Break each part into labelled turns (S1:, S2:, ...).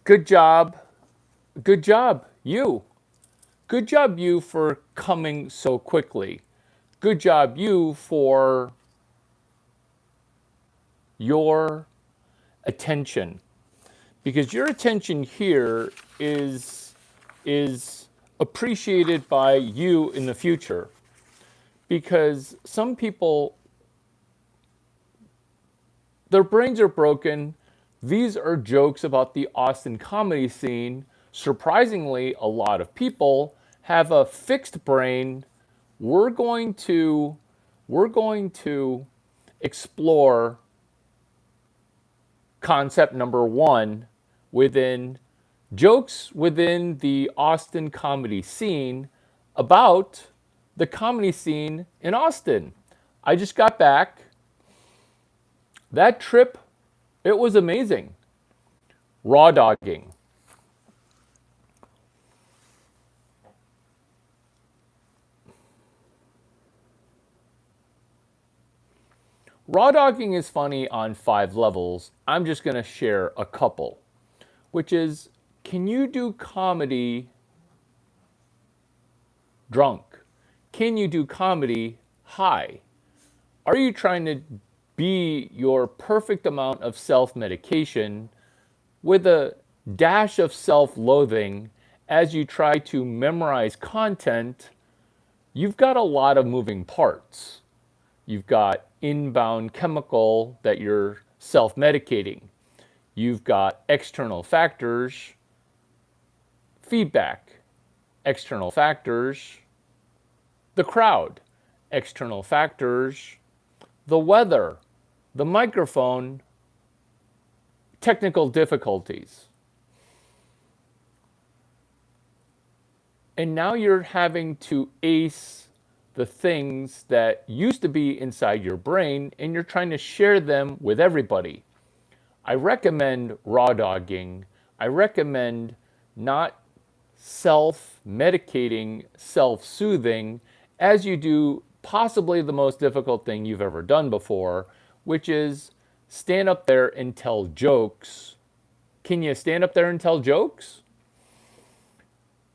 S1: Good job. Good job, you. Good job, you, for coming so quickly. Good job, you, for your attention. Because your attention here is appreciated by you in the future. Because some people, their brains are broken. These are jokes about the Austin comedy scene. Surprisingly, a lot of people have a fixed brain. We're going to we're going to explore concept number 1 within jokes within the Austin comedy scene about the comedy scene in Austin. I just got back. That trip, it was amazing. Raw dogging. Raw dogging is funny on 5 levels. I'm just going to share a couple, which is, can you do comedy drunk? Can you do comedy high? Are you trying to be your perfect amount of self medication with a dash of self loathing as you try to memorize content? You've got a lot of moving parts. You've got inbound chemical that you're self medicating. You've got external factors, feedback, external factors, the crowd, external factors, the weather, the microphone, technical difficulties. And now you're having to ace the things that used to be inside your brain and you're trying to share them with everybody. I recommend raw dogging. I recommend not self medicating, self soothing as you do possibly the most difficult thing you've ever done before, which is stand up there and tell jokes. Can you stand up there and tell jokes?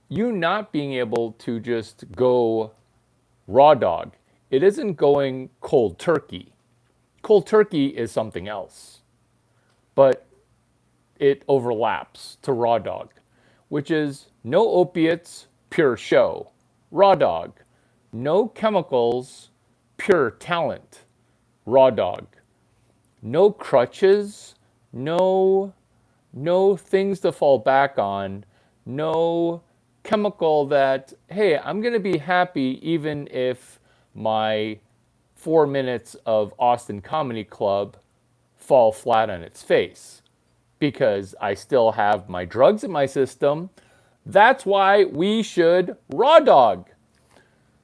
S1: You not being able to just go raw dog, it isn't going cold turkey. Cold turkey is something else, but it overlaps to raw dog, which is no opiates, pure show. Raw dog, no chemicals, pure talent. Raw dog, no crutches, no things to fall back on, no chemical that, hey, I'm going to be happy even if my 4 minutes of Austin Comedy Club fall flat on its face because I still have my drugs in my system. That's why we should raw dog.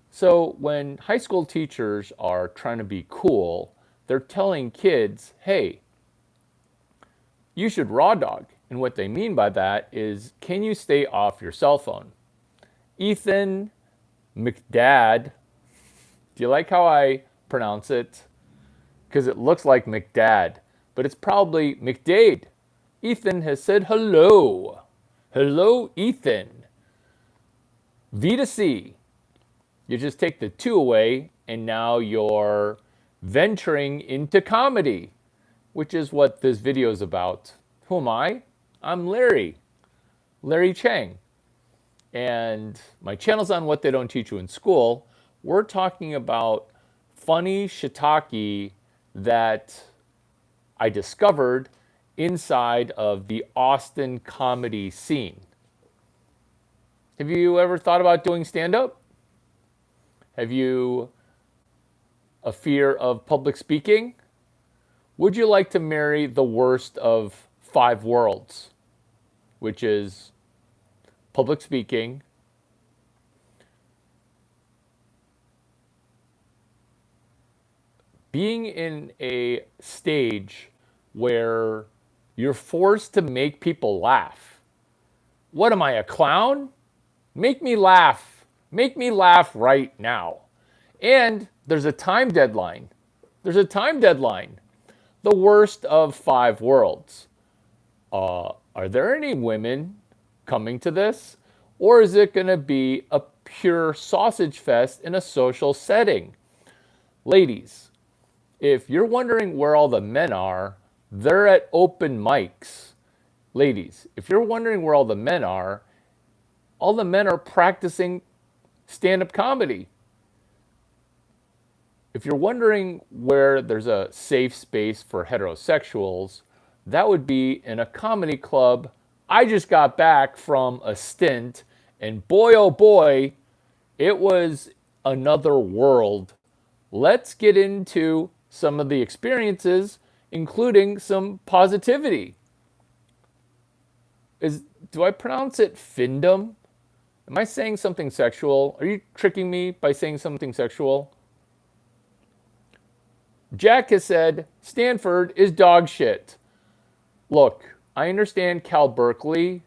S1: So when high school teachers are trying to be cool, they're telling kids, hey, you should raw dog. And what they mean by that is, can you stay off your cell phone? Ethan McDad, do you like how I pronounce it? Because it looks like McDad, but it's probably McDade. Ethan has said hello. Hello, Ethan. V to C. You just take the 2 away, and now you're venturing into comedy, which is what this video is about. Who am I? I'm Larry Chang. And my channel's on What They Don't Teach You in School. We're talking about funny shiitake that I discovered inside of the Austin comedy scene. Have you ever thought about doing stand-up? Have you a fear of public speaking? Would you like to marry the worst of 5 worlds, which is public speaking, being in a stage where you're forced to make people laugh? What am I, a clown? Make me laugh. Make me laugh right now. And there's a time deadline. There's a time deadline. The worst of 5 worlds. Are there any women coming to this? Or is it going to be a pure sausage fest in a social setting? Ladies, if you're wondering where all the men are, they're at open mics. Ladies, if you're wondering where all the men are practicing stand-up comedy. If you're wondering where there's a safe space for heterosexuals, that would be in a comedy club. I just got back from a stint, and boy, oh boy, it was another world. Let's get into some of the experiences, including some positivity. Do I pronounce it findom? Am I saying something sexual? Are you tricking me by saying something sexual? Jack has said Stanford is dog shit. Look, I understand Cal Berkeley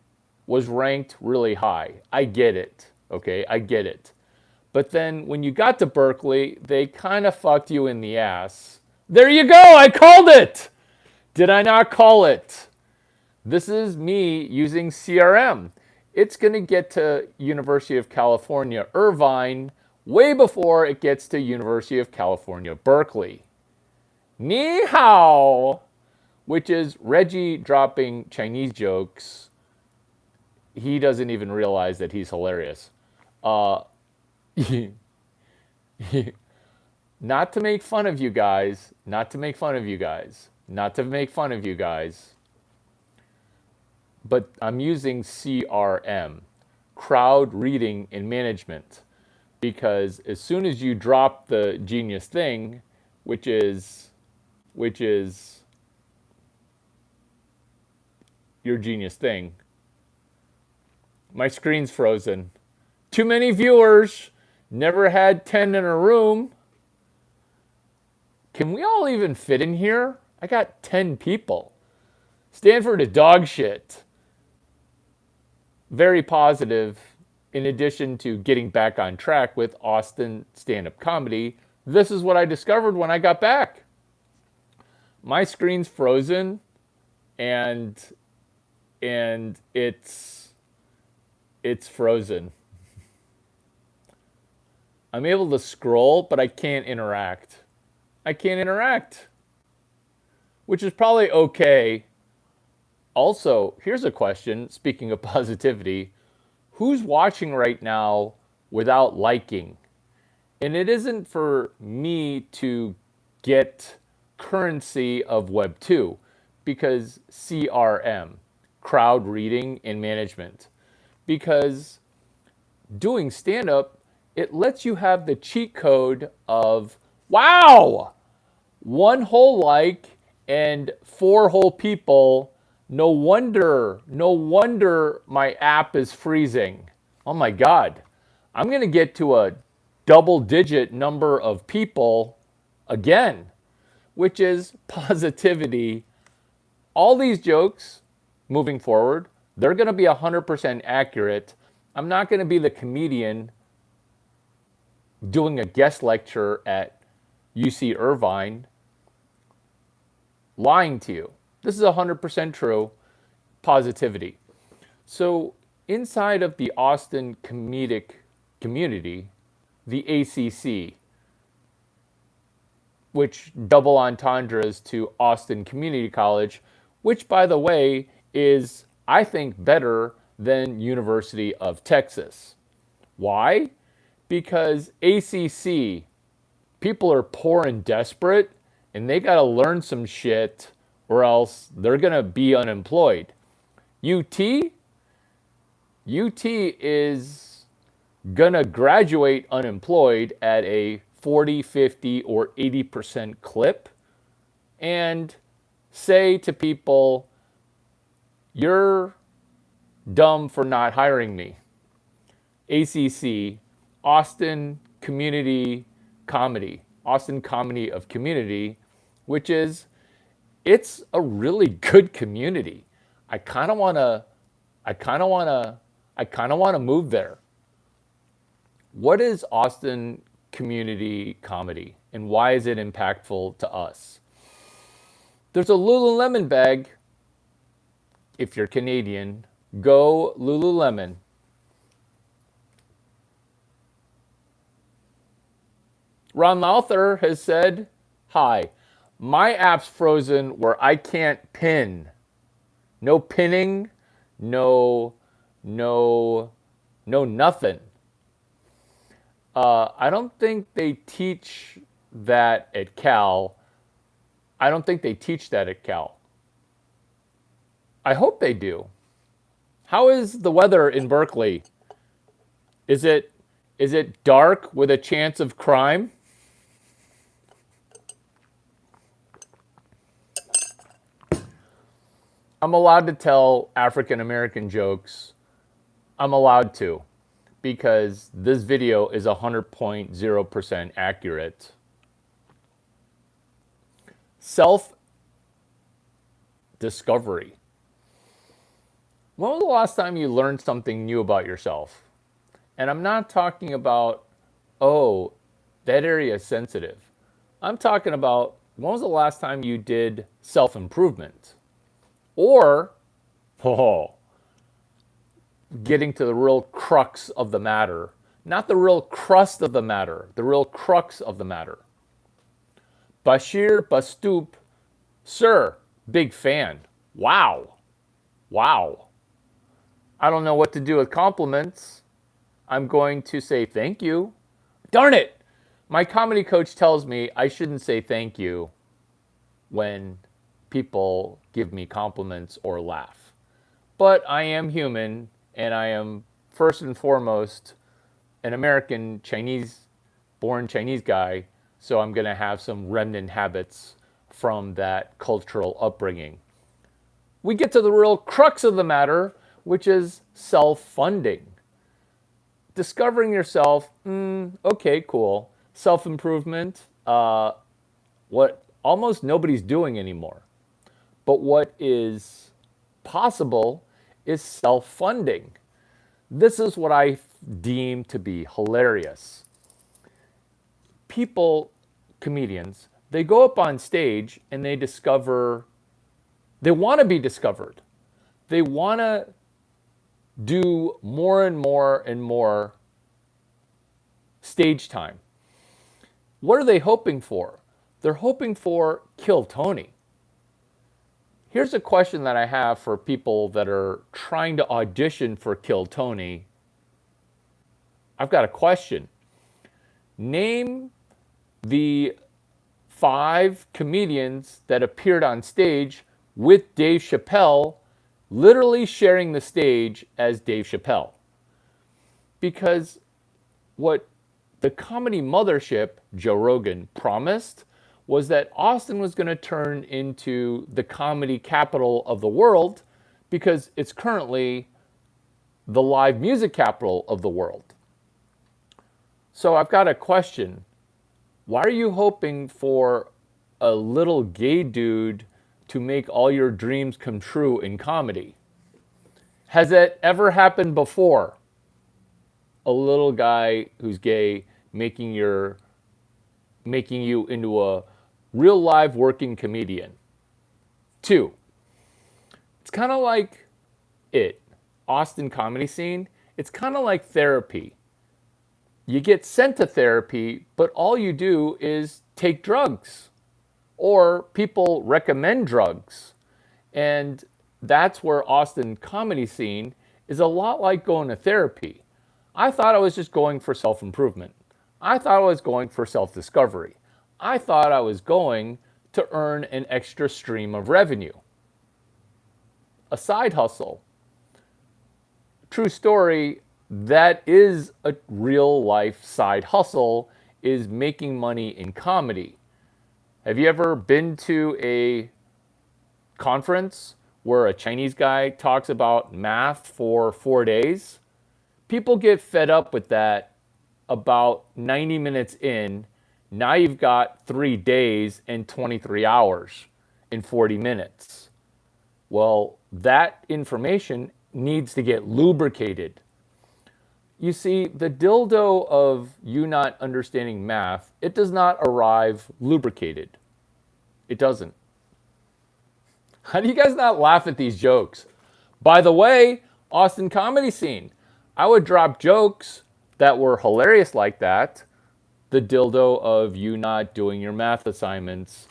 S1: was ranked really high. I get it. Okay, I get it. But then when you got to Berkeley, they kind of fucked you in the ass. There you go. I called it. Did I not call it? This is me using CRM. It's going to get to University of California, Irvine, way before it gets to University of California, Berkeley. Ni hao, which is Reggie dropping Chinese jokes. He doesn't even realize that he's hilarious. Not to make fun of you guys, not to make fun of you guys, not to make fun of you guys, but I'm using CRM, crowd reading and management, because as soon as you drop the genius thing, which is your genius thing, my screen's frozen. Too many viewers, never had 10 in a room. Can we all even fit in here? I got 10 people. Stanford is dog shit. Very positive. In addition to getting back on track with Austin stand-up comedy, this is what I discovered when I got back. My screen's frozen, and it's frozen. I'm able to scroll, but I can't interact. Which is probably okay. Also, here's a question, speaking of positivity. Who's watching right now without liking? And it isn't for me to get currency of Web 2, because CRM, crowd reading and management. Because doing stand-up, it lets you have the cheat code of, wow, 1 whole like and 4 whole people. No wonder my app is freezing. Oh my God. I'm going to get to a double-digit number of people again, which is positivity. All these jokes moving forward, they're going to be 100% accurate. I'm not going to be the comedian doing a guest lecture at UC Irvine lying to you. This is 100% true positivity. So inside of the Austin comedic community, the ACC, which double entendres to Austin Community College, which, by the way, is, I think, better than University of Texas. Why? Because ACC, people are poor and desperate, and they got to learn some shit, or else they're going to be unemployed. UT is going to graduate unemployed at a 40, 50, or 80% clip and say to people, you're dumb for not hiring me. ACC, Austin Community Comedy, Austin Comedy of Community, which is, it's a really good community. I kind of want to move there. What is Austin Community Comedy, and why is it impactful to us? There's a Lululemon bag. if you're Canadian, go Lululemon. Ron Lauther has said, hi, my app's frozen where I can't pin. No pinning, no, no, no nothing. I don't think they teach that at Cal. I don't think they teach that at Cal. I hope they do. How is the weather in Berkeley? Is it dark with a chance of crime? I'm allowed to tell African American jokes. I'm allowed to because this video is 100.0% accurate. Self-discovery. When was the last time you learned something new about yourself? And I'm not talking about, oh, that area is sensitive. I'm talking about when was the last time you did self-improvement? Or, oh, getting to the real crux of the matter. Not the real crust of the matter, the real crux of the matter. Bashir Bastoop, sir, big fan. Wow. Wow. I don't know what to do with compliments. I'm going to say thank you. Darn it! My comedy coach tells me I shouldn't say thank you when people give me compliments or laugh. But I am human, and I am first and foremost an American born Chinese guy, so I'm going to have some remnant habits from that cultural upbringing. We get to the real crux of the matter, which is self-funding. Discovering yourself, okay, cool. Self-improvement, what almost nobody's doing anymore. But what is possible is self-funding. This is what I deem to be hilarious. People, comedians, they go up on stage and they want to be discovered. They want to do more and more and more stage time. What are they hoping for? They're hoping for Kill Tony. Here's a question that I have for people that are trying to audition for Kill Tony. I've got a question. Name the 5 comedians that appeared on stage with Dave Chappelle, literally sharing the stage as Dave Chappelle. Because what the comedy mothership, Joe Rogan, promised was that Austin was going to turn into the comedy capital of the world because it's currently the live music capital of the world. So I've got a question. Why are you hoping for a little gay dude to make all your dreams come true in comedy? Has that ever happened before? A little guy who's gay making you into a real live working comedian. 2, it's kind of like Austin comedy scene. It's kind of like therapy. You get sent to therapy, but all you do is take drugs. Or people recommend drugs. And that's where Austin comedy scene is a lot like going to therapy. I thought I was just going for self-improvement. I thought I was going for self-discovery. I thought I was going to earn an extra stream of revenue. A side hustle. True story, that is a real life side hustle, is making money in comedy. Have you ever been to a conference where a Chinese guy talks about math for 4 days? People get fed up with that about 90 minutes in. Now you've got 3 days and 23 hours in 40 minutes. Well, that information needs to get lubricated. You see, the dildo of you not understanding math, it does not arrive lubricated. It doesn't. How do you guys not laugh at these jokes? By the way, Austin comedy scene. I would drop jokes that were hilarious like that. The dildo of you not doing your math assignments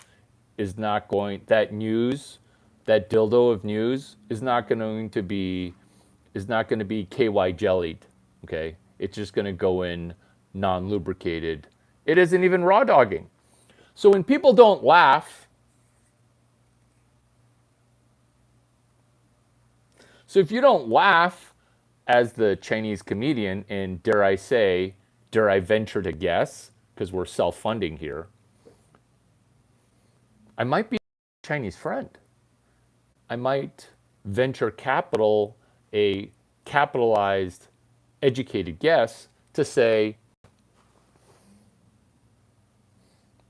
S1: is not going, that dildo of news is not going to be KY jellied. Okay? It's just going to go in non-lubricated. It isn't even raw dogging. So when people don't laugh, so if you don't laugh as the Chinese comedian, and dare I venture to guess, because we're self-funding here, I might be a Chinese friend. I might venture capital a capitalized, educated guess to say,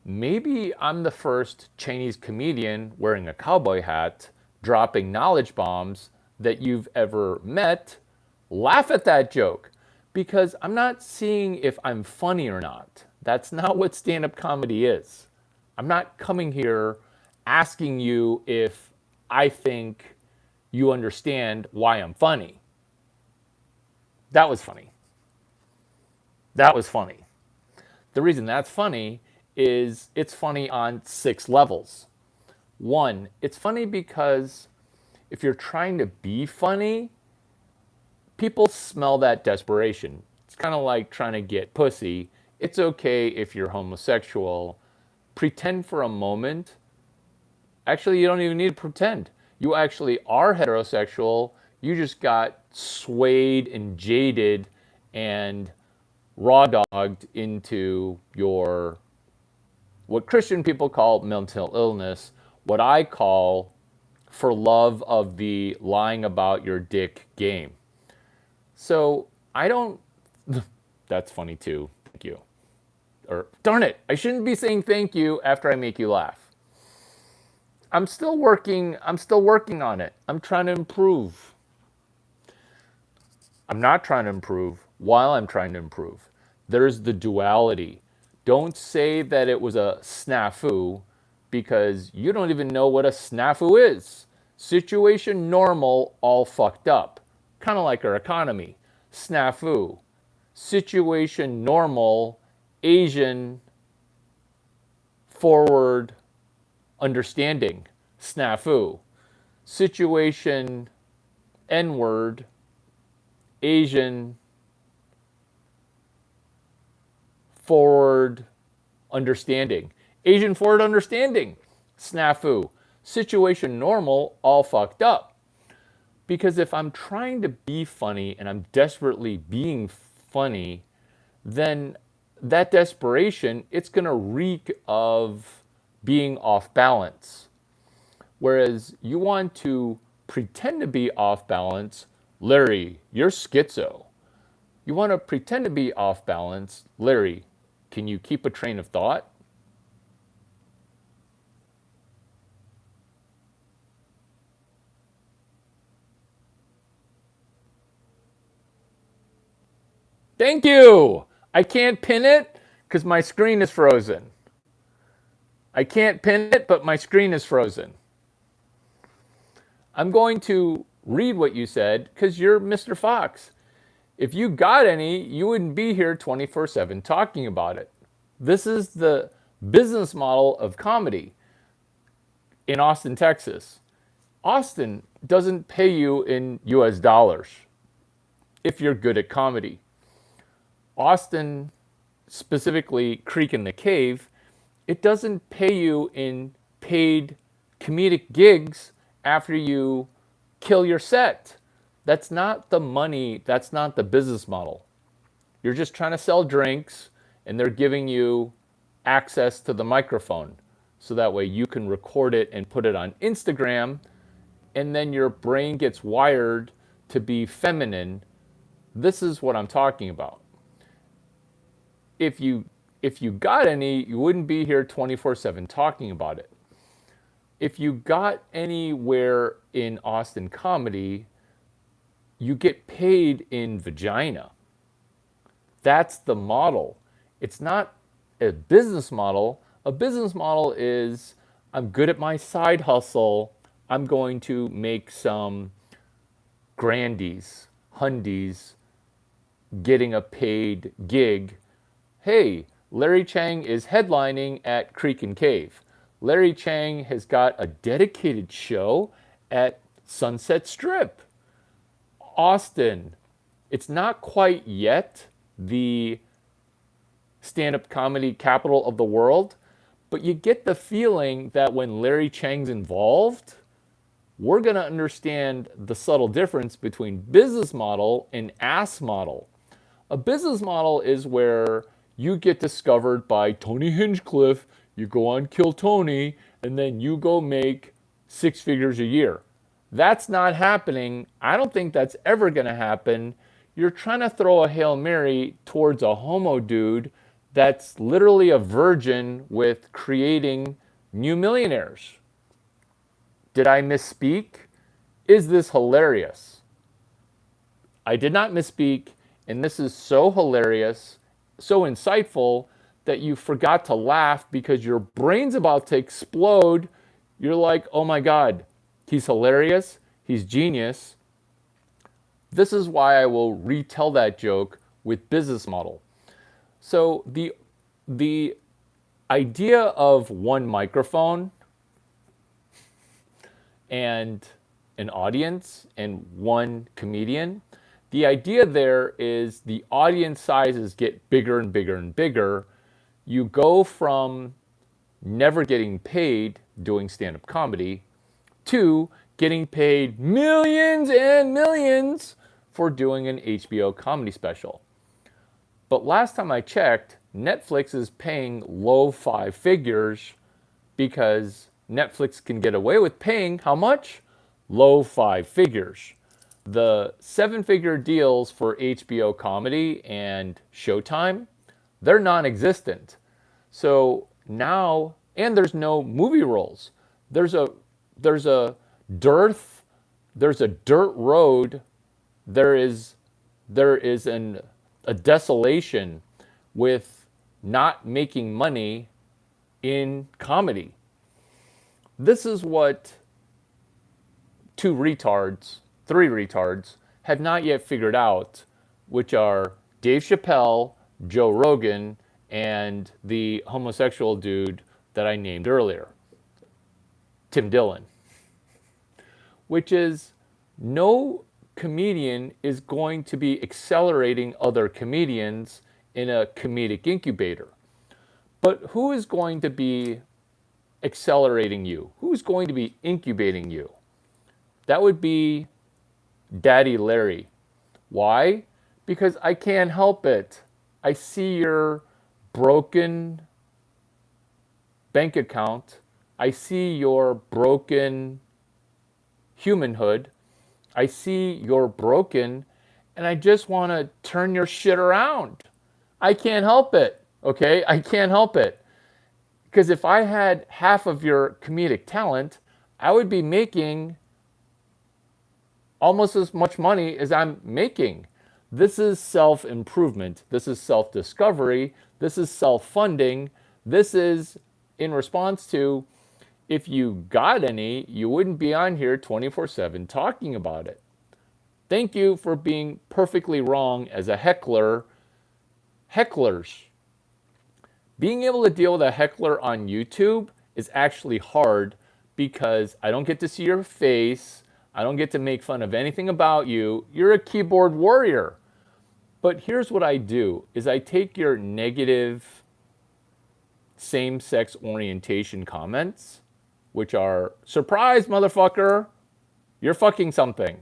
S1: maybe I'm the first Chinese comedian wearing a cowboy hat, dropping knowledge bombs that you've ever met. Laugh at that joke because I'm not seeing if I'm funny or not. That's not what stand up comedy is. I'm not coming here asking you if I think you understand why I'm funny. That was funny. That was funny. The reason that's funny is it's funny on 6 levels. One, it's funny because if you're trying to be funny, people smell that desperation. It's kind of like trying to get pussy. It's okay if you're homosexual. Pretend for a moment. Actually, you don't even need to pretend. You actually are heterosexual. You just got swayed and jaded and raw dogged into your, what Christian people call mental illness, what I call for love of the lying about your dick game. So I don't, that's funny too. Thank you. Or darn it, I shouldn't be saying thank you after I make you laugh. I'm still working on it. I'm trying to improve. I'm not trying to improve while I'm trying to improve. There's the duality. Don't say that it was a snafu because you don't even know what a snafu is. Situation normal, all fucked up. Kind of like our economy. Snafu. Situation normal, Asian forward understanding. Snafu. Situation N word, Asian forward understanding. Asian forward understanding. Snafu. Situation normal, all fucked up. Because if I'm trying to be funny and I'm desperately being funny, then that desperation, it's going to reek of being off balance. Whereas you want to pretend to be off balance, Larry, you're schizo. You want to pretend to be off balance, Larry, can you keep a train of thought? Thank you. I can't pin it because my screen is frozen. I can't pin it, but my screen is frozen. I'm going to read what you said because you're Mr. Fox. If you got any, you wouldn't be here 24/7 talking about it. This is the business model of comedy in Austin, Texas. Austin doesn't pay you in US dollars if you're good at comedy. Austin, specifically Creek in the Cave, it doesn't pay you in paid comedic gigs after you kill your set. That's not the money, that's not the business model. You're just trying to sell drinks and they're giving you access to the microphone so that way you can record it and put it on Instagram and then your brain gets wired to be feminine. This is what I'm talking about. If you got any, you wouldn't be here 24/7 talking about it. If you got anywhere in Austin comedy, you get paid in vagina. That's the model. It's not a business model. A business model is I'm good at my side hustle. I'm going to make some grandies, hundies, getting a paid gig. Hey, Larry Chang is headlining at Creek and Cave. Larry Chang has got a dedicated show at Sunset Strip. Austin, it's not quite yet the stand-up comedy capital of the world, but you get the feeling that when Larry Chang's involved, we're going to understand the subtle difference between business model and ass model. A business model is where you get discovered by Tony Hinchcliffe, you go on Kill Tony, and then you go make 6 figures a year. That's not happening. I don't think that's ever going to happen. You're trying to throw a Hail Mary towards a homo dude that's literally a virgin with creating new millionaires. Did I misspeak? Is this hilarious? I did not misspeak, and this is so hilarious, so insightful, that you forgot to laugh because your brain's about to explode. You're like, oh my God, he's hilarious, he's genius. This is why I will retell that joke with business model. So the idea of one microphone and an audience and one comedian, the idea there is the audience sizes get bigger and bigger and bigger. You go from never getting paid doing stand-up comedy to getting paid millions and millions for doing an HBO comedy special. But last time I checked, Netflix is paying low 5 figures because Netflix can get away with paying how much? Low 5 figures. The 7-figure deals for HBO comedy and Showtime, they're non-existent. So now, and there's no movie roles. There's a dearth, there's a dirt road, there is a desolation with not making money in comedy. This is what three retards have not yet figured out, which are Dave Chappelle, Joe Rogan, and the homosexual dude that I named earlier, Tim Dillon. Which is, no comedian is going to be accelerating other comedians in a comedic incubator. But who is going to be accelerating you? Who's going to be incubating you? That would be Daddy Larry. Why? Because I can't help it. I see your broken bank account. I see your broken humanhood. I see you're broken, and I just want to turn your shit around. I can't help it, okay? I can't help it. Because if I had half of your comedic talent, I would be making almost as much money as I'm making. This is self-improvement. This is self-discovery. This is self-funding. This is in response to, if you got any, you wouldn't be on here 24/7 talking about it. Thank you for being perfectly wrong as a heckler. Hecklers. Being able to deal with a heckler on YouTube is actually hard because I don't get to see your face. I don't get to make fun of anything about you. You're a keyboard warrior. But here's what I do, is I take your negative same-sex orientation comments, which are, surprise, motherfucker, you're fucking something.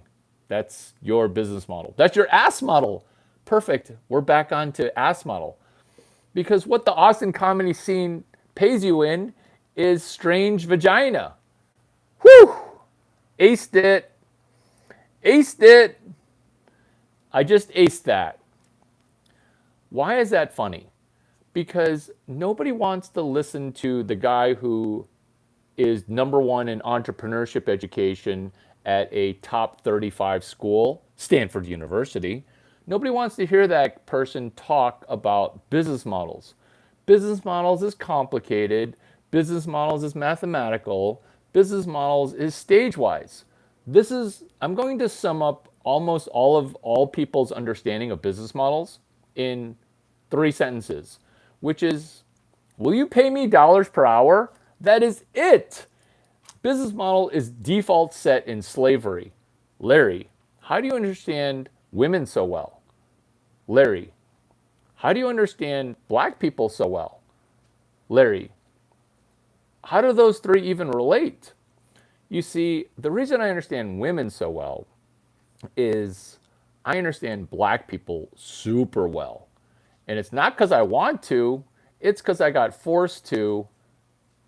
S1: That's your business model. That's your ass model. Perfect. We're back on to ass model. Because what the Austin comedy scene pays you in is strange vagina. Whew! Aced it. Aced it. I just aced that. Why is that funny? Because nobody wants to listen to the guy who is #1 in entrepreneurship education at a top 35 school, Stanford University. Nobody wants to hear that person talk about business models. Business models is complicated. Business models is mathematical. Business models is stage-wise. I'm going to sum up almost all people's understanding of business models in 3 sentences, which is, will you pay me dollars per hour? That is it. Business model is default set in slavery. Larry, how do you understand women so well? Larry, how do you understand black people so well? Larry, how do those three even relate? You see, the reason I understand women so well is I understand black people super well. And it's not because I want to, it's because I got forced to.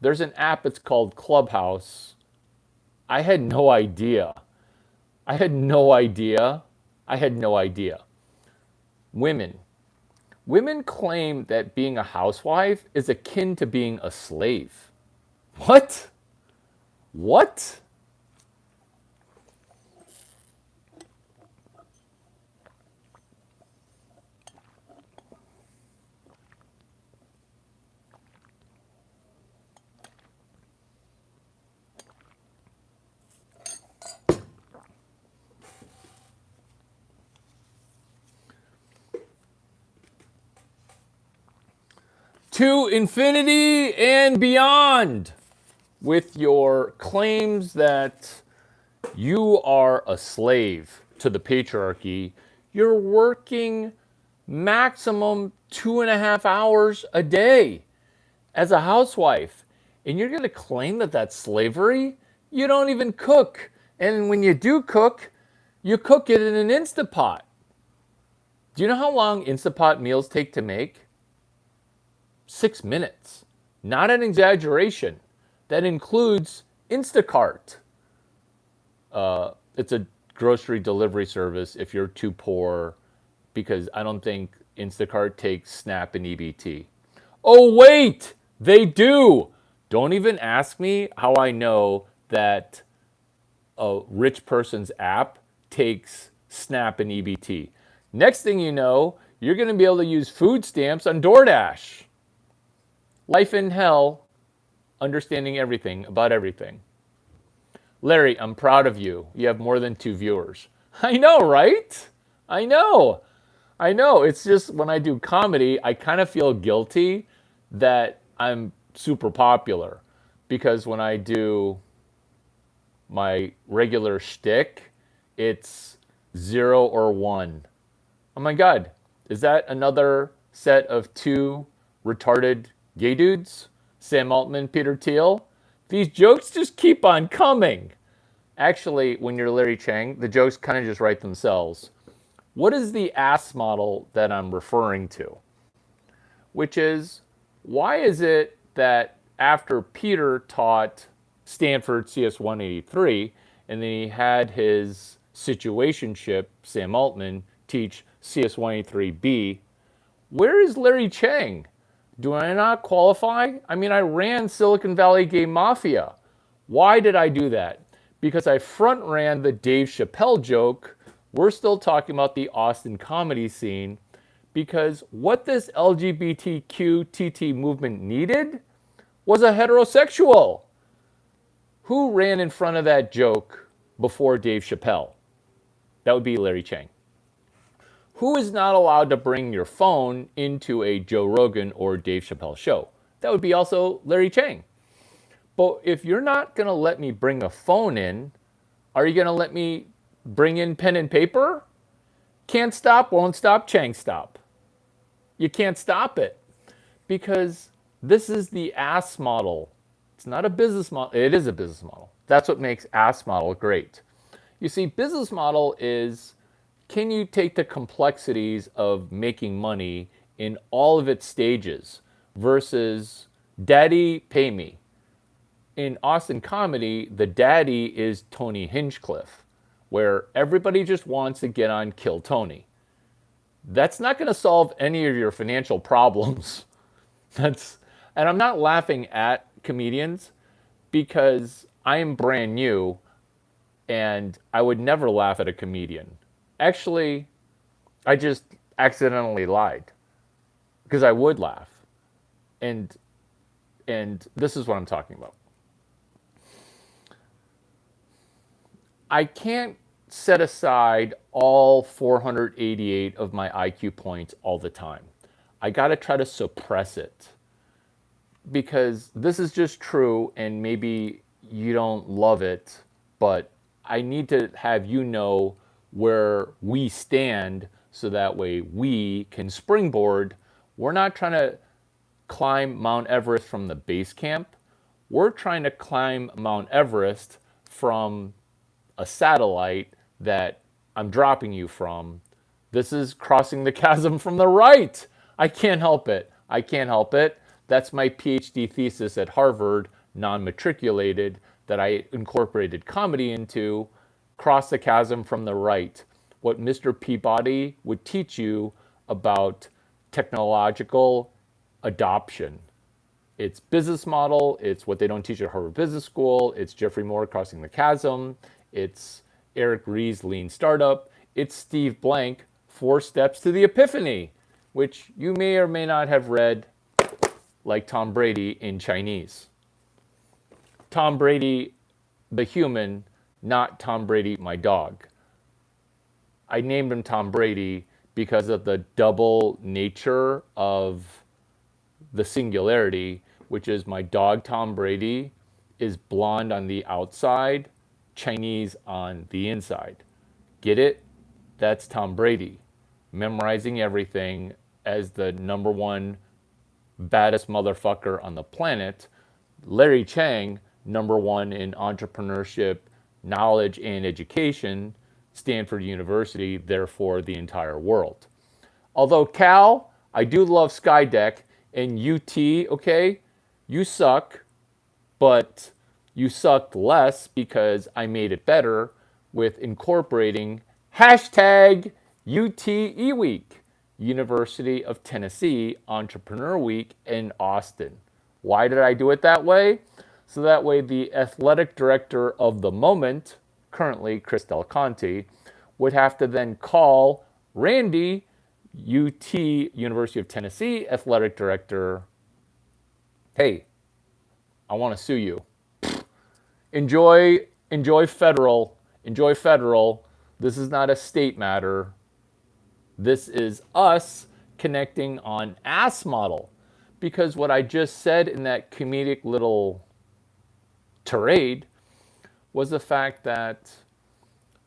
S1: There's an app, it's called Clubhouse. I had no idea. I had no idea. I had no idea. Women. Women claim that being a housewife is akin to being a slave. What? What? To infinity and beyond with your claims that you are a slave to the patriarchy. You're working maximum 2.5 hours a day as a housewife. And you're going to claim that that's slavery? You don't even cook. And when you do cook, you cook it in an Instapot. Do you know how long Instapot meals take to make? 6 minutes. Not an exaggeration. That includes Instacart. It's a grocery delivery service if you're too poor, because I don't think Instacart takes Snap and EBT. Oh, wait, they do. Don't even ask me how I know that a rich person's app takes Snap and EBT. Next thing you know, you're going to be able to use food stamps on DoorDash. Life in hell, understanding everything about everything. Larry, I'm proud of you. You have more than 2 viewers. I know, right? I know. I know. It's just when I do comedy, I kind of feel guilty that I'm super popular. Because when I do my regular shtick, it's 0 or 1. Oh my God. Is that another set of 2 retarded gay dudes? Sam Altman, Peter Thiel? These jokes just keep on coming. Actually, when you're Larry Chang, the jokes kind of just write themselves. What is the ass model that I'm referring to? Which is, why is it that after Peter taught Stanford CS 183, and then he had his situationship, Sam Altman, teach CS 183B, where is Larry Chang? Do I not qualify? I mean, I ran Silicon Valley Gay Mafia. Why did I do that? Because I front ran the Dave Chappelle joke. We're still talking about the Austin comedy scene, because what this LGBTQ TT movement needed was a heterosexual. Who ran in front of that joke before Dave Chappelle? That would be Larry Chang. Who is not allowed to bring your phone into a Joe Rogan or Dave Chappelle show? That would be also Larry Chang. But if you're not going to let me bring a phone in, are you going to let me bring in pen and paper? Can't stop, won't stop, Chang stop. You can't stop it, because this is the ass model. It's not a business model. It is a business model. That's what makes ass model great. You see, business model is, can you take the complexities of making money in all of its stages versus daddy, pay me. In Austin comedy, the daddy is Tony Hinchcliffe, where everybody just wants to get on Kill Tony. That's not going to solve any of your financial problems. And I'm not laughing at comedians, because I am brand new and I would never laugh at a comedian. Actually, I just accidentally lied, because I would laugh. And this is what I'm talking about. I can't set aside all 488 of my IQ points all the time. I got to try to suppress it because this is just true and maybe you don't love it, but I need to have you know where we stand so that way we can springboard. We're not trying to climb Mount Everest from the base camp. We're trying to climb Mount Everest from a satellite that I'm dropping you from. This is crossing the chasm from the right. I can't help it. I can't help it. That's my PhD thesis at Harvard, non-matriculated, that I incorporated comedy into. Cross the chasm from the right. What Mr. Peabody would teach you about technological adoption. It's business model. It's what they don't teach at Harvard Business School. It's Jeffrey Moore crossing the chasm. It's Eric Ries's lean startup. It's Steve Blank, 4 Steps to the Epiphany, which you may or may not have read, like Tom Brady in Chinese. Tom Brady, the human, not Tom Brady, my dog. I named him Tom Brady because of the double nature of the singularity, which is my dog Tom Brady is blonde on the outside, Chinese on the inside. Get it? That's Tom Brady. Memorizing everything as the number one baddest motherfucker on the planet. Larry Chang, number one in entrepreneurship, knowledge, and education. Stanford University, therefore the entire world. Although Cal, I do love Skydeck, and UT, okay, you suck, but you sucked less because I made it better with incorporating hashtag UTE Week, University of Tennessee Entrepreneur Week in Austin. Why did I do it that way? So that way the athletic director of the moment, currently Chris Del Conte, would have to then call Randy, UT, University of Tennessee athletic director, hey, I want to sue you. Enjoy federal. Enjoy federal. This is not a state matter. This is us connecting on ass model. Because what I just said in that comedic little tirade was the fact that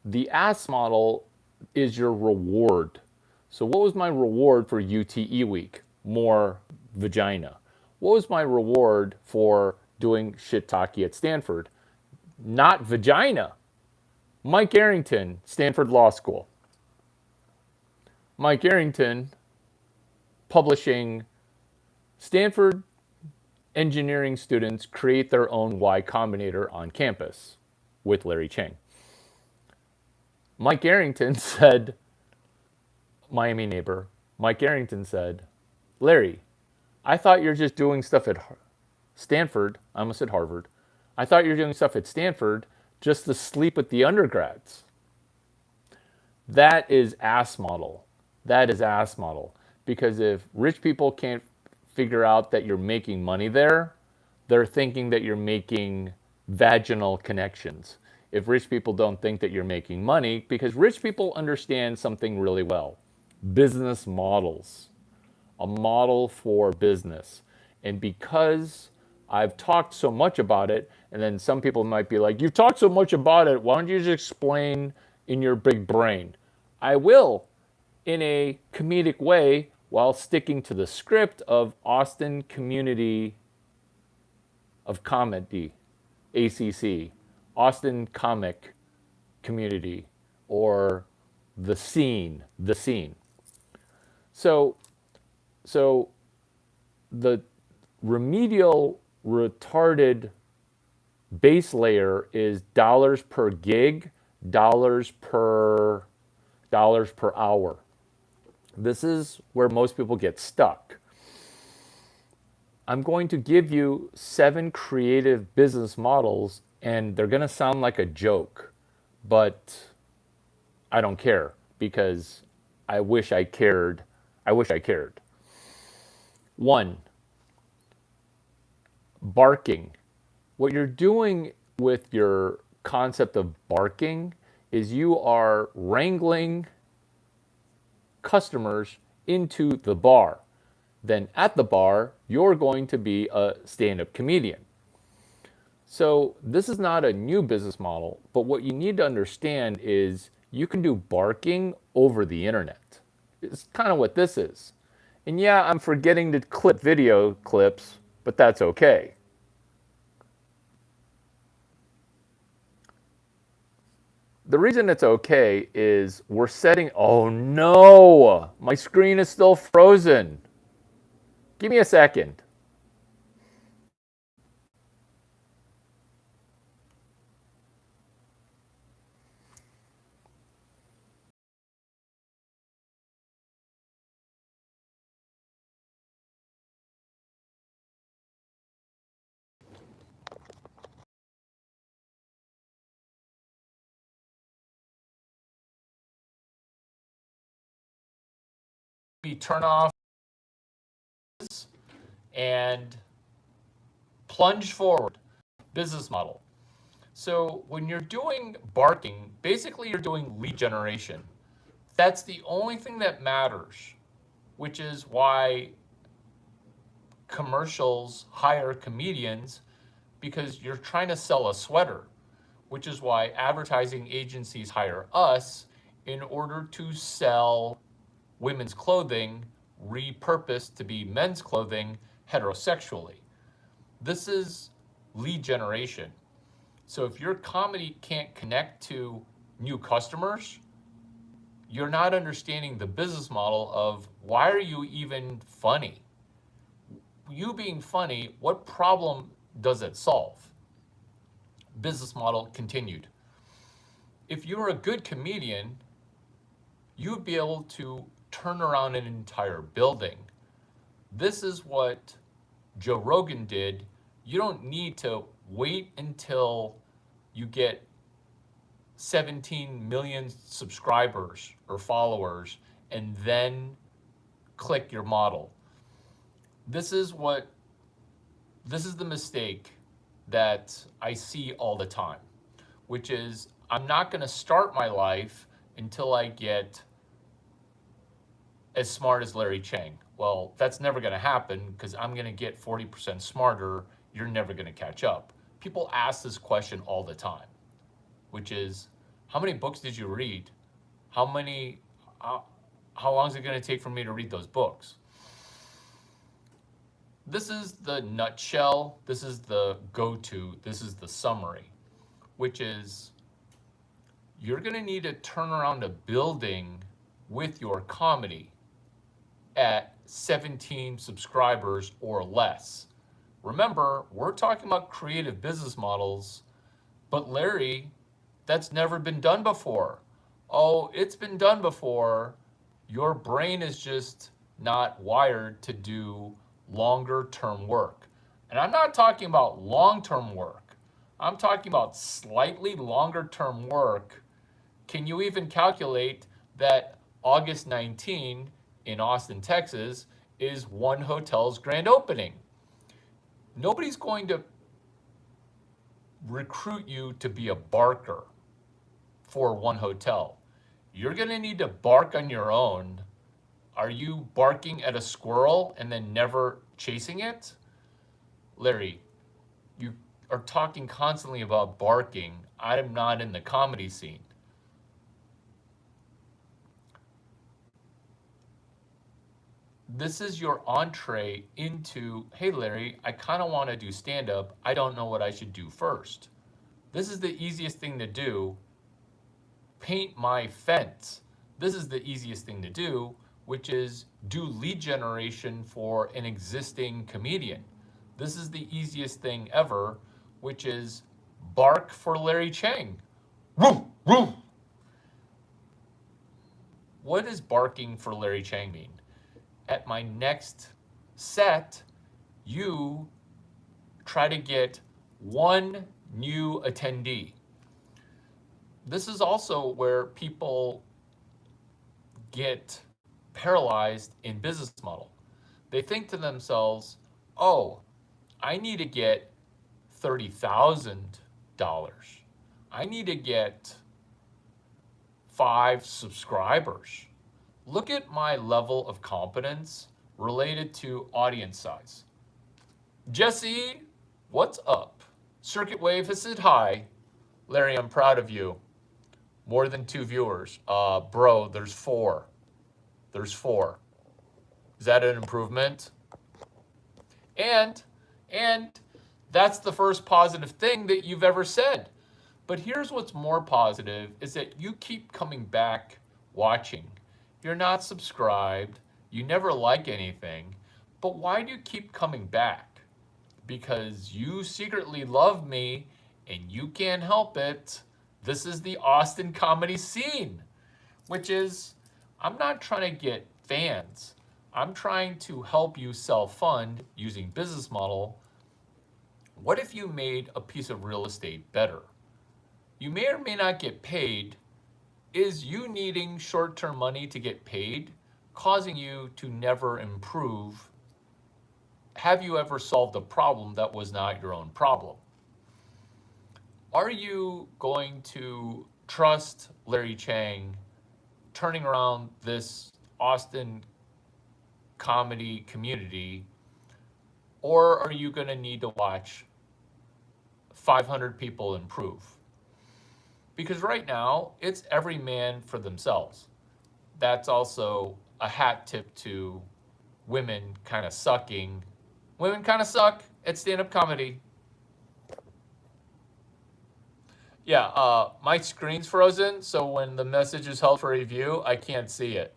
S1: the ass model is your reward. So what was my reward for UTE week? More vagina. What was my reward for doing shiitake at Stanford? Not vagina. Mike Arrington, Stanford Law School. Mike Arrington publishing Stanford engineering students create their own Y Combinator on campus with Larry Chang. Mike Arrington said, Miami neighbor, Mike Arrington said, Larry, I thought you're just doing stuff at Stanford. I almost said Harvard. I thought you were doing stuff at Stanford just to sleep with the undergrads. That is ass model. That is ass model. Because if rich people can't figure out that you're making money there, they're thinking that you're making vaginal connections. If rich people don't think that you're making money, because rich people understand something really well. Business models. A model for business. And because I've talked so much about it, and then some people might be like, you've talked so much about it, why don't you just explain in your big brain? I will, in a comedic way, while sticking to the script of Austin Community of Comedy, ACC, Austin Comic Community, or the scene. So the remedial retarded base layer is dollars per gig, dollars per hour. This is where most people get stuck. I'm going to give you 7 creative business models, and they're going to sound like a joke, but I don't care because I wish I cared. I wish I cared. 1, barking. What you're doing with your concept of barking is you are wrangling customers into the bar. Then at the bar, you're going to be a stand up comedian. So this is not a new business model, but what you need to understand is you can do barking over the internet. It's kind of what this is. And yeah, I'm forgetting to clip video clips, but that's okay. The reason it's okay is we're setting, oh no, my screen is still frozen. Give me a second. We turn off and plunge forward. Business model. So when you're doing barking, basically you're doing lead generation. That's the only thing that matters, which is why commercials hire comedians, because you're trying to sell a sweater, which is why advertising agencies hire us in order to sell women's clothing repurposed to be men's clothing heterosexually. This is lead generation. So if your comedy can't connect to new customers, you're not understanding the business model of why are you even funny? You being funny, what problem does it solve? Business model continued. If you're a good comedian, you'd be able to turn around an entire building. This is what Joe Rogan did. You don't need to wait until you get 17 million subscribers or followers and then click your model. This is what this is the mistake that I see all the time, which is I'm not going to start my life until I get as smart as Larry Chang. Well, that's never going to happen because I'm going to get 40% smarter. You're never going to catch up. People ask this question all the time, which is, how many books did you read? How many, how long is it going to take for me to read those books? This is the nutshell. This is the go-to. This is the summary, which is you're going to need to turn around a building with your comedy at 17 subscribers or less. Remember, we're talking about creative business models, but Larry, that's never been done before. Oh, it's been done before. Your brain is just not wired to do longer term work. And I'm not talking about long term work. I'm talking about slightly longer term work. Can you even calculate that August 19 in Austin, Texas is one hotel's grand opening? Nobody's going to recruit you to be a barker for one hotel. You're going to need to bark on your own. Are you barking at a squirrel and then never chasing it? Larry, you are talking constantly about barking. I'm not in the comedy scene. This is your entree into, hey, Larry, I kind of want to do stand up. I don't know what I should do first. This is the easiest thing to do. Paint my fence. This is the easiest thing to do, which is do lead generation for an existing comedian. This is the easiest thing ever, which is bark for Larry Chang. Woo, woo. What does barking for Larry Chang mean? At my next set, you try to get one new attendee. This is also where people get paralyzed in business model. They think to themselves, oh, I need to get $30,000. I need to get 5 subscribers. Look at my level of competence related to audience size. Jesse, what's up? Circuit Wave has said hi. Larry, I'm proud of you. More than 2 viewers. Bro, there's 4. There's 4. Is that an improvement? And that's the first positive thing that you've ever said. But here's what's more positive is that you keep coming back watching. You're not subscribed. You never like anything. But why do you keep coming back? Because you secretly love me and you can't help it. This is the Austin comedy scene, which is, I'm not trying to get fans. I'm trying to help you self-fund using business model. What if you made a piece of real estate better? You may or may not get paid. Is you needing short-term money to get paid causing you to never improve? Have you ever solved a problem that was not your own problem? Are you going to trust Larry Chang turning around this Austin comedy community, or are you going to need to watch 500 people improve? Because right now, it's every man for themselves. That's also a hat tip to women kind of sucking. Women kind of suck at stand-up comedy. Yeah, my screen's frozen, so when the message is held for review, I can't see it.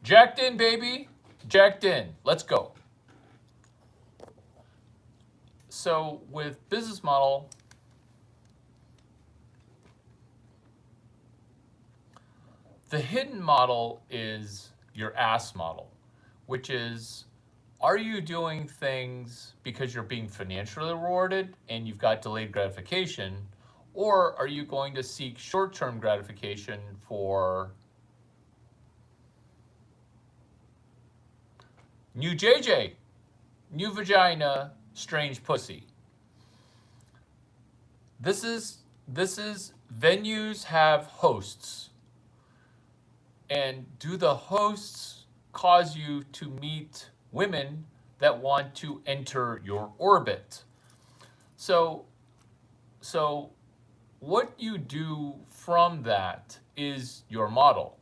S1: Jacked in, baby. Jacked in. Let's go. So with business model, the hidden model is your ass model, which is, are you doing things because you're being financially rewarded and you've got delayed gratification, or are you going to seek short-term gratification for new JJ, new vagina, strange pussy? This is venues have hosts. And do the hosts cause you to meet women that want to enter your orbit? So what you do from that is your model.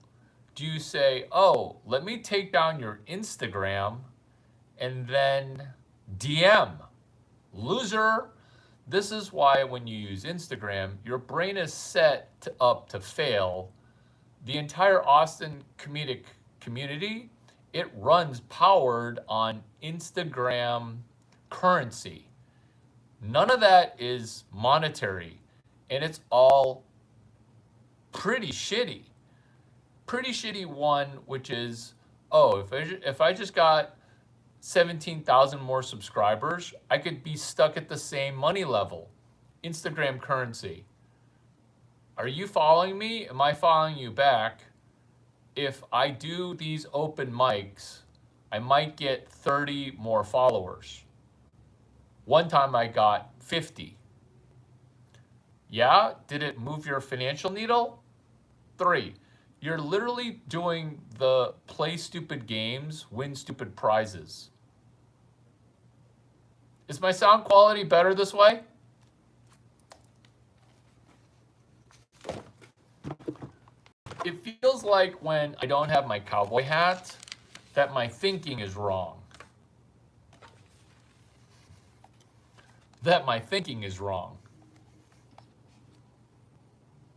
S1: Do you say, oh, let me take down your Instagram and then DM? Loser. This is why when you use Instagram, your brain is set up to fail. The entire Austin comedic community, it runs powered on Instagram currency. None of that is monetary, and it's all pretty shitty. Pretty shitty one, which is, oh, if I just got 17,000 more subscribers, I could be stuck at the same money level. Instagram currency. Are you following me? Am I following you back? If I do these open mics, I might get 30 more followers. One time I got 50. Yeah, did it move your financial needle? 3. You're literally doing the play stupid games, win stupid prizes. Is my sound quality better this way? It feels like when I don't have my cowboy hat, that my thinking is wrong. That my thinking is wrong.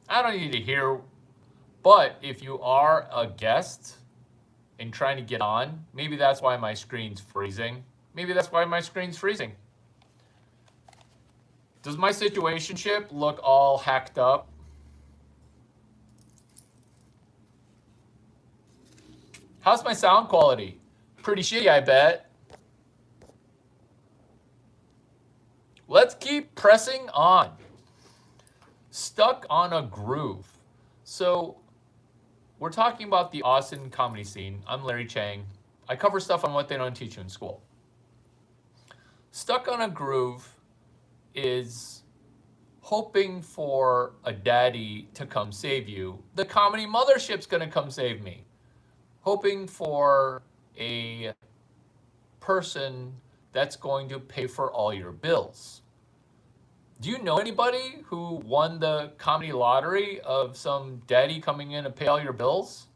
S1: I don't need to hear, but if you are a guest and trying to get on, maybe that's why my screen's freezing. Maybe that's why my screen's freezing. Does my situationship look all hacked up? How's my sound quality? Pretty shitty, I bet. Let's keep pressing on. Stuck on a groove. So we're talking about the Austin comedy scene. I'm Larry Chang. I cover stuff on what they don't teach you in school. Stuck on a groove is hoping for a daddy to come save you. The comedy mothership's gonna come save me. Hoping for a person that's going to pay for all your bills. Do you know anybody who won the comedy lottery of some daddy coming in to pay all your bills?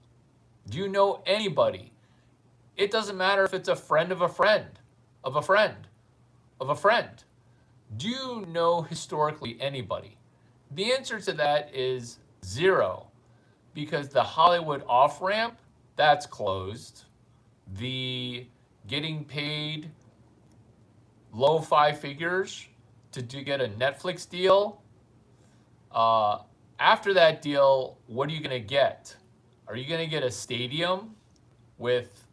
S1: Do you know anybody? It doesn't matter if it's a friend of a friend, of a friend, of a friend. Do you know historically anybody? The answer to that is 0, because the Hollywood off-ramp, that's closed. The getting paid low 5 figures to get a Netflix deal, after that deal, what are you gonna get? Are you gonna get a stadium with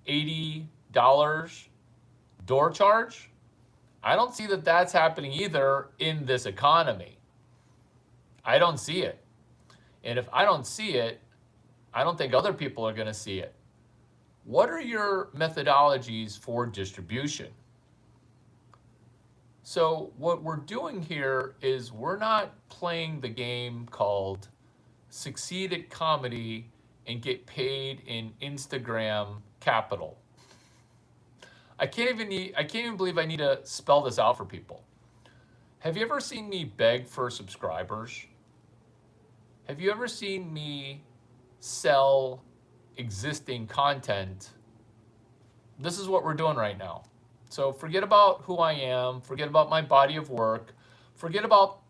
S1: $80 door charge? I don't see that that's happening either in this economy. I don't see it. And if I don't see it, I don't think other people are going to see it. What are your methodologies for distribution? So what we're doing here is we're not playing the game called succeed at comedy and get paid in Instagram capital. I can't even believe I need to spell this out for people. Have you ever seen me beg for subscribers? Have you ever seen me sell existing content? This is what we're doing right now. So forget about who I am, forget about my body of work, forget about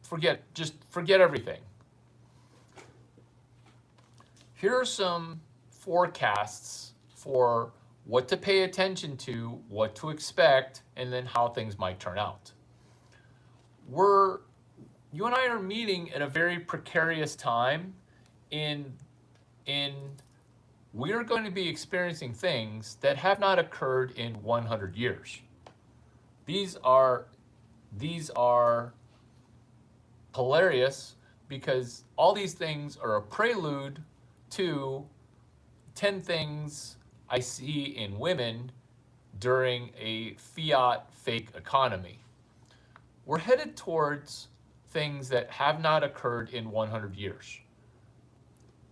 S1: forget everything. Here are some forecasts for what to pay attention to, what to expect, and then how things might turn out. You and I are meeting at a very precarious time in we're going to be experiencing things that have not occurred in 100 years. These are hilarious because all these things are a prelude to 10 things I see in women during a fiat fake economy. We're headed towards things that have not occurred in 100 years.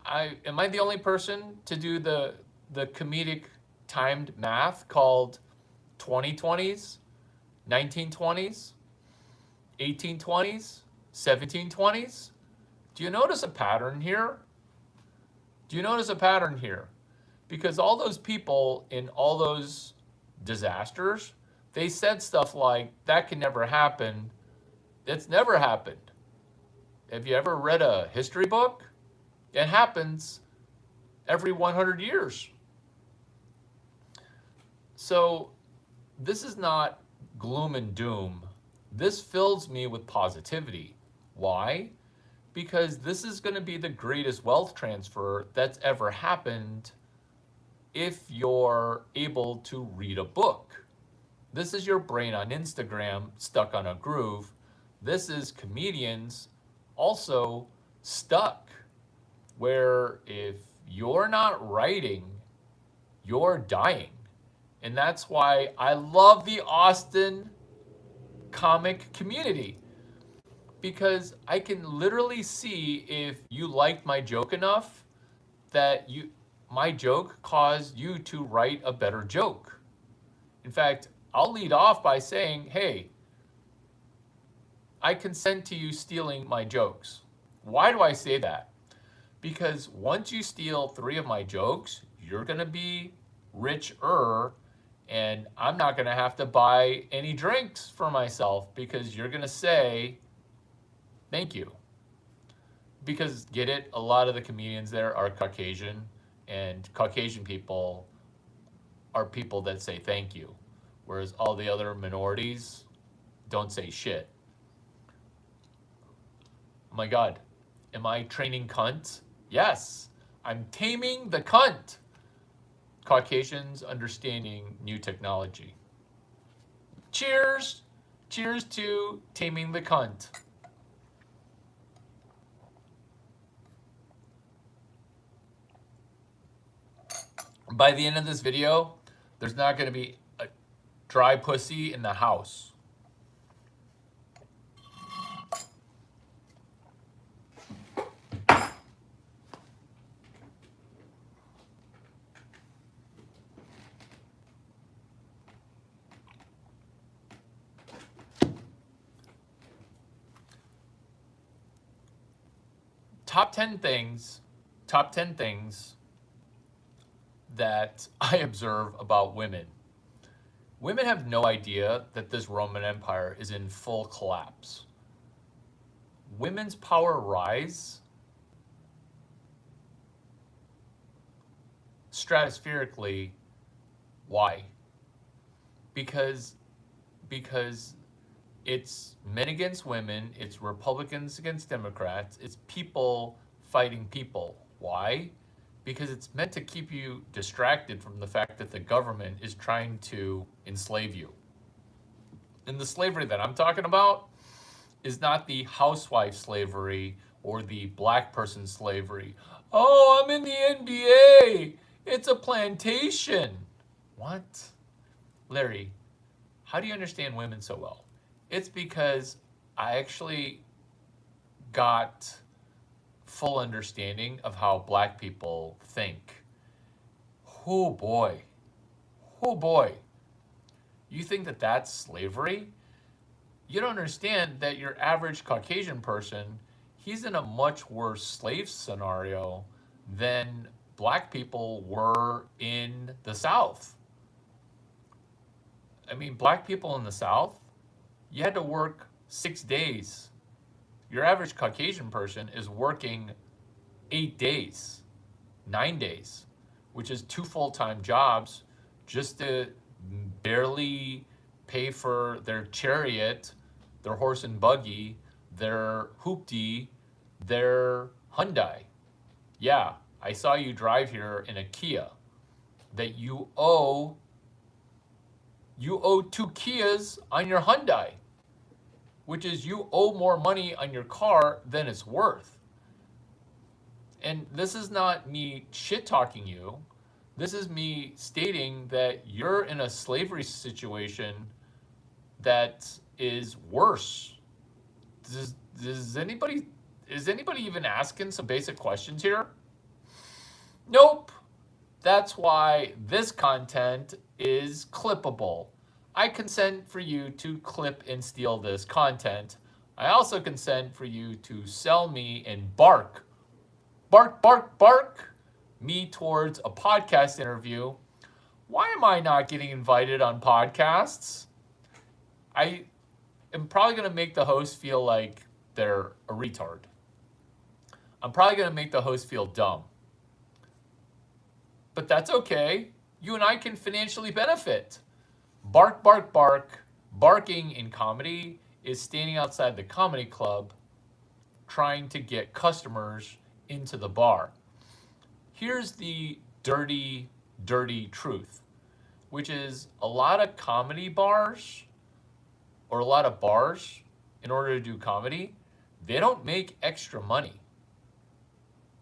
S1: Am I the only person to do the comedic timed math called 2020s, 1920s, 1820s, 1720s? Do you notice a pattern here? Do you notice a pattern here? Because all those people in all those disasters, they said stuff like, that can never happen. It's never happened. Have you ever read a history book? It happens every 100 years. So this is not gloom and doom. This fills me with positivity. Why? because this is going to be the greatest wealth transfer that's ever happened if you're able to read a book. This is your brain on Instagram stuck on a groove. This is comedians also stuck, where if you're not writing, you're dying. And that's why I love the Austin comic community, because I can literally see if you liked my joke enough that my joke caused you to write a better joke. In fact, I'll lead off by saying, hey, I consent to you stealing my jokes. Why do I say that? Because once you steal 3 of my jokes, you're going to be richer, and I'm not going to have to buy any drinks for myself because you're going to say, thank you. Because get it, a lot of the comedians there are Caucasian, and Caucasian people are people that say thank you, whereas all the other minorities don't say shit. Oh my God, am I training cunt? Yes, I'm taming the cunt. Caucasians understanding new technology. Cheers! Cheers to taming the cunt. By the end of this video, there's not going to be a dry pussy in the house. Top 10 things that I observe about women. Women have no idea that this Roman Empire is in full collapse. Women's power rise stratospherically. Why? Because it's men against women, it's Republicans against Democrats, it's people fighting people. Why? Because it's meant to keep you distracted from the fact that the government is trying to enslave you. And the slavery that I'm talking about is not the housewife slavery or the black person slavery. Oh, I'm in the NBA. It's a plantation. What? Larry, how do you understand women so well? It's because I actually got full understanding of how black people think. Oh boy. Oh boy. You think that that's slavery? You don't understand that your average Caucasian person, he's in a much worse slave scenario than black people were in the South. I mean, black people in the South, you had to work 6 days. Your average Caucasian person is working 8 days, 9 days, which is 2 full-time jobs just to barely pay for their chariot, their horse and buggy, their hoopty, their Hyundai. Yeah, I saw you drive here in a Kia that you owe 2 Kias on your Hyundai, which is you owe more money on your car than it's worth. And this is not me shit-talking you. This is me stating that you're in a slavery situation that is worse. Is anybody even asking some basic questions here? Nope. That's why this content is clippable. I consent for you to clip and steal this content. I also consent for you to sell me and bark me towards a podcast interview. Why am I not getting invited on podcasts? I am probably going to make the host feel like they're a retard. I'm probably going to make the host feel dumb. But that's okay. You and I can financially benefit. Bark. Barking in comedy is standing outside the comedy club trying to get customers into the bar. Here's the dirty, dirty truth, which is a lot of comedy bars or a lot of bars, in order to do comedy, they don't make extra money.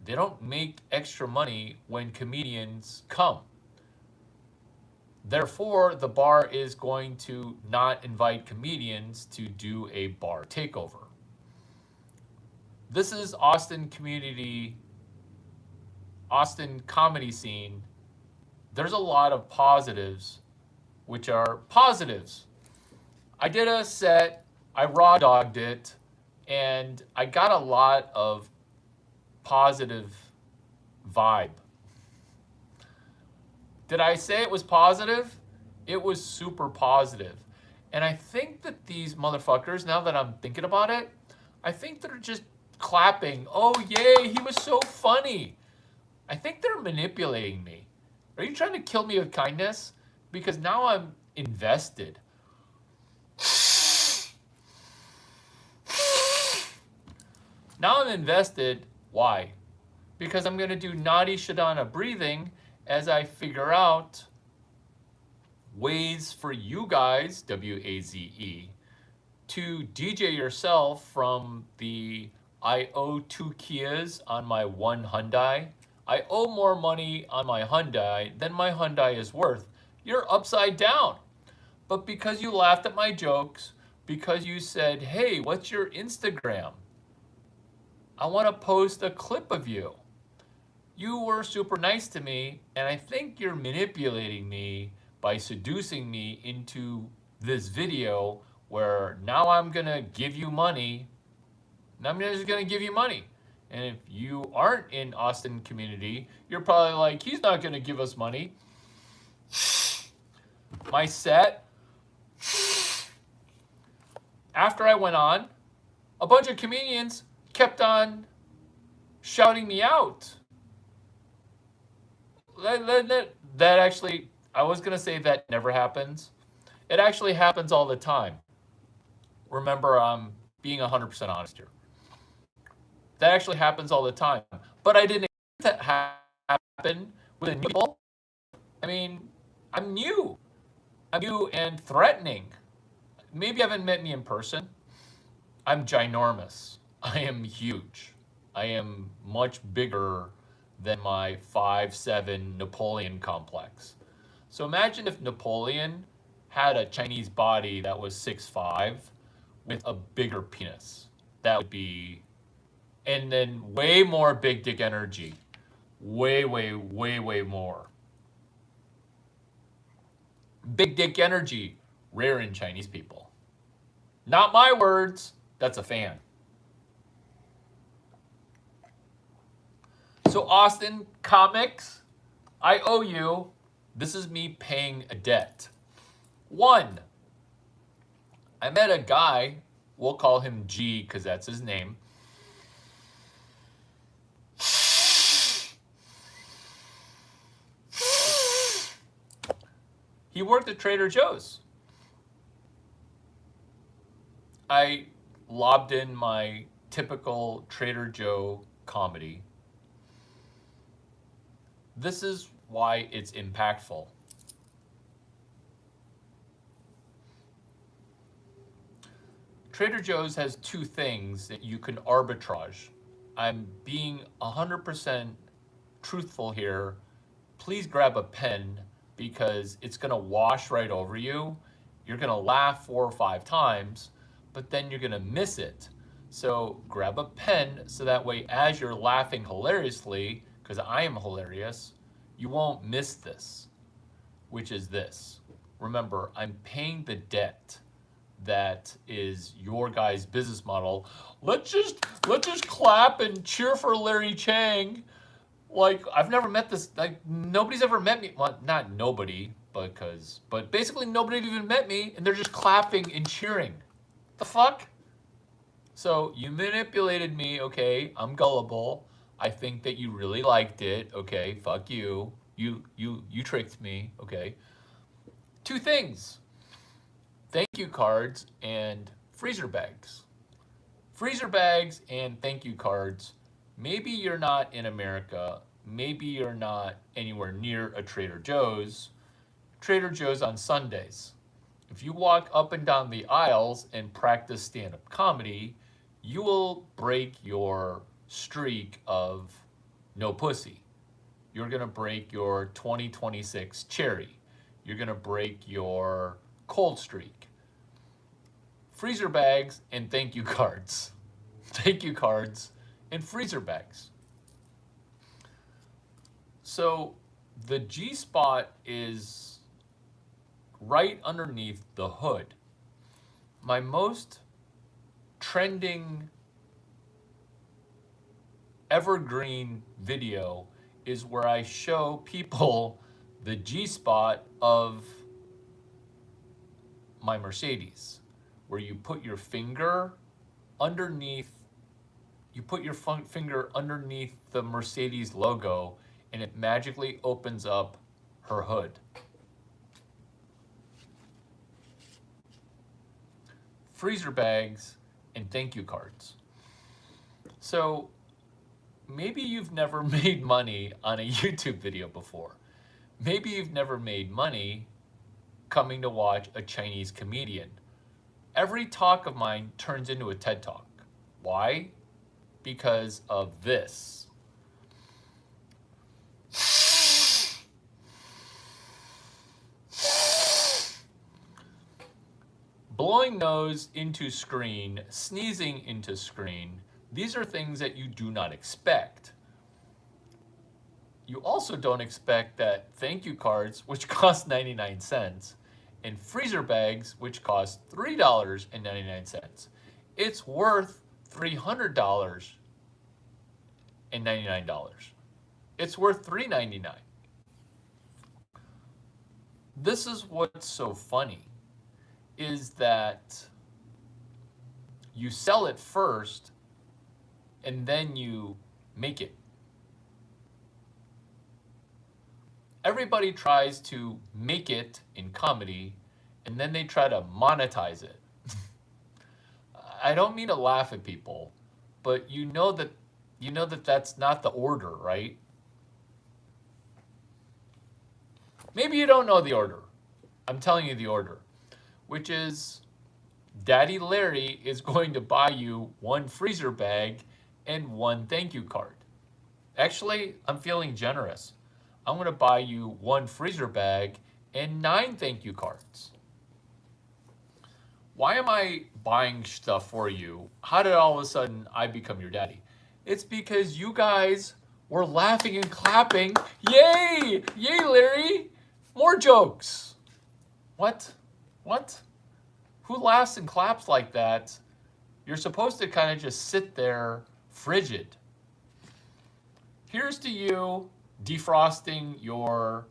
S1: They don't make extra money when comedians come. Therefore, the bar is going to not invite comedians to do a bar takeover. This is Austin comedy scene. There's a lot of positives, which are positives. I did a set, I raw dogged it, and I got a lot of positive vibe. Did I say it was positive? It was super positive. And I think that these motherfuckers, now that I'm thinking about it, I think they're just clapping. Oh, yay, he was so funny. I think they're manipulating me. Are you trying to kill me with kindness? Because now I'm invested. Now I'm invested. Why? Because I'm going to do Nadi Shodhana breathing as I figure out ways for you guys, W-A-Z-E, to DJ yourself from the I owe 2 Kias on my 1 Hyundai. I owe more money on my Hyundai than my Hyundai is worth. You're upside down. But because you laughed at my jokes, because you said, hey, what's your Instagram? I want to post a clip of you. You were super nice to me, and I think you're manipulating me by seducing me into this video where now I'm going to give you money. And I'm just going to give you money. And if you aren't in Austin community, you're probably like, he's not going to give us money. My set, after I went on, a bunch of comedians kept on shouting me out. That actually, I was going to say that never happens. It actually happens all the time. Remember, I'm being 100% honest here. That actually happens all the time. But I didn't expect that happen with new people. I mean, I'm new. I'm new and threatening. Maybe you haven't met me in person. I'm ginormous. I am huge. I am much bigger than my 5'7" Napoleon complex. So imagine if Napoleon had a Chinese body that was 6'5" with a bigger penis. That would be, and then way more big dick energy. Way, way, way, way more. Big dick energy, rare in Chinese people. Not my words, that's a fan. So Austin comics, I owe you. This is me paying a debt. 1, I met a guy, we'll call him G because that's his name. He worked at Trader Joe's. I lobbed in my typical Trader Joe comedy. This is why it's impactful. Trader Joe's has 2 things that you can arbitrage. I'm being 100% truthful here. Please grab a pen because it's going to wash right over you. You're going to laugh 4 or 5 times, but then you're going to miss it. So grab a pen so that way as you're laughing hilariously, because I am hilarious, you won't miss this, which is this. Remember, I'm paying the debt that is your guys' business model. Let's just clap and cheer for Larry Chang. Like, I've never met this, like, nobody's ever met me. Well, not nobody, but basically nobody even met me, and they're just clapping and cheering. The fuck? So you manipulated me, okay? I'm gullible. I think that you really liked it, okay? Fuck you. You tricked me, okay? 2 things. Thank you cards and freezer bags. Freezer bags and thank you cards. Maybe you're not in America. Maybe you're not anywhere near a Trader Joe's. Trader Joe's on Sundays. If you walk up and down the aisles and practice stand-up comedy, you will break your streak of no pussy. You're going to break your 2026 cherry. You're going to break your cold streak. Freezer bags and thank you cards. Thank you cards and freezer bags. So the G spot is right underneath the hood. My most trending evergreen video is where I show people the G spot of my Mercedes, where you put your finger underneath the Mercedes logo and it magically opens up her hood. Freezer bags and thank you cards. So maybe you've never made money on a YouTube video before. Maybe you've never made money coming to watch a Chinese comedian. Every talk of mine turns into a TED Talk. Why? Because of this. Blowing nose into screen, sneezing into screen, these are things that you do not expect. You also don't expect that thank you cards, which cost 99 cents, and freezer bags, which cost $3.99. It's worth $300.99. It's worth $3.99. This is what's so funny, is that you sell it first and then you make it. Everybody tries to make it in comedy and then they try to monetize it. I don't mean to laugh at people, but you know that that's not the order, right? Maybe you don't know the order. I'm telling you the order, which is Daddy Larry is going to buy you one freezer bag and one thank you card. Actually, I'm feeling generous. I'm going to buy you one freezer bag and 9 thank you cards. Why am I buying stuff for you? How did all of a sudden I become your daddy? It's because you guys were laughing and clapping. Yay! Yay, Larry! More jokes. What? Who laughs and claps like that? You're supposed to kind of just sit there frigid. Here's to you defrosting your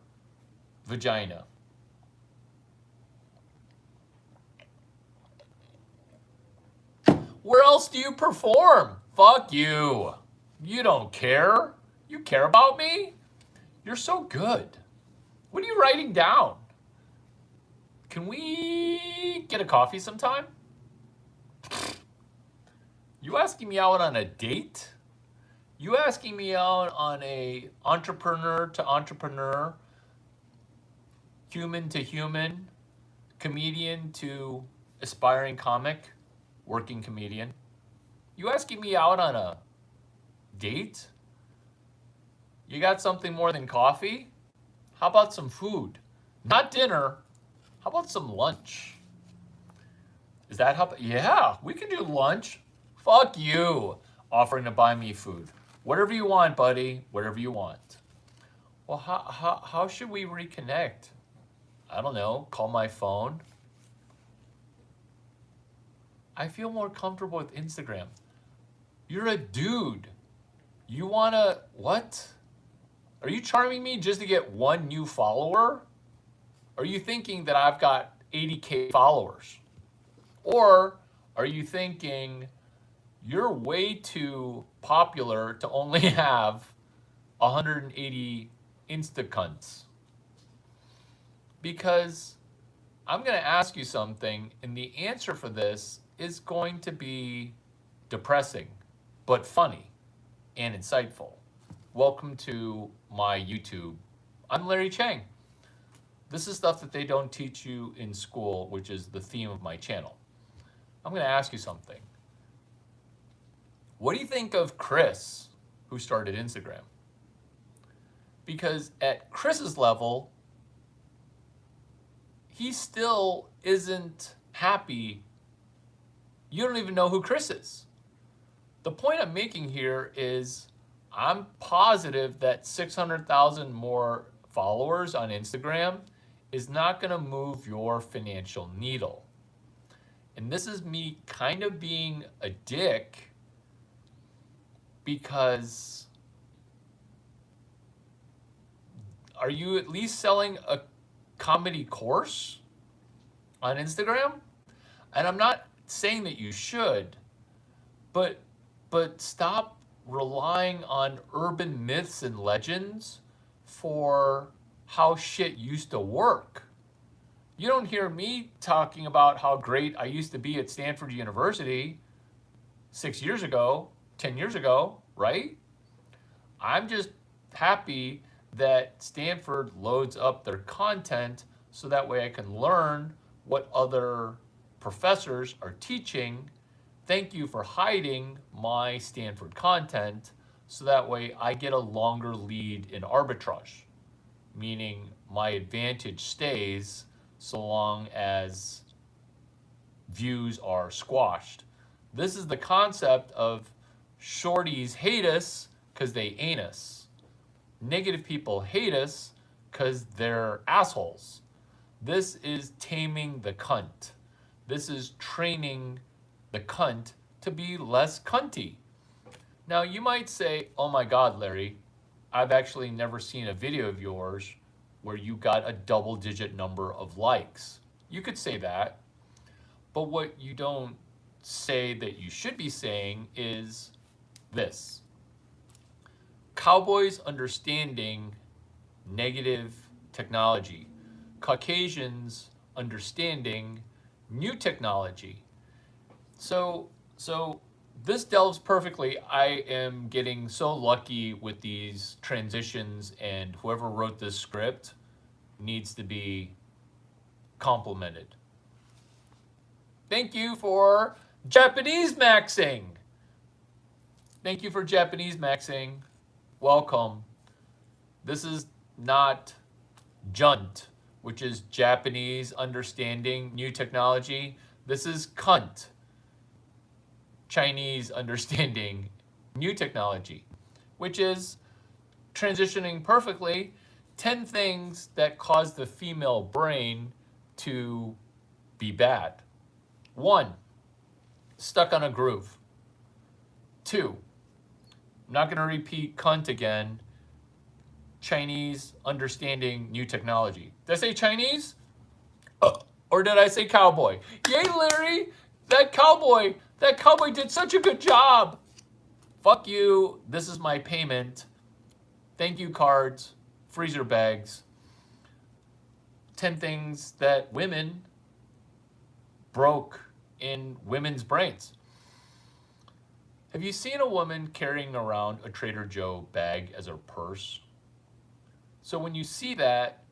S1: vagina. Where else do you perform? Fuck you. You don't care. You care about me? You're so good. What are you writing down? Can we get a coffee sometime? You asking me out on a date? You asking me out on a entrepreneur to entrepreneur, human to human, comedian to aspiring comic, working comedian? You asking me out on a date? You got something more than coffee? How about some food? Not dinner. How about some lunch? Is that how? Yeah, we can do lunch. Fuck you, offering to buy me food. Whatever you want, buddy. Whatever you want. Well, how should we reconnect? I don't know. Call my phone. I feel more comfortable with Instagram. You're a dude. You wanna, what? Are you charming me just to get one new follower? Are you thinking that I've got 80K followers? Or are you thinking you're way too popular to only have 180 Instacunts? Because I'm going to ask you something, and the answer for this is going to be depressing, but funny and insightful. Welcome to my YouTube. I'm Larry Chang. This is stuff that they don't teach you in school, which is the theme of my channel. I'm going to ask you something. What do you think of Chris, who started Instagram? Because at Chris's level, he still isn't happy. You don't even know who Chris is. The point I'm making here is I'm positive that 600,000 more followers on Instagram is not going to move your financial needle. And this is me kind of being a dick because are you at least selling a comedy course on Instagram? And I'm not saying that you should, but stop relying on urban myths and legends for how shit used to work. You don't hear me talking about how great I used to be at Stanford University 6 years ago, 10 years ago, right? I'm just happy that Stanford loads up their content so that way I can learn what other professors are teaching. Thank you for hiding my Stanford content so that way I get a longer lead in arbitrage, meaning my advantage stays so long as views are squashed. This is the concept of shorties hate us because they ain't us. Negative people hate us because they're assholes. This is taming the cunt. This is training the cunt to be less cunty. Now you might say, oh my God, Larry, I've actually never seen a video of yours where you got a double-digit number of likes. You could say that, but what you don't say that you should be saying is this. Cowboys understanding negative technology. Caucasians understanding new technology. So this delves perfectly. I am getting so lucky with these transitions, and whoever wrote this script needs to be complimented. Thank you for Japanese maxing. Thank you for Japanese maxing. Welcome. This is not junt, which is Japanese understanding new technology. This is cunt, Chinese understanding new technology, which is transitioning perfectly 10 things that cause the female brain to be bad. 1, stuck on a groove. 2, I'm not going to repeat cunt again. Chinese understanding new technology. Did I say Chinese? Or did I say cowboy? Yay, Larry! That cowboy did such a good job. Fuck you. This is my payment. Thank you cards, freezer bags. 10 things that women broke in women's brains. Have you seen a woman carrying around a Trader Joe bag as her purse? So when you see that,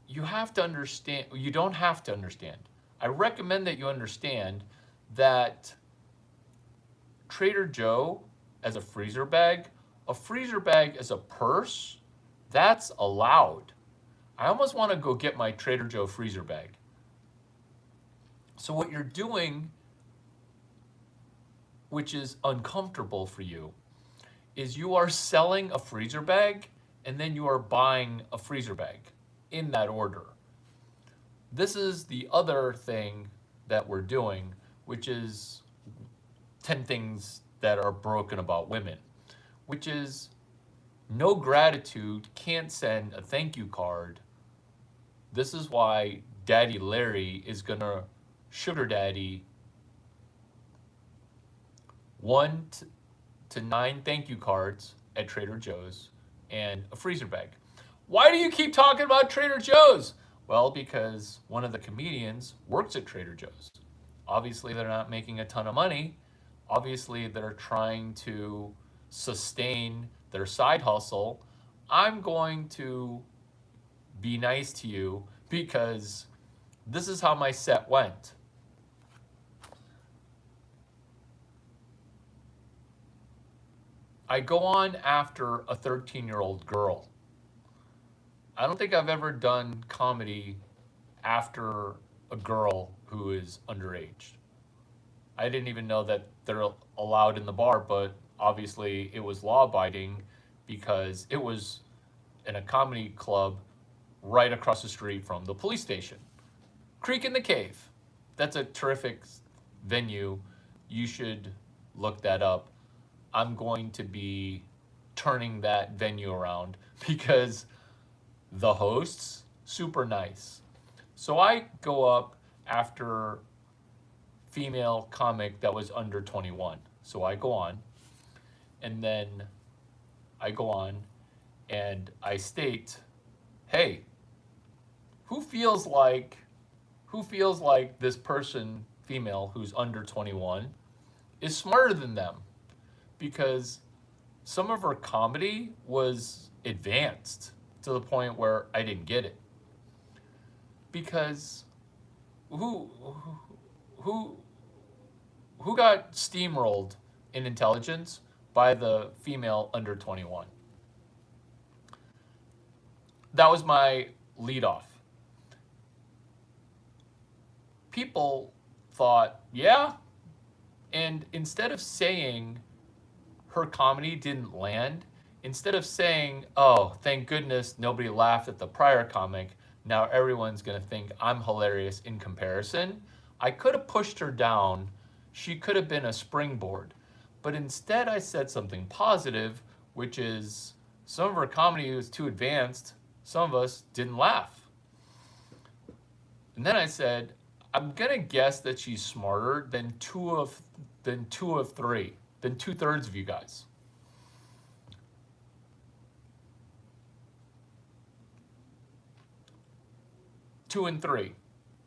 S1: you have to understand, you don't have to understand. I recommend that you understand that Trader Joe as a freezer bag as a purse, that's allowed. I almost want to go get my Trader Joe freezer bag. So what you're doing, which is uncomfortable for you, is you are selling a freezer bag and then you are buying a freezer bag in that order. This is the other thing that we're doing, which is 10 things that are broken about women, which is no gratitude, can't send a thank you card. This is why Daddy Larry is gonna sugar daddy 1 to 9 thank you cards at Trader Joe's and a freezer bag. Why do you keep talking about Trader Joe's? Well, because one of the comedians works at Trader Joe's. Obviously, they're not making a ton of money. obviously they're trying to sustain their side hustle. I'm going to be nice to you because this is how my set went. I go on after a 13-year-old girl. I don't think I've ever done comedy after a girl who is underage. I didn't even know that they're allowed in the bar, but obviously it was law abiding because it was in a comedy club right across the street from the police station. Creek in the Cave. That's a terrific venue. You should look that up. I'm going to be turning that venue around because the hosts, super nice. So I go up after female comic that was under 21. So I go on, and then I go on and I state, hey, who feels like this person, female, who's under 21 is smarter than them? Because some of her comedy was advanced to the point where I didn't get it. Because who who who got steamrolled in intelligence by the female under 21? That was my lead off. People thought, yeah, and instead of saying her comedy didn't land, instead of saying, oh, thank goodness nobody laughed at the prior comic, now everyone's going to think I'm hilarious in comparison, I could have pushed her down. She could have been a springboard. But instead, I said something positive, which is some of her comedy was too advanced. Some of us didn't laugh. And then I said, I'm going to guess that she's smarter than two of three, than 2/3 of you guys. Two and three.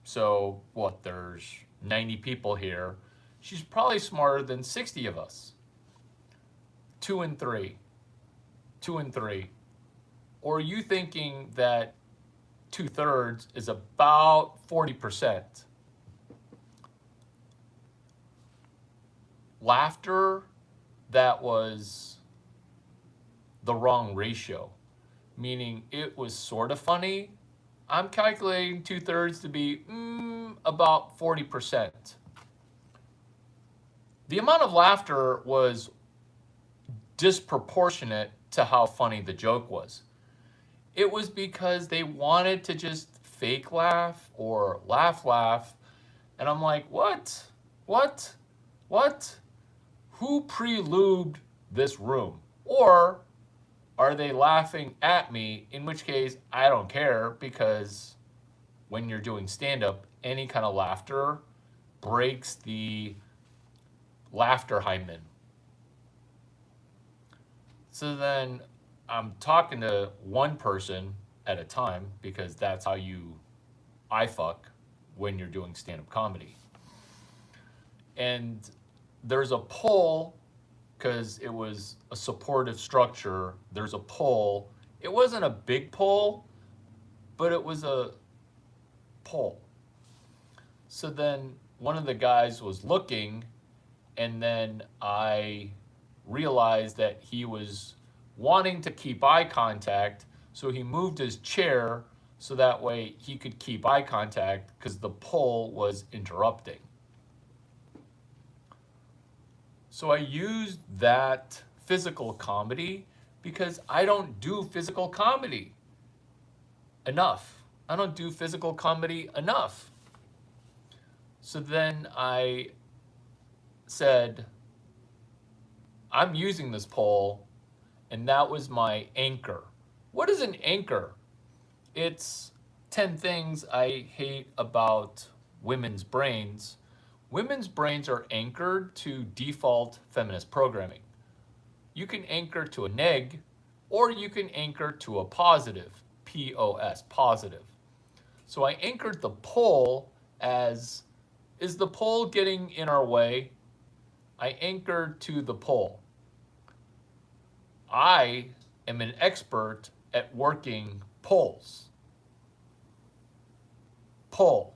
S1: So what, there's 90 people here. She's probably smarter than 60 of us. Two and three. Two and three. Or are you thinking that 2/3 is about 40%? Laughter that was the wrong ratio, meaning it was sort of funny. I'm calculating 2/3 to be about 40%. The amount of laughter was disproportionate to how funny the joke was. It was because they wanted to just fake laugh or laugh. And I'm like, what? What? What? Who pre-lubed this room? Or are they laughing at me? In which case, I don't care, because when you're doing stand-up, any kind of laughter breaks the laughter hymen. So then I'm talking to one person at a time, because that's how I fuck when you're doing stand-up comedy. And there's a poll, because it was a supportive structure. There's a poll. It wasn't a big poll, but it was a poll. So then one of the guys was looking, and then I realized that he was wanting to keep eye contact, so he moved his chair so that way he could keep eye contact because the poll was interrupting. So I used that physical comedy because I don't do physical comedy enough. I don't do physical comedy enough. So then I said, I'm using this poll, and that was my anchor. What is an anchor? It's 10 things I hate about women's brains. Women's brains are anchored to default feminist programming. You can anchor to a neg, or you can anchor to a positive, POS, positive. So I anchored the poll as, is the poll getting in our way? I anchor to the pole. I am an expert at working poles. Pole.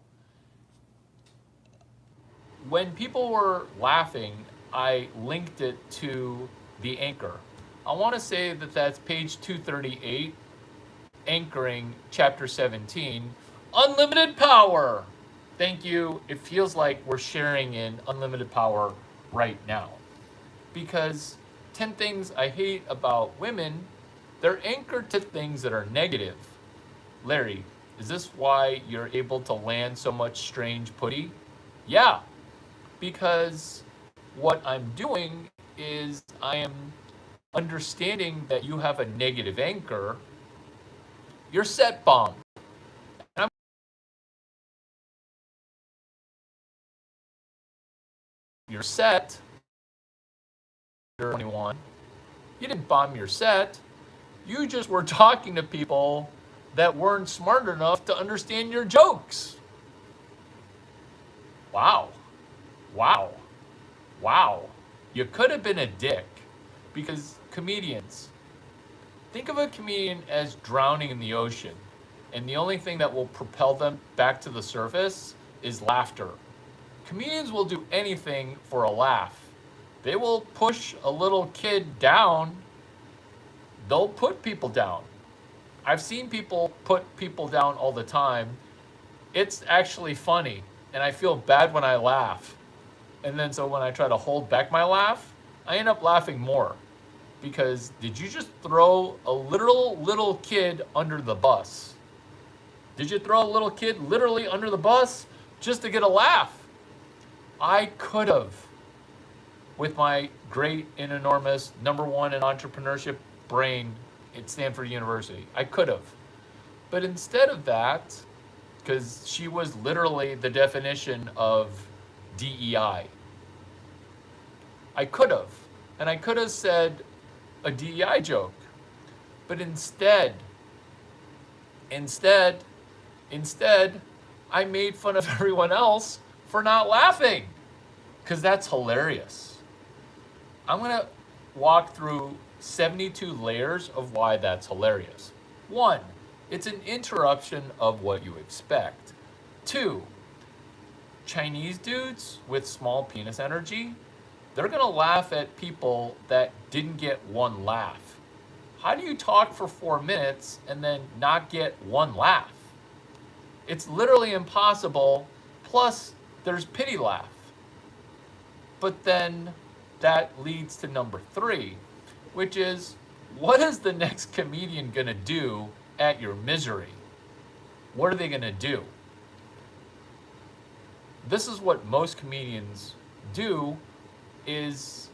S1: When people were laughing, I linked it to the anchor. I want to say that that's page 238, anchoring chapter 17, unlimited power. Thank you. It feels like we're sharing in unlimited power right now. Because 10 things I hate about women, they're anchored to things that are negative. Larry, is this why you're able to land so much strange putty? Yeah, because what I'm doing is I am understanding that you have a negative anchor. You're set bomb. And I'm you're set. You're 21. You didn't bomb your set. You just were talking to people that weren't smart enough to understand your jokes. Wow. Wow. Wow. You could have been a dick because comedians, think of a comedian as drowning in the ocean, and the only thing that will propel them back to the surface is laughter. Comedians will do anything for a laugh. They will push a little kid down. They'll put people down. I've seen people put people down all the time. It's actually funny, and I feel bad when I laugh. And then so when I try to hold back my laugh, I end up laughing more. Because did you just throw a literal little kid under the bus? Did you throw a little kid literally under the bus just to get a laugh? I could have, with my great and enormous #1 in entrepreneurship brain at Stanford University. I could have. But instead of that, because she was literally the definition of DEI, I could have. And I could have said a DEI joke. But instead, I made fun of everyone else for not laughing. Because that's hilarious. I'm going to walk through 72 layers of why that's hilarious. 1, it's an interruption of what you expect. 2, Chinese dudes with small penis energy, they're going to laugh at people that didn't get one laugh. How do you talk for 4 minutes and then not get one laugh? It's literally impossible. Plus, there's pity laugh. But then that leads to number 3, which is, what is the next comedian going to do at your misery? What are they going to do? This is what most comedians do, is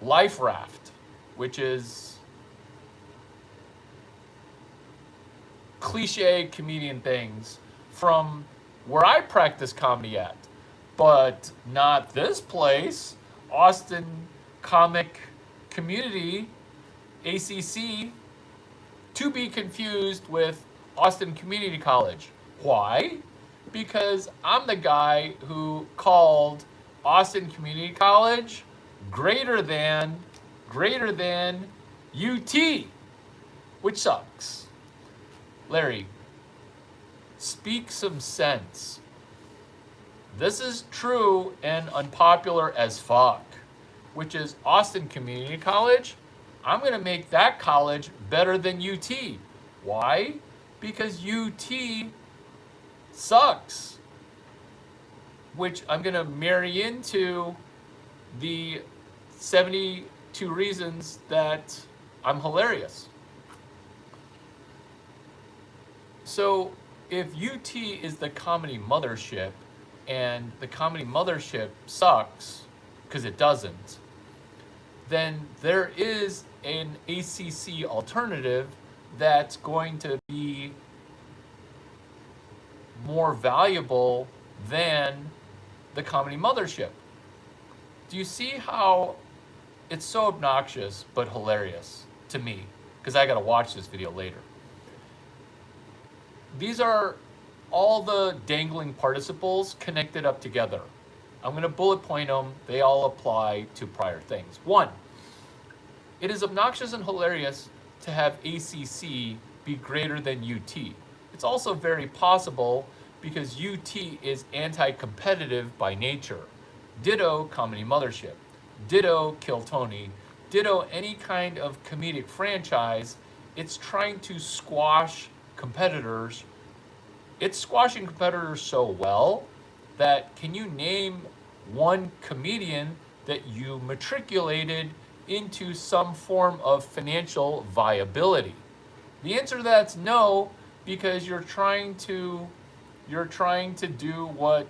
S1: life raft, which is cliche comedian things from where I practice comedy at. But not this place, Austin Comic Community, ACC, to be confused with Austin Community College. Why? Because I'm the guy who called Austin Community College greater than UT, which sucks. Larry, speak some sense. This is true and unpopular as fuck, which is Austin Community College. I'm going to make that college better than UT. Why? Because UT sucks, which I'm going to marry into the 72 reasons that I'm hilarious. So if UT is the comedy mothership, and the comedy mothership sucks, because it doesn't, then there is an ACC alternative that's going to be more valuable than the comedy mothership. Do you see how it's so obnoxious but hilarious to me? Because I got to watch this video later. These are all the dangling participles connected up together. I'm going to bullet point them. They all apply to prior things. One, it is obnoxious and hilarious to have ACC be greater than UT. It's also very possible because UT is anti-competitive by nature. Ditto Comedy Mothership. Ditto Kill Tony. Ditto any kind of comedic franchise. It's trying to squash competitors. It's squashing competitors so well that can you name one comedian that you matriculated into some form of financial viability? The answer to that's no, because you're trying to do what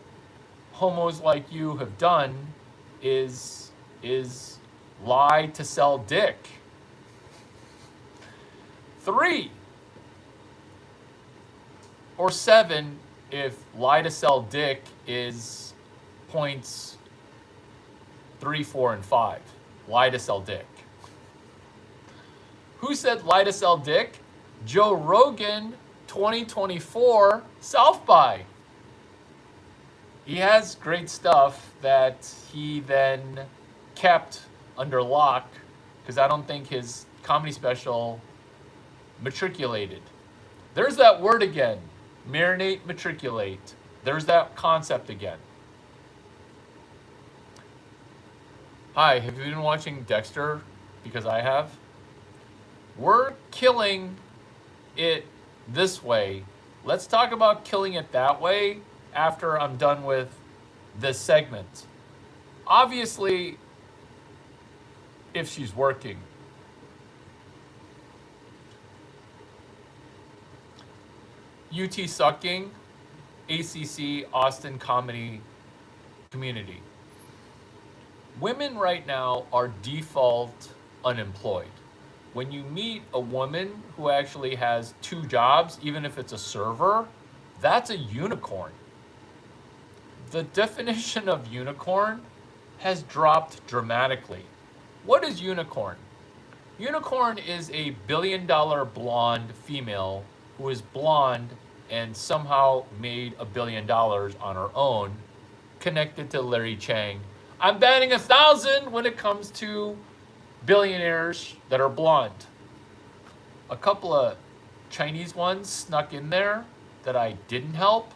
S1: homos like you have done is lie to sell dick. 3 or 7 if lie to sell dick is points 3, 4, and 5. Lie to sell dick. Who said lie to sell dick? Joe Rogan, 2024 South by. He has great stuff that he then kept under lock because I don't think his comedy special matriculated. There's that word again. Marinate, matriculate. There's that concept again. Hi, have you been watching Dexter? Because I have. We're killing it this way. Let's talk about killing it that way after I'm done with this segment. Obviously, if she's working. UT sucking, ACC, Austin comedy community. Women right now are default unemployed. When you meet a woman who actually has 2 jobs, even if it's a server, that's a unicorn. The definition of unicorn has dropped dramatically. What is unicorn? Unicorn is a billion-dollar blonde female who is blonde and somehow made $1 billion on her own, connected to Larry Chang. I'm batting 1,000 when it comes to billionaires that are blonde. A couple of Chinese ones snuck in there that I didn't help,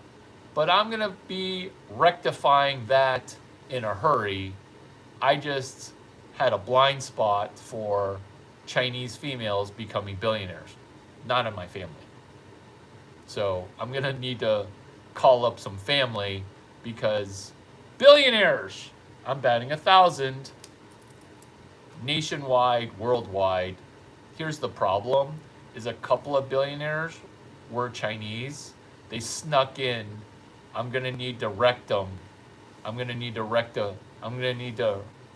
S1: but I'm going to be rectifying that in a hurry. I just had a blind spot for Chinese females becoming billionaires, not in my family. So I'm going to need to call up some family because billionaires, I'm batting 1,000 nationwide, worldwide. Here's the problem, is a couple of billionaires were Chinese. They snuck in. I'm going to need to rectum. I'm going to need to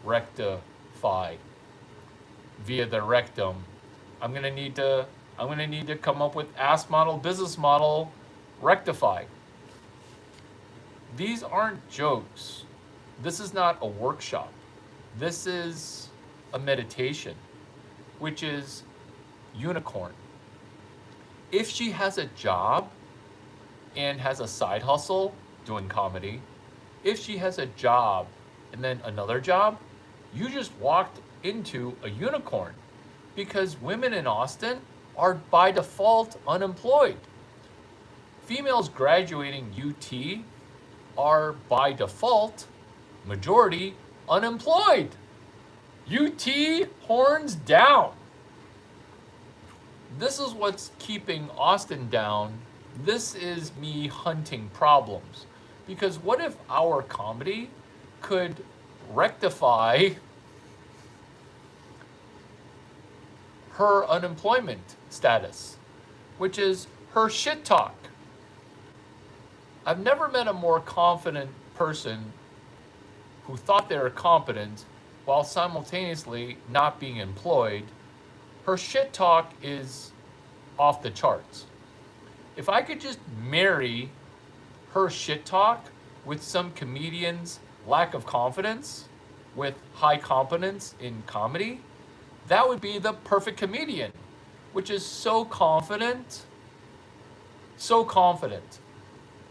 S1: rectify via the rectum. I'm going to need to come up with ass model, business model, rectify. These aren't jokes. This is not a workshop. This is a meditation, which is unicorn. If she has a job and has a side hustle doing comedy, if she has a job and then another job, you just walked into a unicorn, because women in Austin are by default unemployed. Females graduating UT are by default, majority, unemployed. UT horns down. This is what's keeping Austin down. This is me hunting problems. Because what if our comedy could rectify her unemployment status, which is her shit talk? I've never met a more confident person who thought they were competent while simultaneously not being employed. Her shit talk is off the charts. If I could just marry her shit talk with some comedian's lack of confidence with high competence in comedy, that would be the perfect comedian, which is so confident,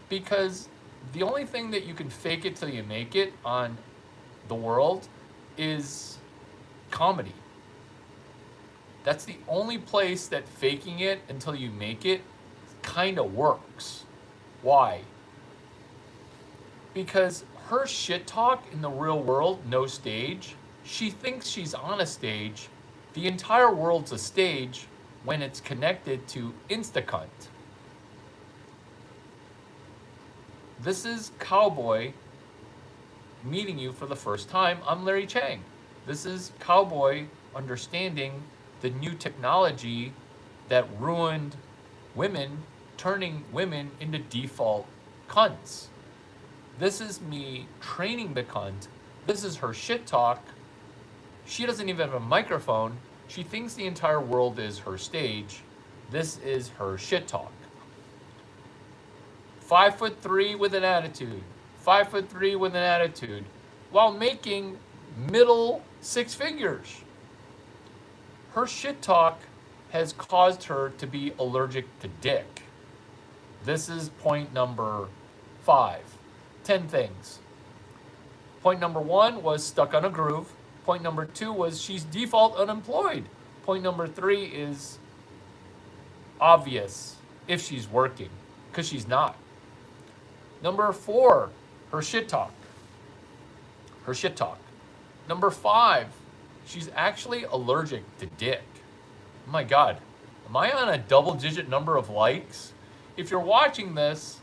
S1: because The only thing that you can fake it till you make it on the world is comedy. That's the only place that faking it until you make it kind of works. Why? Because her shit talk in the real world, no stage, she thinks she's on a stage. The entire world's a stage when it's connected to Instacunt. This is Cowboy meeting you for the first time. I'm Larry Chang. This is Cowboy understanding the new technology that ruined women, turning women into default cunts. This is me training the cunt. This is her shit talk. She doesn't even have a microphone. She thinks the entire world is her stage. This is her shit talk. 5'3" with an attitude. 5'3" with an attitude. While making middle six figures. Her shit talk has caused her to be allergic to dick. This is point number 5. 10 things. Point number 1 was stuck on a groove. Point number 2 was she's default unemployed. Point number 3 is obvious if she's working, because she's not. Number 4, her shit talk. Her shit talk. Number 5, she's actually allergic to dick. Oh my God, am I on a double-digit number of likes? If you're watching this,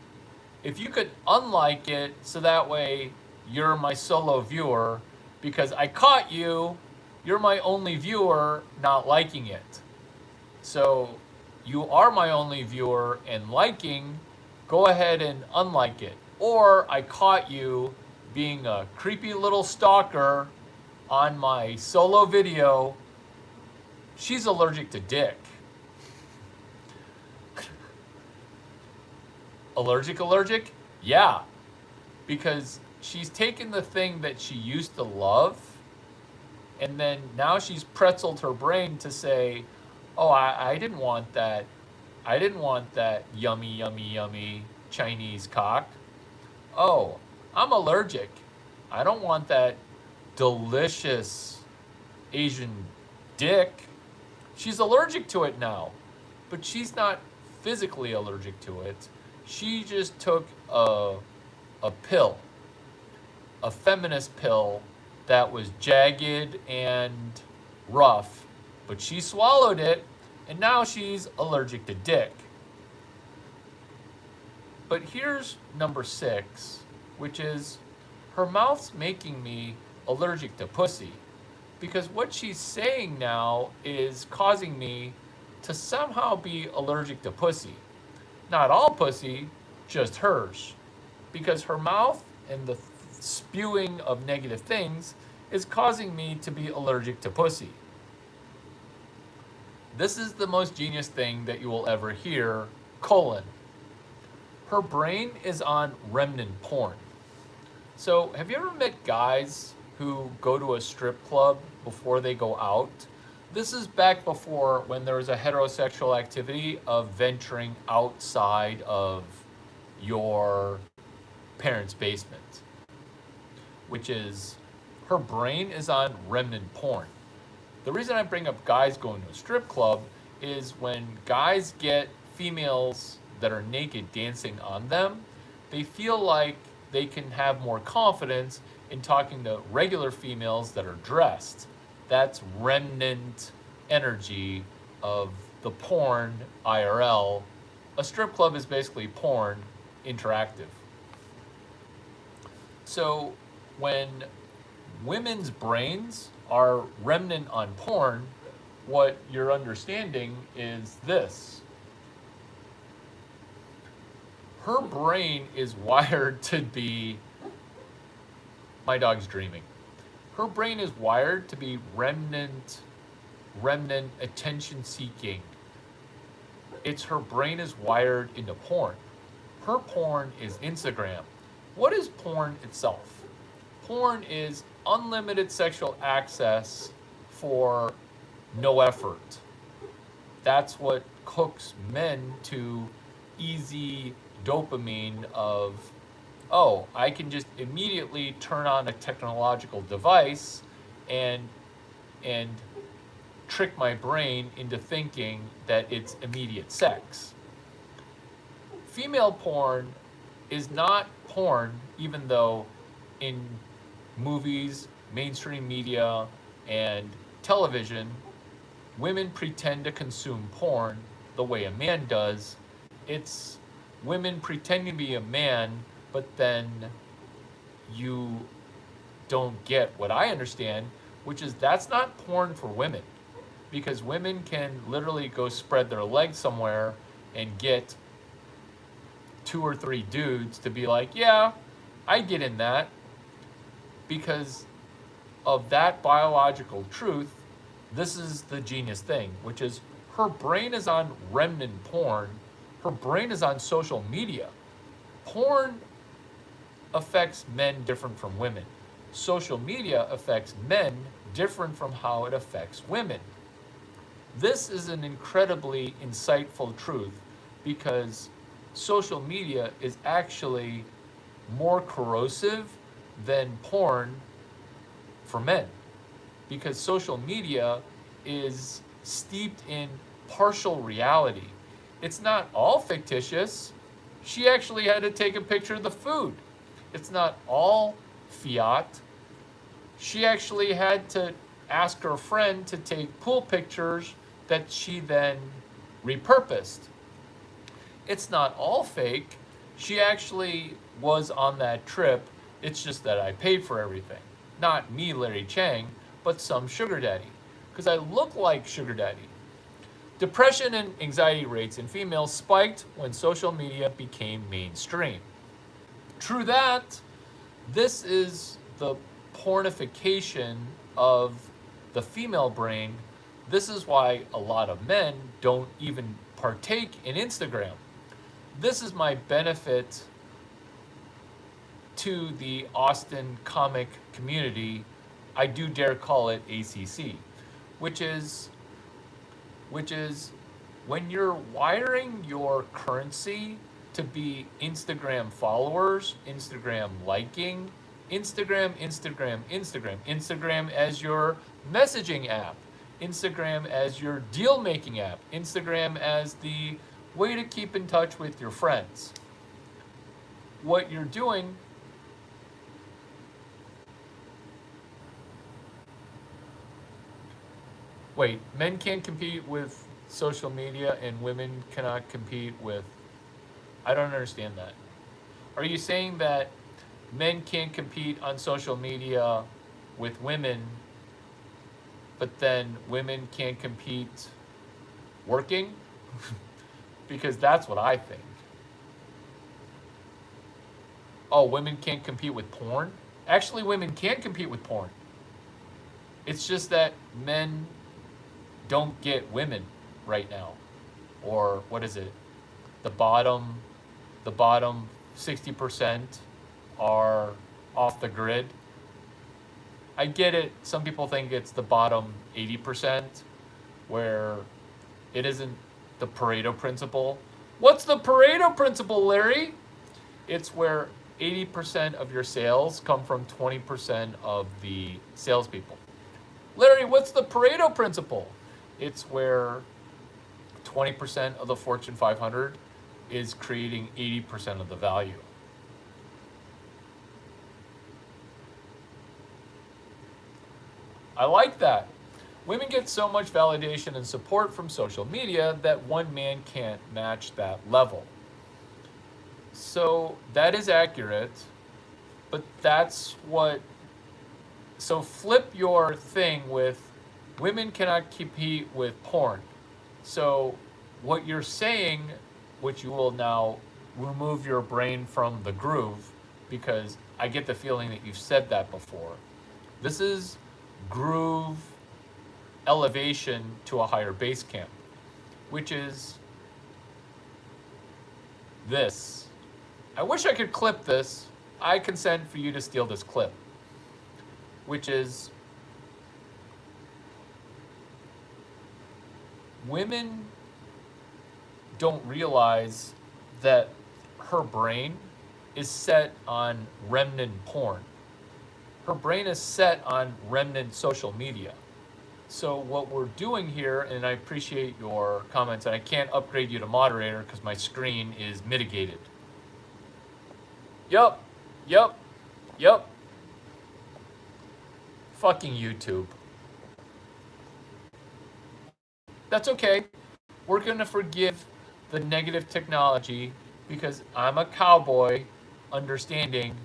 S1: if you could unlike it so that way you're my solo viewer, because I caught you, you're my only viewer not liking it. So you are my only viewer and liking, go ahead and unlike it. Or I caught you being a creepy little stalker on my solo video. She's allergic to dick. Allergic? Yeah. Because she's taken the thing that she used to love, and then now she's pretzeled her brain to say, oh, I didn't want that. I didn't want that yummy Chinese cock. Oh, I'm allergic. I don't want that delicious Asian dick. She's allergic to it now, but she's not physically allergic to it. She just took a pill, a feminist pill that was jagged and rough, but she swallowed it, and now she's allergic to dick. But here's number 6, which is her mouth's making me allergic to pussy, because what she's saying now is causing me to somehow be allergic to pussy. Not all pussy, just hers. Because her mouth and the spewing of negative things is causing me to be allergic to pussy. This is the most genius thing that you will ever hear, : her brain is on remnant porn. So have you ever met guys who go to a strip club before they go out? This is back before when there was a heterosexual activity of venturing outside of your parents' basement, which is her brain is on remnant porn. The reason I bring up guys going to a strip club is when guys get females that are naked dancing on them, they feel like they can have more confidence in talking to regular females that are dressed. That's remnant energy of the porn IRL. A strip club is basically porn interactive. So when women's brains are remnant on porn, what you're understanding is this. Her brain is wired to be, my dog's dreaming. Her brain is wired to be remnant attention seeking. Her brain is wired into porn. Her porn is Instagram. What is porn itself? Porn is unlimited sexual access for no effort. That's what hooks men to easy dopamine of oh, I can just immediately turn on a technological device and and trick my brain into thinking that it's immediate sex. Female porn is not porn, even though in movies, mainstream media, and television, women pretend to consume porn the way a man does. It's women pretending to be a man, but then you don't get what I understand, which is that's not porn for women. Because women can literally go spread their legs somewhere and get two or three dudes to be like, yeah, I get in that. Because of that biological truth, this is the genius thing, which is her brain is on remnant porn, her brain is on social media. Porn affects men different from women. Social media affects men different from how it affects women. This is an incredibly insightful truth because social media is actually more corrosive than porn for men because social media is steeped in partial reality. It's not all fictitious. She actually had to take a picture of the food. It's not all fiat. She actually had to ask her friend to take pool pictures that she then repurposed. It's not all fake. She actually was on that trip. It's just that I paid for everything. Not me, Larry Chang, but some sugar daddy. Because I look like sugar daddy. Depression and anxiety rates in females spiked when social media became mainstream. True that, this is the pornification of the female brain. This is why a lot of men don't even partake in Instagram. This is my benefit to the Austin comic community. I do dare call it ACC, which is when you're wiring your currency to be Instagram followers, Instagram liking, Instagram as your messaging app, Instagram as your deal making app, Instagram as the way to keep in touch with your friends. What you're doing Wait, men can't compete with social media and women cannot compete with. I don't understand that. Are you saying that men can't compete on social media with women, but then women can't compete working? Because that's what I think. Oh, women can't compete with porn? Actually, women can compete with porn. It's just that men don't get women right now. Or what is it? The bottom the bottom 60% are off the grid. I get it. Some people think it's the bottom 80% where it isn't the Pareto principle. What's the Pareto principle, Larry? It's where 80% of your sales come from 20% of the salespeople. Larry, what's the Pareto principle? It's where 20% of the Fortune 500 is creating 80% of the value. I like that. Women get so much validation and support from social media that one man can't match that level. So that is accurate, but that's what. So flip your thing with women cannot compete with porn. So what you're saying, which you will now remove your brain from the groove, because I get the feeling that you've said that before. This is groove elevation to a higher base camp, which is this. I wish I could clip this. I consent for you to steal this clip, which is women don't realize that her brain is set on remnant porn. Her brain is set on remnant social media. So what we're doing here, and I appreciate your comments, and I can't upgrade you to moderator because my screen is mitigated. Yup, yup, yup. Fucking YouTube. That's okay. We're gonna forgive the negative technology because I'm a cowboy understanding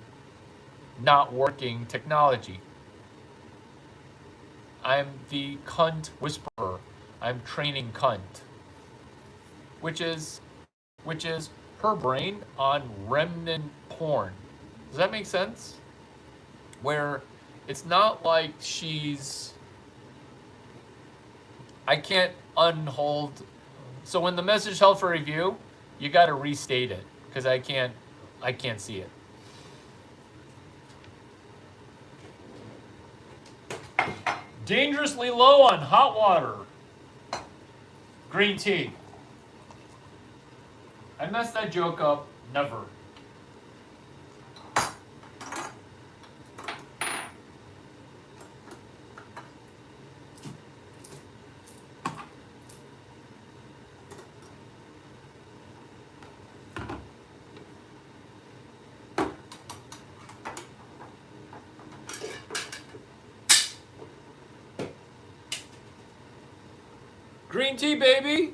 S1: not working technology. I'm the cunt whisperer. I'm training cunt. Which is her brain on remnant porn. Does that make sense? Where it's not like I can't unhold. So when the message held for review, you got to restate it because I can't see it. Dangerously low on hot water. Green tea. I messed that joke up. Never. Green tea, baby.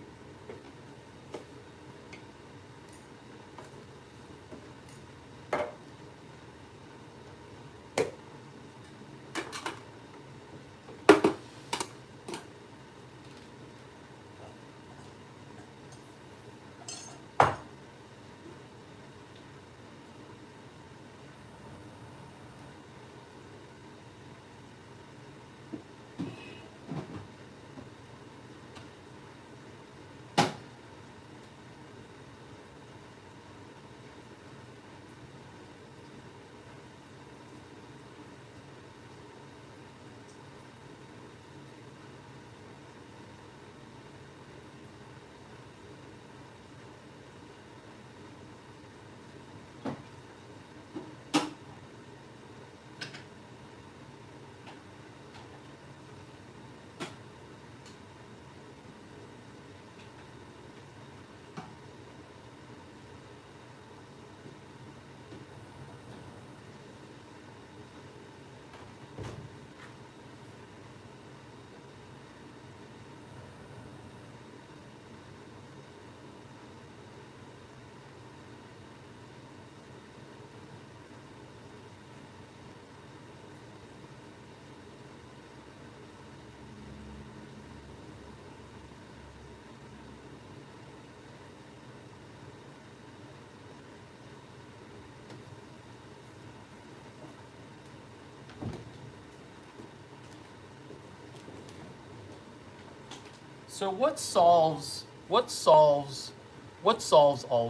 S1: So what solves all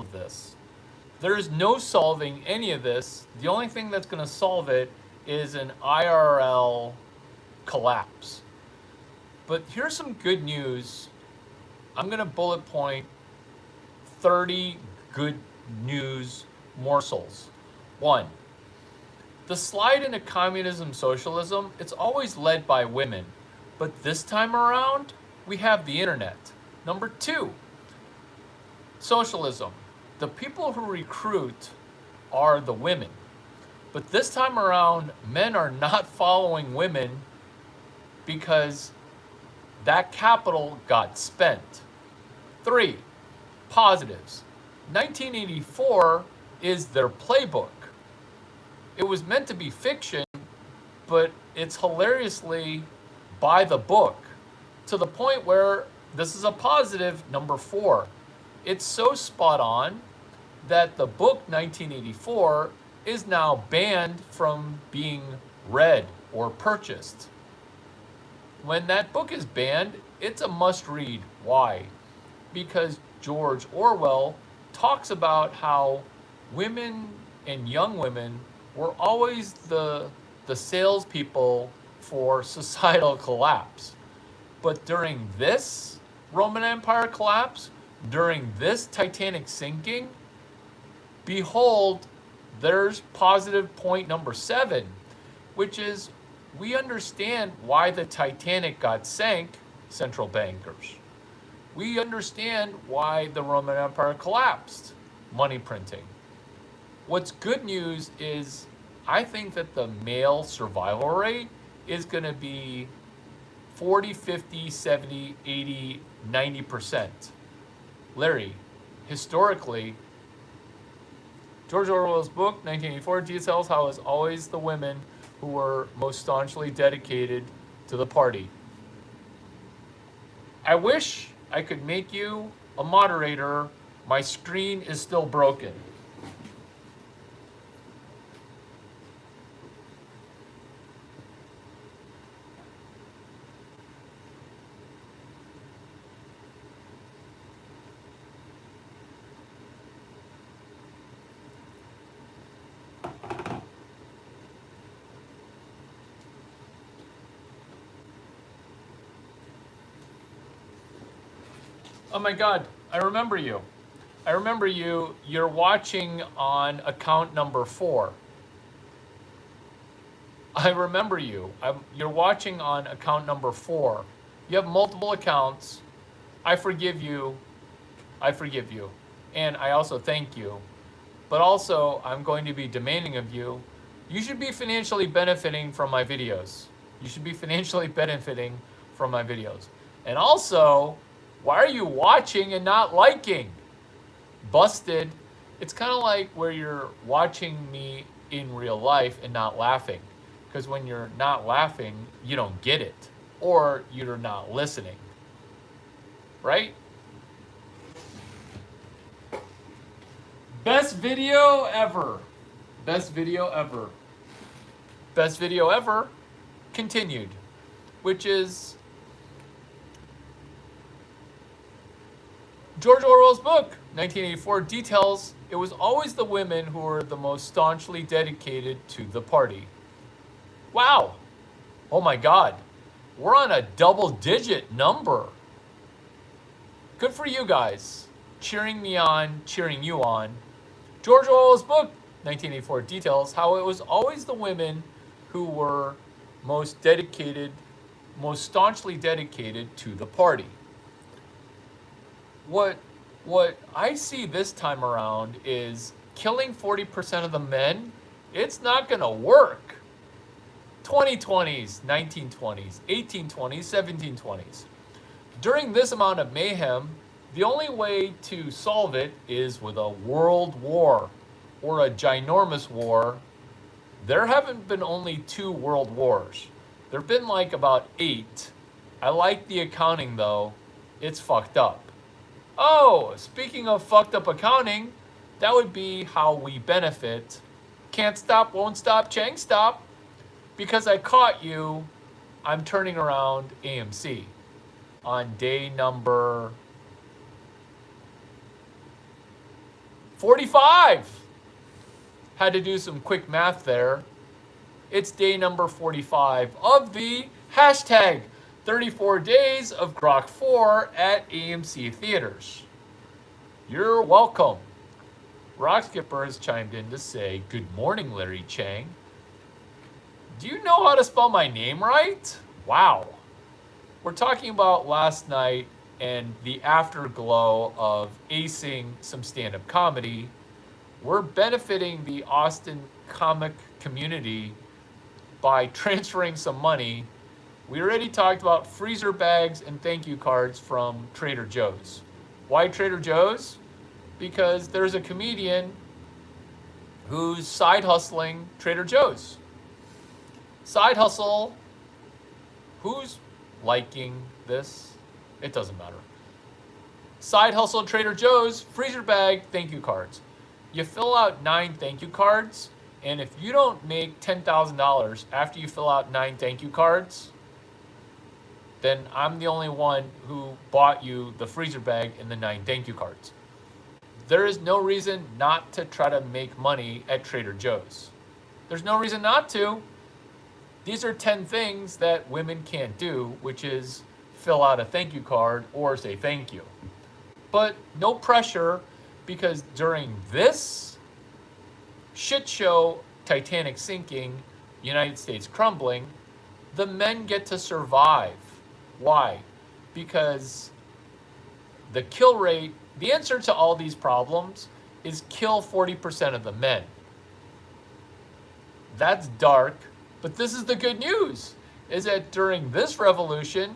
S1: of this? There is no solving any of this. The only thing that's going to solve it is an IRL collapse. But here's some good news. I'm going to bullet point 30 good news morsels. 1. The slide into communism, socialism, it's always led by women. But this time around, we have the internet. Number 2, socialism. The people who recruit are the women. But this time around, men are not following women because that capital got spent. 3, positives. 1984 is their playbook. It was meant to be fiction, but it's hilariously by the book to the point where this is a positive. Number 4, it's so spot on that the book 1984 is now banned from being read or purchased. When that book is banned, it's a must read. Why? Because George Orwell talks about how women and young women were always the salespeople for societal collapse. But during this Roman Empire collapse, during this Titanic sinking, behold, there's positive point number 7, which is we understand why the Titanic got sank, central bankers. We understand why the Roman Empire collapsed, money printing. What's good news is I think that the male survival rate is going to be 40, 50, 70, 80, 90%. Larry, historically, George Orwell's book, 1984, details how it was always the women who were most staunchly dedicated to the party. I wish I could make you a moderator. My screen is still broken. Oh my God, I remember you. I remember you. You're watching on account number 4. I remember you. You're watching on account number 4. You have multiple accounts. I forgive you. I forgive you. And I also thank you. But also, I'm going to be demanding of you. You should be financially benefiting from my videos. You should be financially benefiting from my videos. And also, why are you watching and not liking? Busted. It's kind of like where you're watching me in real life and not laughing. Because when you're not laughing, you don't get it. Or you're not listening. Right? Best video ever. Best video ever. Best video ever continued. Which is George Orwell's book, 1984, details it was always the women who were the most staunchly dedicated to the party. Wow. Oh my God. We're on a double-digit number. Good for you guys. Cheering me on, cheering you on. George Orwell's book, 1984, details how it was always the women who were most dedicated, most staunchly dedicated to the party. What I see this time around is killing 40% of the men. It's not going to work. 2020s, 1920s, 1820s, 1720s. During this amount of mayhem, the only way to solve it is with a world war or a ginormous war. There haven't been only 2 world wars. There have been like about 8. I like the accounting though. It's fucked up. Oh, speaking of fucked up accounting, that would be how we benefit. Can't stop, won't stop, Chang stop. Because I caught you, I'm turning around AMC on day number 45. Had to do some quick math there. It's day number 45 of the hashtag 34 days of Grok 4 at AMC theaters. You're welcome. Rockskipper has chimed in to say, good morning, Larry Chang. Do you know how to spell my name right? Wow. We're talking about last night and the afterglow of acing some stand-up comedy. We're benefiting the Austin comic community by transferring some money. We already talked about freezer bags and thank you cards from Trader Joe's. Why Trader Joe's? Because there's a comedian who's side hustling Trader Joe's. Side hustle. Who's liking this? It doesn't matter. Side hustle Trader Joe's, freezer bag, thank you cards. You fill out 9 thank you cards, and if you don't make $10,000 after you fill out 9 thank you cards, then I'm the only one who bought you the freezer bag and the 9 thank you cards. There is no reason not to try to make money at Trader Joe's. There's no reason not to. These are 10 things that women can't do, which is fill out a thank you card or say thank you. But no pressure, because during this shit show, Titanic sinking, United States crumbling, the men get to survive. Why? Because the kill rate, the answer to all these problems is kill 40% of the men. That's dark, but this is the good news, is that during this revolution,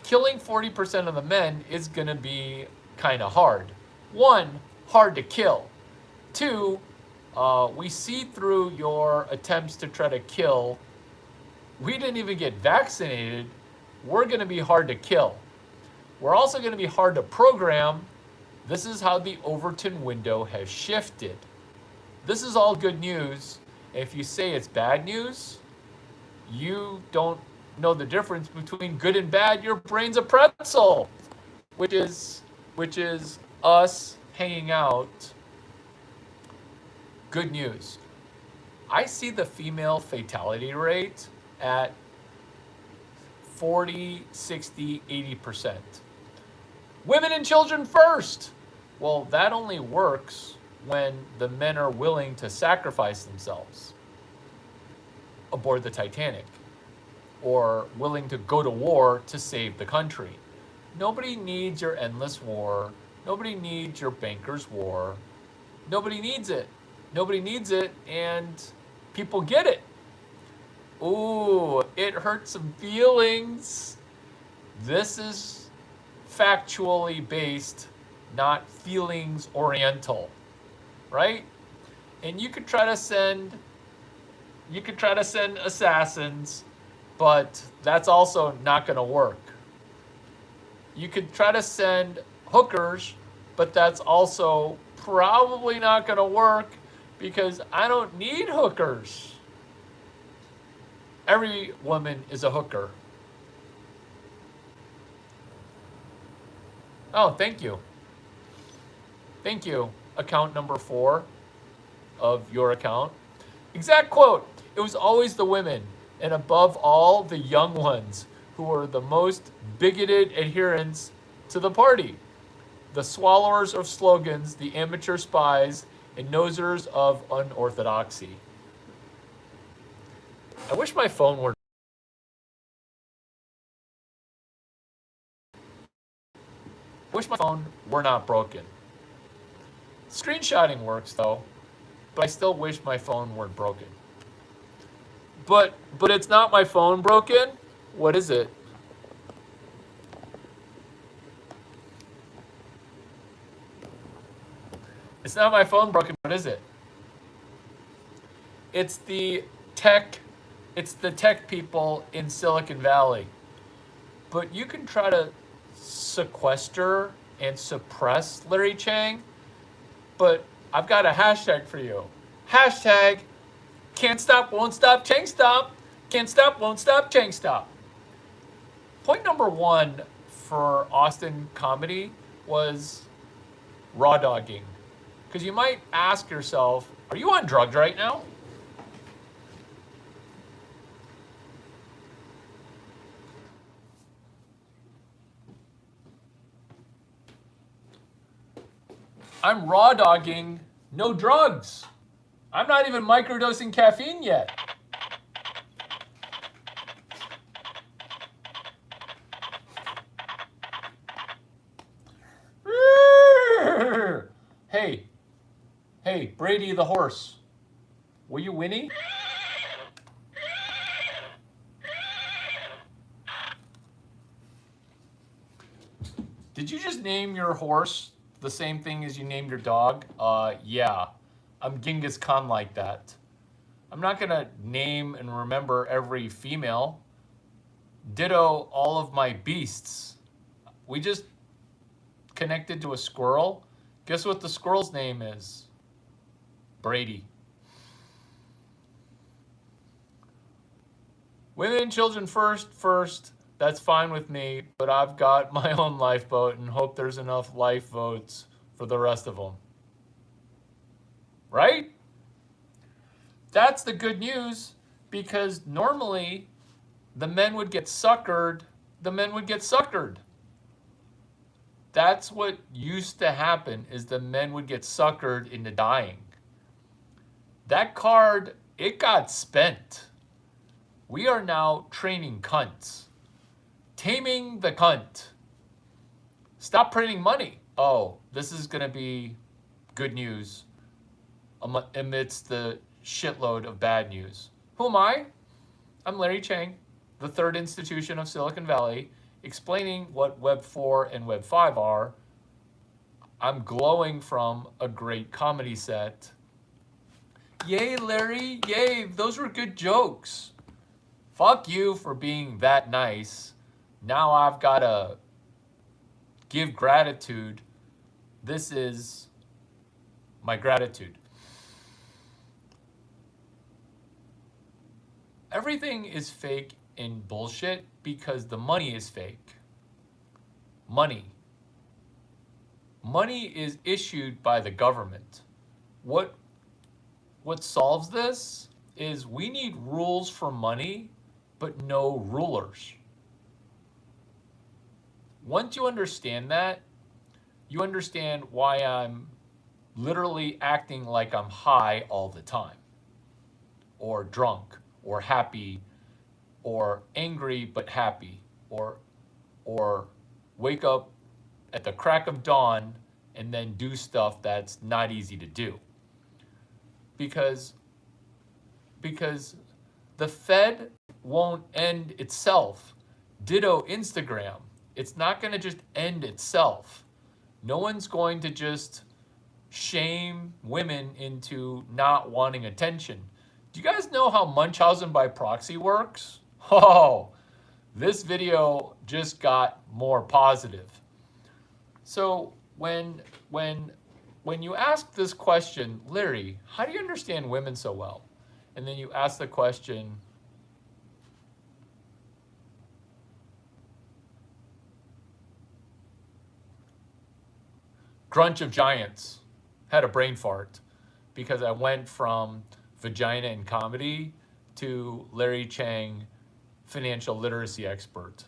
S1: killing 40% of the men is going to be kind of hard. One, hard to kill. Two, we see through your attempts to try to kill. We didn't even get vaccinated. We're going to be hard to kill. We're also going to be hard to program. This is how the Overton window has shifted. This is all good news. If you say it's bad news, you don't know the difference between good and bad. Your brain's a pretzel, which is us hanging out. Good news. I see the female fatality rate at 40, 60, 80%. Women and children first. Well, that only works when the men are willing to sacrifice themselves aboard the Titanic or willing to go to war to save the country. Nobody needs your endless war. Nobody needs your banker's war. Nobody needs it. Nobody needs it, and people get it. Ooh, it hurts some feelings. This is factually based, not feelings oriental, right? And you could try to send assassins, but that's also not going to work. You could try to send hookers, but that's also probably not going to work because I don't need hookers. Every woman is a hooker. Oh, thank you. Thank you, account number 4 of your account. Exact quote. It was always the women, and above all, the young ones, who were the most bigoted adherents to the party. The swallowers of slogans, the amateur spies, and nosers of unorthodoxy. I wish my phone were not broken. Screenshotting works though, but I still wish my phone weren't broken. But it's not my phone broken. What is it? It's not my phone broken. What is it? It's the tech people in Silicon Valley. But you can try to sequester and suppress Larry Chang, but I've got a hashtag for you. Hashtag can't stop, won't stop, Chang stop. Can't stop, won't stop, Chang stop. Point number 1 for Austin comedy was raw dogging. Because you might ask yourself, are you on drugs right now? I'm raw dogging, no drugs. I'm not even microdosing caffeine yet. Hey, Brady the horse. Were you Winnie? Did you just name your horse the same thing as you named your dog? Yeah. I'm Genghis Khan like that. I'm not gonna name and remember every female. Ditto all of my beasts. We just connected to a squirrel. Guess what the squirrel's name is? Brady. Women and children first. That's fine with me, but I've got my own lifeboat and hope there's enough life votes for the rest of them. Right? That's the good news, because normally the men would get suckered. That's what used to happen, is the men would get suckered into dying. That card, it got spent. We are now training cunts. Taming the cunt. Stop printing money. Oh, this is going to be good news amidst the shitload of bad news. Who am I? I'm Larry Chang, the third institution of Silicon Valley, explaining what Web 4 and Web 5 are. I'm glowing from a great comedy set. Yay, Larry, yay, those were good jokes. Fuck you for being that nice. Now I've got to give gratitude. This is my gratitude. Everything is fake and bullshit because the money is fake. Money. Money is issued by the government. What solves this is we need rules for money, but no rulers. Once you understand that, you understand why I'm literally acting like I'm high all the time, or drunk, or happy, or angry but happy, or wake up at the crack of dawn and then do stuff that's not easy to do. Because the Fed won't end itself. Ditto Instagram. It's not going to just end itself. No one's going to just shame women into not wanting attention. Do you guys know how Munchausen by proxy works? Oh, this video just got more positive. So when you ask this question, Larry, how do you understand women so well? And then you ask the question, Grunch of Giants, had a brain fart because I went from vagina and comedy to Larry Chang, financial literacy expert.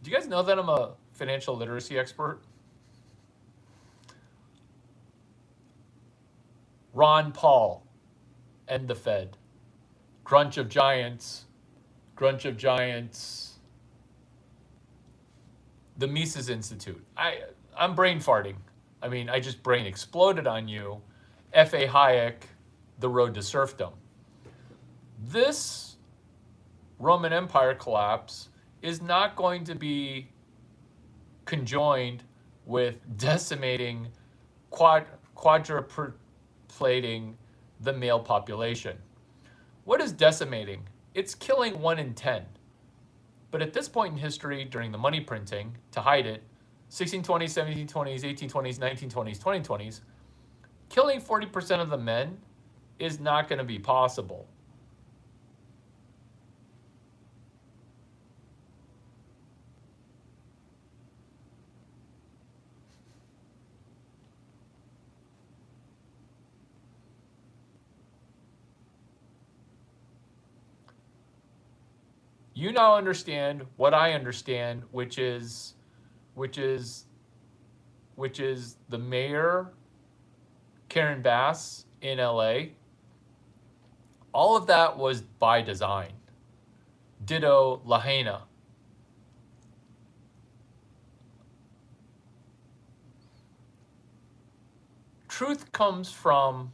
S1: Do you guys know that I'm a financial literacy expert? Ron Paul and the Fed. Grunch of Giants. Grunch of Giants. The Mises Institute. I'm brain farting. I mean, I just brain exploded on you. F.A. Hayek, The Road to Serfdom. This Roman Empire collapse is not going to be conjoined with decimating, quadruplating the male population. What is decimating? It's killing 1 in 10. But at this point in history, during the money printing, to hide it, 1620s, 1720s, 1820s, 1920s, 2020s, killing 40% of the men is not going to be possible. You now understand what I understand, which is the mayor, Karen Bass in LA. All of that was by design. Ditto Lahaina. Truth comes from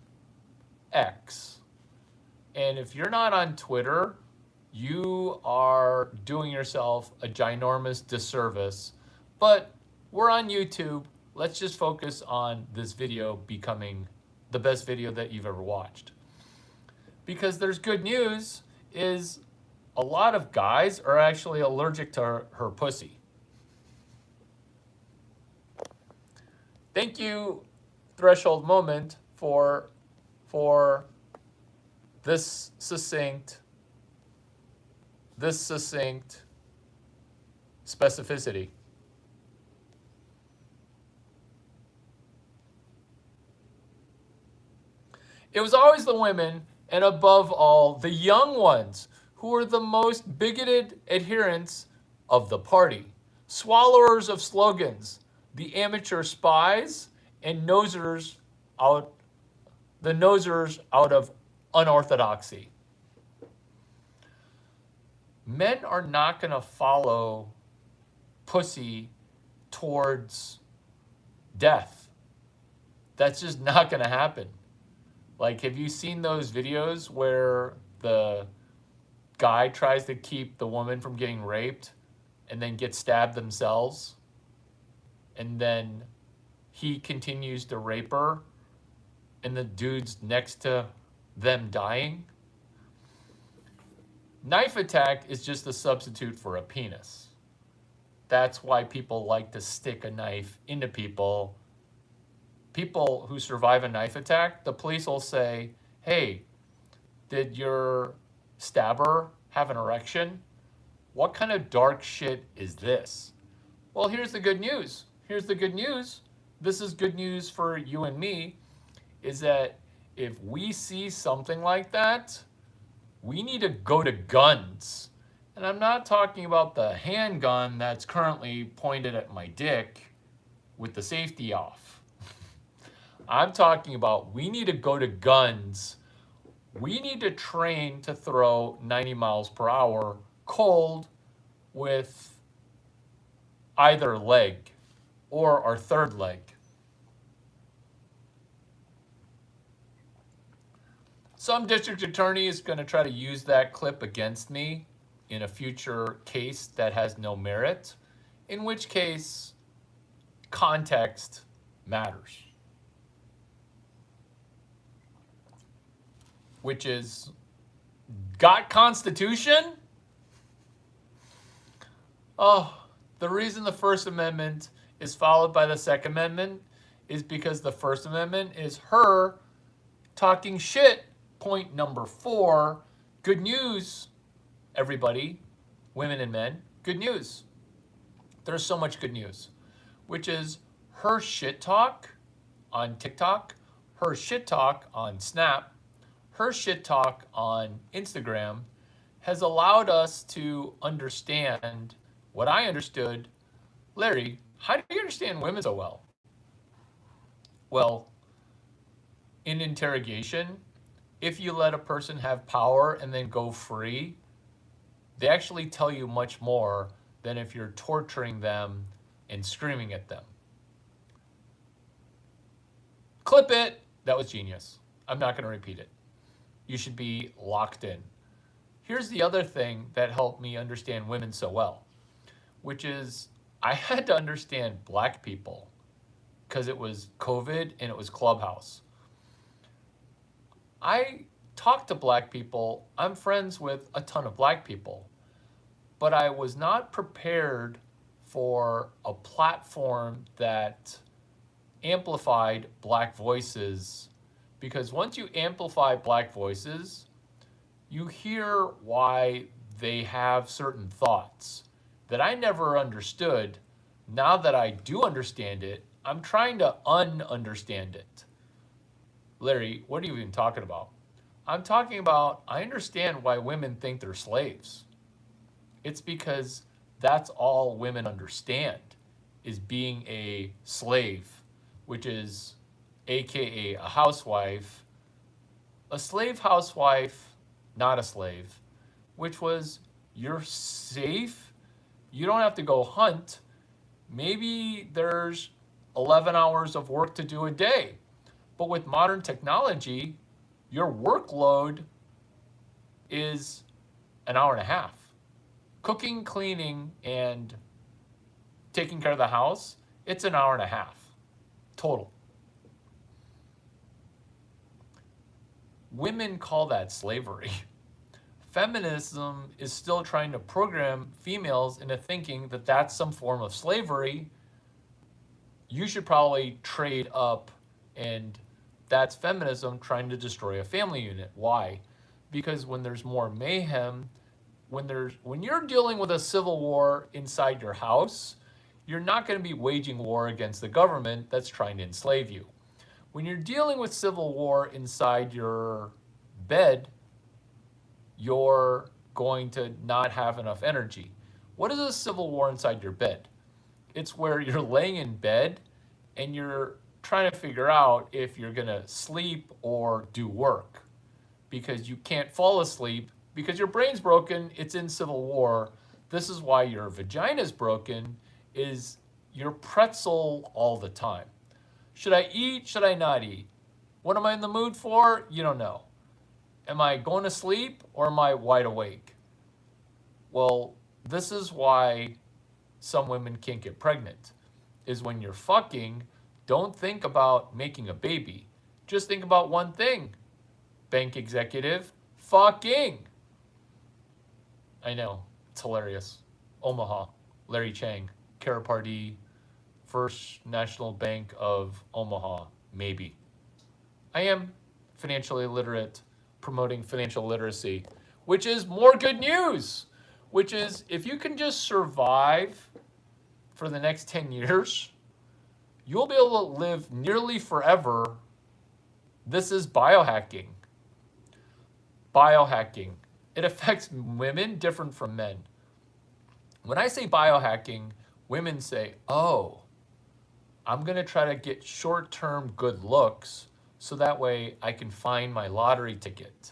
S1: X. And if you're not on Twitter, you are doing yourself a ginormous disservice. But we're on YouTube. Let's just focus on this video becoming the best video that you've ever watched. Because there's good news is a lot of guys are actually allergic to her pussy. Thank you, Threshold Moment, for this succinct specificity. It was always the women, and above all, the young ones, who were the most bigoted adherents of the party, swallowers of slogans, the amateur spies, and nosers out of unorthodoxy. Men are not going to follow pussy towards death. That's just not going to happen. Like, have you seen those videos where the guy tries to keep the woman from getting raped and then gets stabbed themselves? And then he continues to rape her and the dude's next to them dying? Knife attack is just a substitute for a penis. That's why people like to stick a knife into people. People who survive a knife attack, the police will say, hey, did your stabber have an erection? What kind of dark shit is this? Well, here's the good news. Here's the good news. This is good news for you and me, is that if we see something like that, we need to go to guns. And I'm not talking about the handgun that's currently pointed at my dick with the safety off. I'm talking about we need to go to guns. We need to train to throw 90 miles per hour cold with either leg or our third leg. Some district attorney is going to try to use that clip against me in a future case that has no merit, in which case context matters. Which is, got Constitution? Oh, the reason the First Amendment is followed by the Second Amendment is because the First Amendment is her talking shit. Point number 4, good news, everybody, women and men, good news. There's so much good news, which is her shit talk on TikTok, her shit talk on Snap, her shit talk on Instagram has allowed us to understand what I understood. Larry, how do you understand women so well? Well, in interrogation, if you let a person have power and then go free, they actually tell you much more than if you're torturing them and screaming at them. Clip it. That was genius. I'm not going to repeat it. You should be locked in. Here's the other thing that helped me understand women so well, which is I had to understand black people because it was COVID and it was Clubhouse. I talk to black people. I'm friends with a ton of black people, but I was not prepared for a platform that amplified black voices, because once you amplify black voices, you hear why they have certain thoughts that I never understood. Now that I do understand it, I'm trying to un-understand it. Larry, what are you even talking about? I'm talking about, I understand why women think they're slaves. It's because that's all women understand, is being a slave, which is AKA a housewife, a slave housewife, not a slave, which was you're safe, you don't have to go hunt. Maybe there's 11 hours of work to do a day. But with modern technology, your workload is an hour and a half. Cooking, cleaning, and taking care of the house, it's an hour and a half total. Women call that slavery. Feminism is still trying to program females into thinking that that's some form of slavery. You should probably trade up, and that's feminism trying to destroy a family unit. Why? Because when there's more mayhem, when you're dealing with a civil war inside your house, you're not going to be waging war against the government that's trying to enslave you. When you're dealing with civil war inside your bed, you're going to not have enough energy. What is a civil war inside your bed? It's where you're laying in bed and you're trying to figure out if you're going to sleep or do work. because you can't fall asleep because your brain's broken. It's in civil war. This is why your vagina's broken, is you're pretzel all the time. Should I eat? Should I not eat? What am I in the mood for? You don't know. Am I going to sleep or am I wide awake? Well, this is why some women can't get pregnant, is when you're fucking, don't think about making a baby. Just think about one thing. Bank executive, fucking. I know, it's hilarious. Omaha, Larry Chang, Care Party, First National Bank of Omaha, maybe. I am financially literate, promoting financial literacy, which is more good news, which is if you can just survive for the next 10 years, you'll be able to live nearly forever. This is biohacking. Biohacking. It affects women different from men. When I say biohacking, women say, oh, I'm going to try to get short-term good looks so that way I can find my lottery ticket.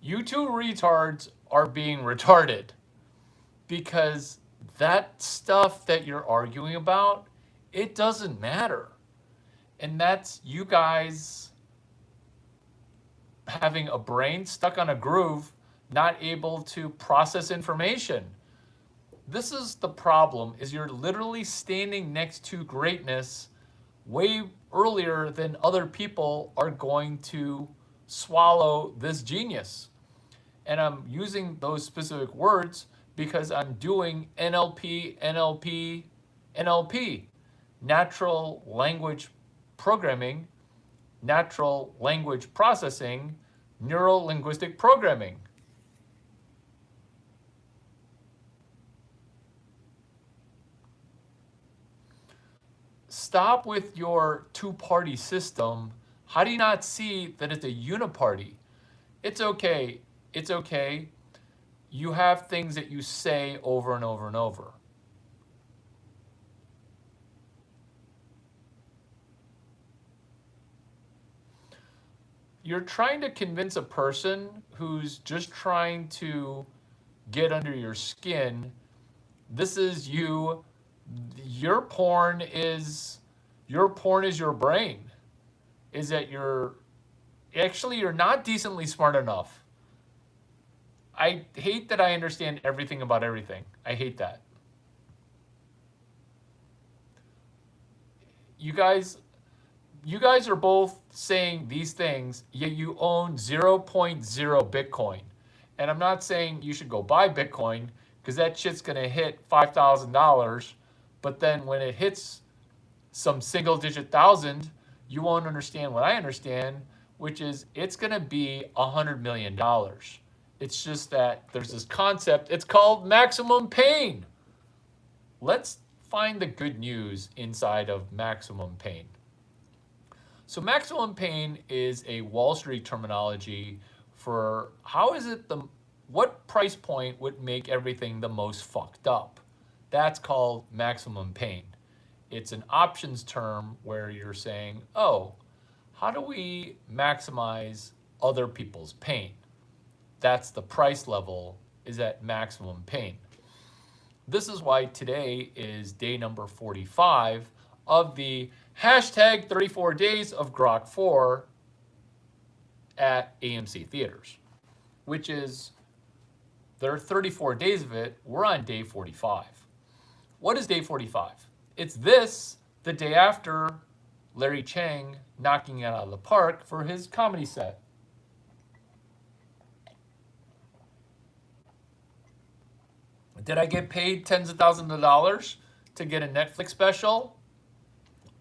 S1: You two retards are being retarded because that stuff that you're arguing about, it doesn't matter. And that's you guys having a brain stuck on a groove, not able to process information. This is the problem, is you're literally standing next to greatness way earlier than other people are going to swallow this genius. And I'm using those specific words because I'm doing NLP, NLP, NLP, natural language programming, natural language processing, neuro linguistic programming. Stop with your two-party system. How do you not see that it's a uniparty? It's okay. It's okay. You have things that you say over and over and over. You're trying to convince a person who's just trying to get under your skin. This is you. Your porn is your brain. Is that you're not decently smart enough. I hate that I understand everything about everything. I hate that. You guys are both saying these things, yet you own 0.0 Bitcoin. And I'm not saying you should go buy Bitcoin because that shit's going to hit $5,000. But then when it hits some single digit thousand, you won't understand what I understand, which is it's going to be $100 million. It's just that there's this concept. It's called maximum pain. Let's find the good news inside of maximum pain. So maximum pain is a Wall Street terminology for what price point would make everything the most fucked up. That's called maximum pain. It's an options term where you're saying, oh, how do we maximize other people's pain? That's the price level, is at maximum pain. This is why today is day number 45 of the hashtag 34 days of Grok 4 at AMC theaters, which is, there are 34 days of it. We're on day 45. What is day 45? It's this, the day after Larry Chang knocking it out of the park for his comedy set. Did I get paid tens of thousands of dollars to get a Netflix special?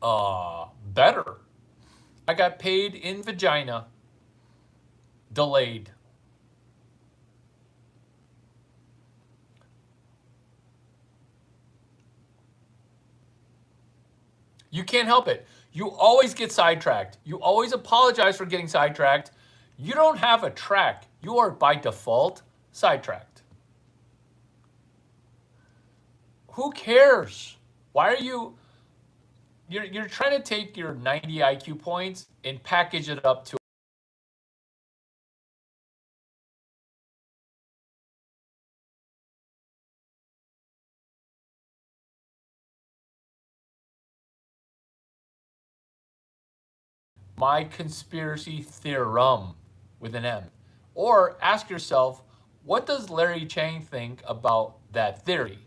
S1: Better. I got paid in vagina. Delayed. You can't help it. You always get sidetracked. You always apologize for getting sidetracked. You don't have a track. You are by default sidetracked. Who cares? Why are you're trying to take your 90 IQ points and package it up to my conspiracy theorem with an M. Or ask yourself, what does Larry Chang think about that theory?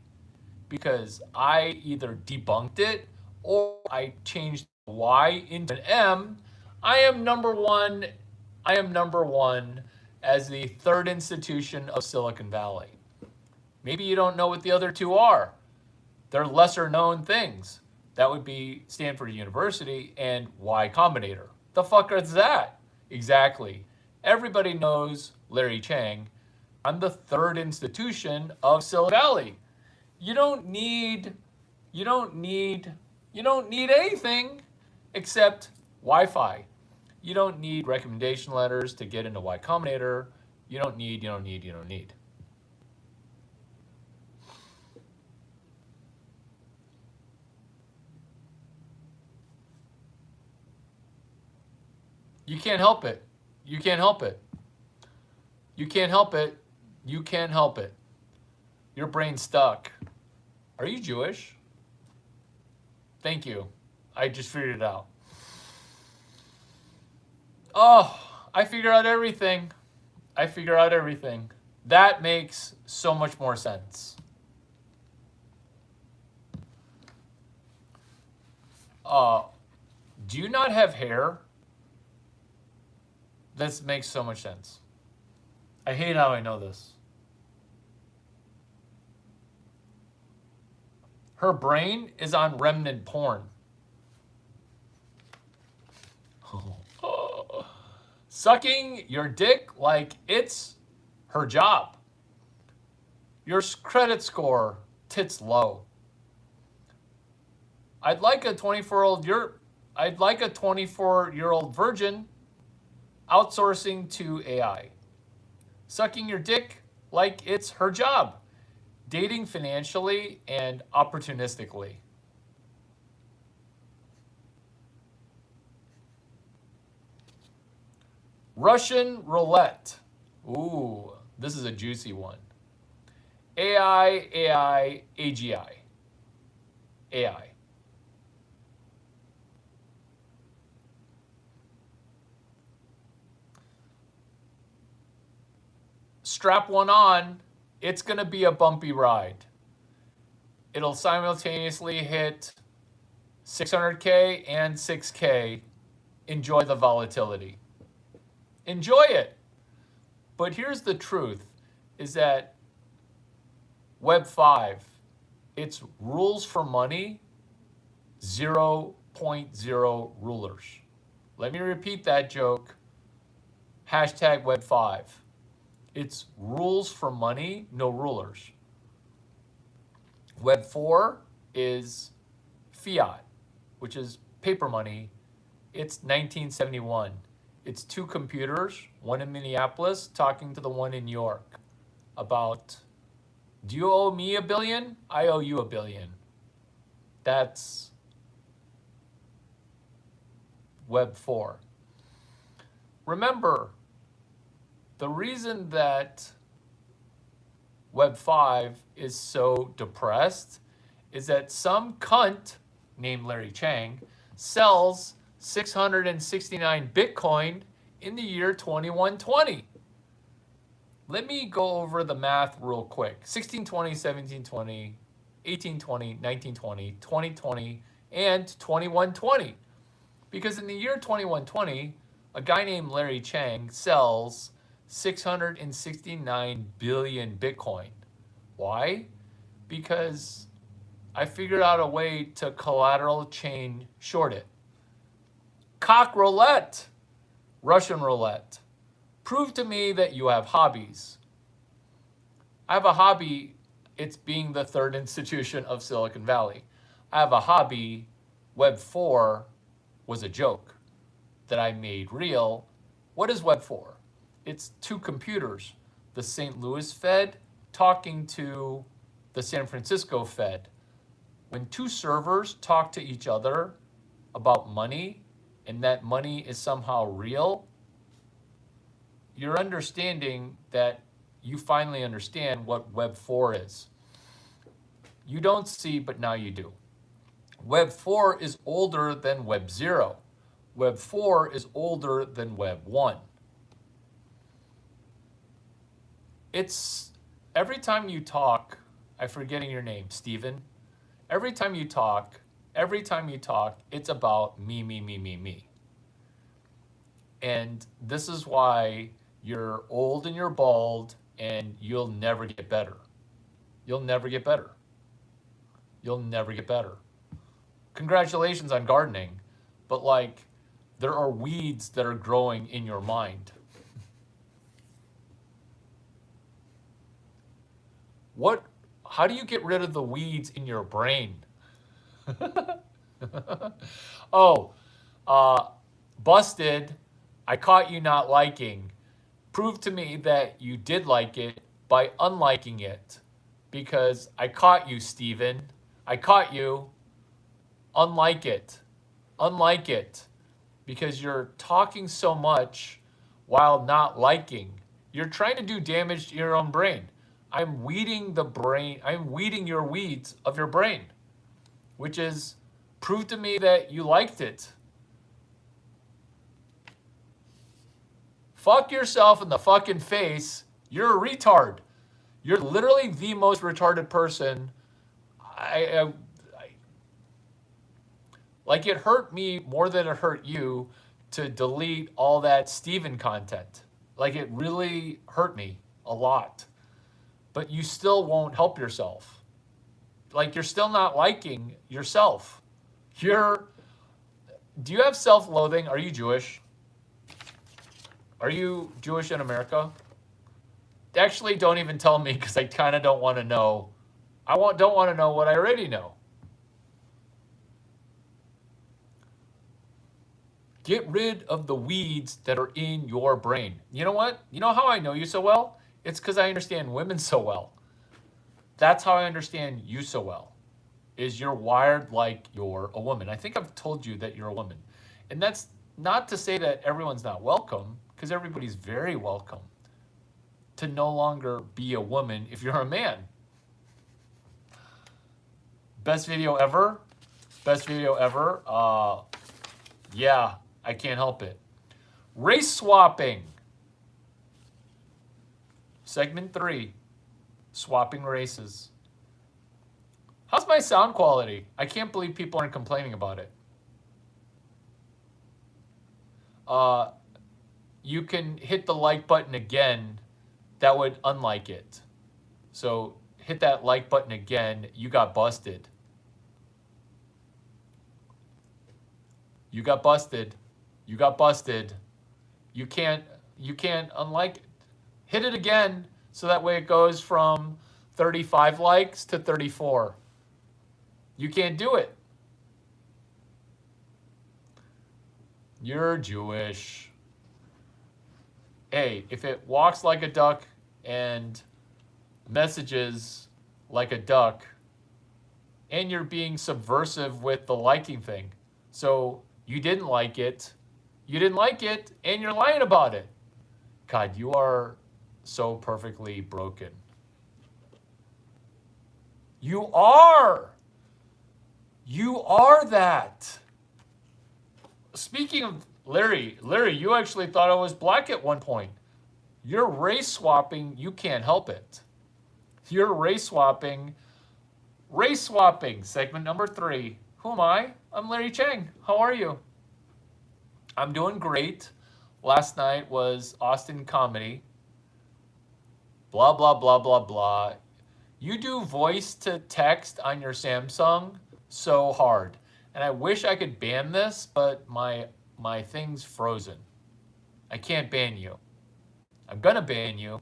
S1: Because I either debunked it or I changed Y into an M. I am number one. I am number one as the third institution of Silicon Valley. Maybe you don't know what the other two are. They're lesser known things. That would be Stanford University and Y Combinator. The fuck is that? Exactly. Everybody knows Larry Chang. I'm the third institution of Silicon Valley. You don't need anything except Wi-Fi. You don't need recommendation letters to get into Y Combinator. You don't need. You can't help it. You can't help it. You can't help it. You can't help it. Your brain's stuck. Are you Jewish? Thank you. I just figured it out. Oh, I figure out everything. I figure out everything. That makes so much more sense. Do you not have hair? This makes so much sense. I hate how I know this. Her brain is on remnant porn. Sucking your dick like it's her job. Your credit score tits low. I'd like a 24-year-old virgin outsourcing to AI. Sucking your dick like it's her job. Dating financially and opportunistically. Russian roulette. Ooh, this is a juicy one. AI, AGI. AI. Strap one on. It's going to be a bumpy ride. It'll simultaneously hit 600K and 6K. Enjoy the volatility. Enjoy it. But here's the truth, is that Web 5, it's rules for money, 0.0 rulers. Let me repeat that joke. Hashtag Web 5. It's rules for money, no rulers. Web 4 is fiat, which is paper money. It's 1971. It's two computers, one in Minneapolis talking to the one in New York about, do you owe me $1 billion? I owe you $1 billion. That's Web 4. Remember, the reason that Web 5 is so depressed is that some cunt named Larry Chang sells 669 Bitcoin in the year 2120. Let me go over the math real quick. 1620, 1720, 1820, 1920, 2020, and 2120. Because in the year 2120, a guy named Larry Chang sells 669 billion Bitcoin. Why? Because I figured out a way to collateral chain short it. Cock roulette, Russian roulette. Prove to me that you have hobbies. I have a hobby, it's being the third institution of Silicon Valley. I have a hobby, Web 4 was a joke that I made real. What is Web 4? It's two computers, the St. Louis Fed talking to the San Francisco Fed. When two servers talk to each other about money and that money is somehow real, you're understanding that you finally understand what Web 4 is. You don't see, but now you do. Web 4 is older than Web 0. Web 4 is older than Web 1. It's every time you talk, I'm forgetting your name, Steven. Every time you talk, it's about me, me, me, me, me. And this is why you're old and you're bald and you'll never get better. You'll never get better. You'll never get better. Congratulations on gardening, but like there are weeds that are growing in your mind. How do you get rid of the weeds in your brain? Busted. I caught you not liking. Prove to me that you did like it by unliking it. Because I caught you, Steven. I caught you. Unlike it. Unlike it. Because you're talking so much while not liking. You're trying to do damage to your own brain. I'm weeding the brain. I'm weeding your weeds of your brain. Which is, prove to me that you liked it. Fuck yourself in the fucking face. You're a retard. You're literally the most retarded person. Like it hurt me more than it hurt you to delete all that Steven content. Like it really hurt me a lot. But you still won't help yourself. Like you're still not liking yourself. Do you have self-loathing? Are you Jewish? Are you Jewish in America? Actually, don't even tell me because I kind of don't want to know. Don't want to know what I already know. Get rid of the weeds that are in your brain. You know what? You know how I know you so well? It's because I understand women so well. That's how I understand you so well. Is you're wired like you're a woman. I think I've told you that you're a woman. And that's not to say that everyone's not welcome, because everybody's very welcome to no longer be a woman if you're a man. Best video ever? Best video ever? Yeah, I can't help it. Race swapping. Segment 3. Swapping races. How's my sound quality? I can't believe people aren't complaining about it. You can hit the like button again. That would unlike it. So hit that like button again. You got busted. You got busted. You got busted. You can't unlike it. Hit it again so that way it goes from 35 likes to 34. You can't do it. You're Jewish. Hey, if it walks like a duck and messages like a duck, and you're being subversive with the liking thing. So you didn't like it, You didn't like it, and you're lying about it. God, you are so perfectly broken. You are. You are that. Speaking of Larry, you actually thought I was black at one point. You're race swapping, you can't help it. You're race swapping. Race swapping, segment number 3. Who am I? I'm Larry Chang. How are you? I'm doing great. Last night was Austin Comedy. Blah, blah, blah, blah, blah. You do voice to text on your Samsung so hard. And I wish I could ban this, but my thing's frozen. I can't ban you. I'm gonna ban you.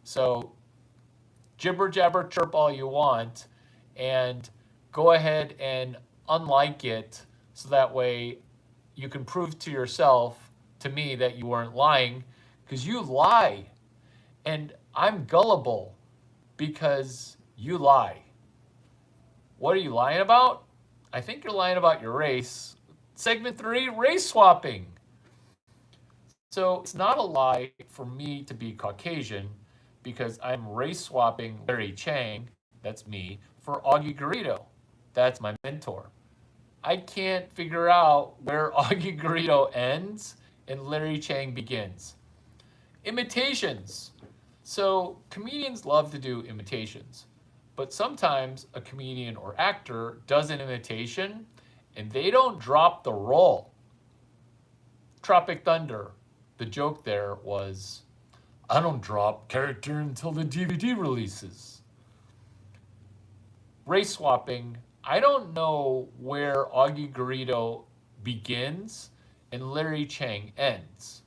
S1: So jibber jabber chirp all you want, and go ahead and unlike it so that way you can prove to yourself, to me, that you weren't lying, because you lie. And I'm gullible because you lie. What are you lying about? I think you're lying about your race. Segment 3, race swapping. So it's not a lie for me to be Caucasian because I'm race swapping Larry Chang, that's me, for Augie Garrido. That's my mentor. I can't figure out where Augie Garrido ends and Larry Chang begins. Imitations. So comedians love to do imitations, but sometimes a comedian or actor does an imitation and they don't drop the roll. Tropic Thunder. The joke there was, I don't drop character until the DVD releases. Race swapping. I don't know where Augie Garrido begins and Larry Chang ends.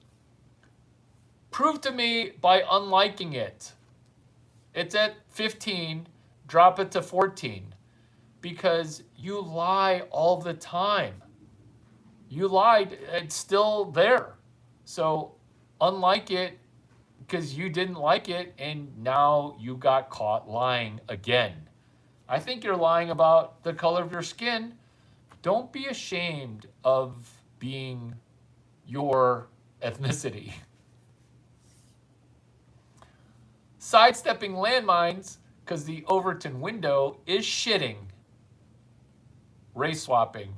S1: Prove to me by unliking it. It's at 15, drop it to 14. Because you lie all the time. You lied, it's still there. So unlike it because you didn't like it and now you got caught lying again. I think you're lying about the color of your skin. Don't be ashamed of being your ethnicity. Sidestepping landmines because the Overton window is shitting. Race swapping.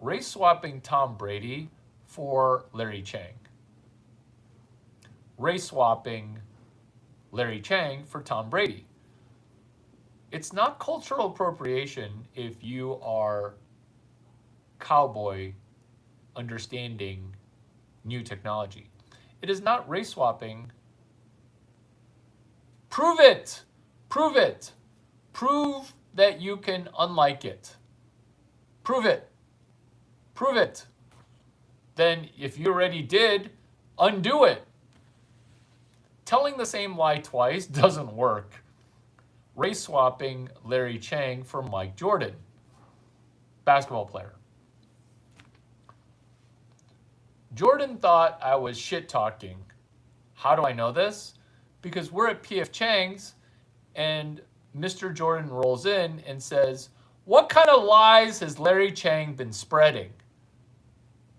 S1: Race swapping Tom Brady for Larry Chang. Race swapping Larry Chang for Tom Brady. It's not cultural appropriation if you are cowboy understanding new technology. It is not race swapping. Prove it. Prove it. Prove that you can unlike it. Prove it. Prove it. Then if you already did, undo it. Telling the same lie twice doesn't work. Race swapping Larry Chang for Mike Jordan, basketball player. Jordan thought I was shit talking. How do I know this? Because we're at PF Chang's and Mr. Jordan rolls in and says, "What kind of lies has Larry Chang been spreading?"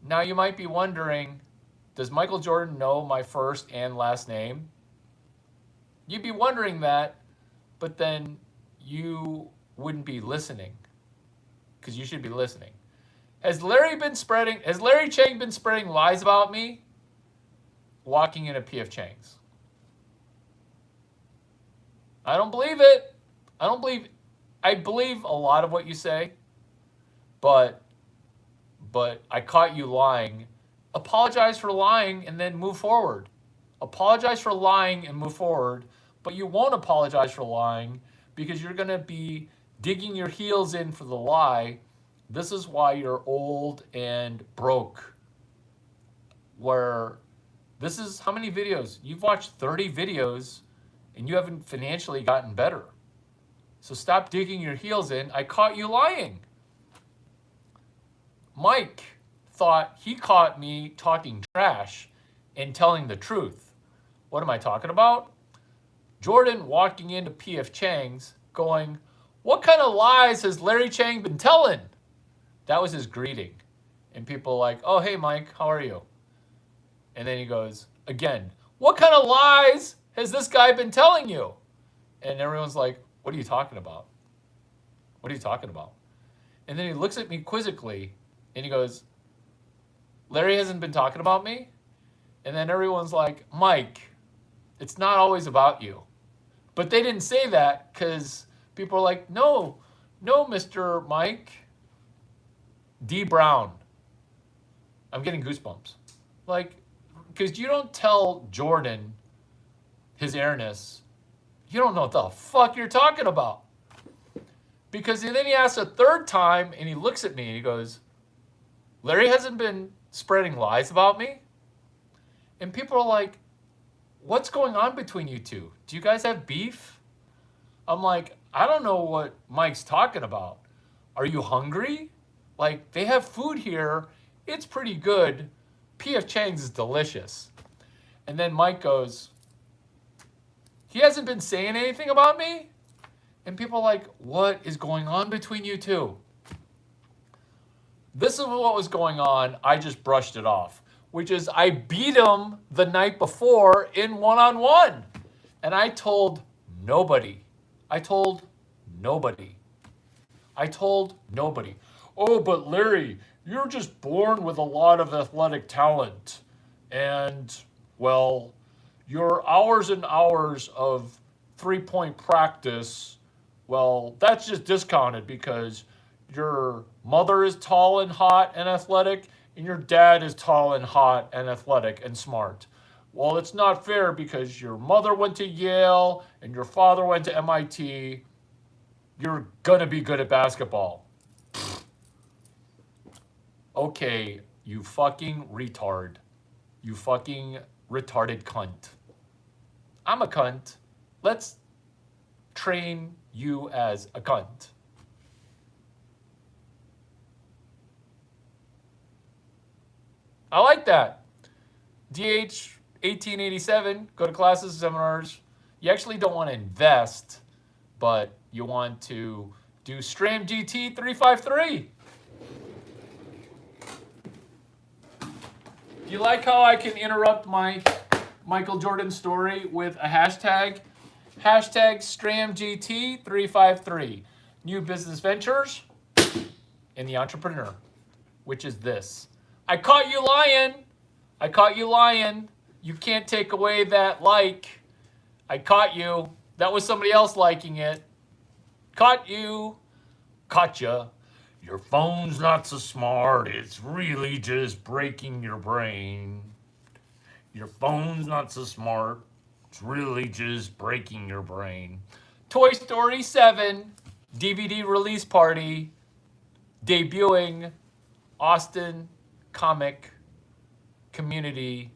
S1: Now you might be wondering, does Michael Jordan know my first and last name? You'd be wondering that, but then you wouldn't be listening, because you should be listening. Has Larry Chang been spreading lies about me? Walking into PF Chang's. I don't believe it. I believe a lot of what you say, but I caught you lying. Apologize for lying and then move forward. Apologize for lying and move forward, but you won't apologize for lying because you're going to be digging your heels in for the lie. This is why you're old and broke. This is how many videos? You've watched 30 videos and you haven't financially gotten better. So stop digging your heels in. I caught you lying. Mike thought he caught me talking trash and telling the truth. What am I talking about? Jordan walking into PF Chang's going, "What kind of lies has Larry Chang been telling?" That was his greeting. And people are like, oh, hey, Mike, how are you? And then he goes, again, what kind of lies has this guy been telling you? And everyone's like, what are you talking about? What are you talking about? And then he looks at me quizzically and he goes, Larry hasn't been talking about me? And then everyone's like, Mike, it's not always about you. But they didn't say that because people are like, no, Mr. Mike. D. Brown. I'm getting goosebumps. Like, because you don't tell Jordan, his airness, you don't know what the fuck you're talking about. Because then he asks a third time and he looks at me and he goes, Larry hasn't been spreading lies about me? And people are like, what's going on between you two? Do you guys have beef? I'm like, I don't know what Mike's talking about. Are you hungry? Like, they have food here. It's pretty good. P.F. Chang's is delicious. And then Mike goes, he hasn't been saying anything about me? And people are like, what is going on between you two? This is what was going on. I just brushed it off, which is I beat him the night before in one-on-one. And I told nobody. I told nobody. Oh, but Larry, you're just born with a lot of athletic talent. And, well, your hours and hours of three-point practice, well, that's just discounted because your mother is tall and hot and athletic, and your dad is tall and hot and athletic and smart. Well, it's not fair because your mother went to Yale and your father went to MIT. You're gonna be good at basketball. Okay, you fucking retard. You fucking retarded cunt. I'm a cunt. Let's train you as a cunt. I like that. DH 1887, go to classes, seminars. You actually don't want to invest, but you want to do Stram GT 353. Do you like how I can interrupt my Michael Jordan story with a hashtag? Hashtag Stram GT 353. New business ventures in the entrepreneur, which is this. I caught you lying. You can't take away that like. I caught you. That was somebody else liking it. Caught you. Caught ya. Your phone's not so smart. It's really just breaking your brain. Your phone's not so smart. It's really just breaking your brain. Toy Story 7 DVD release party debuting Austin Comic Community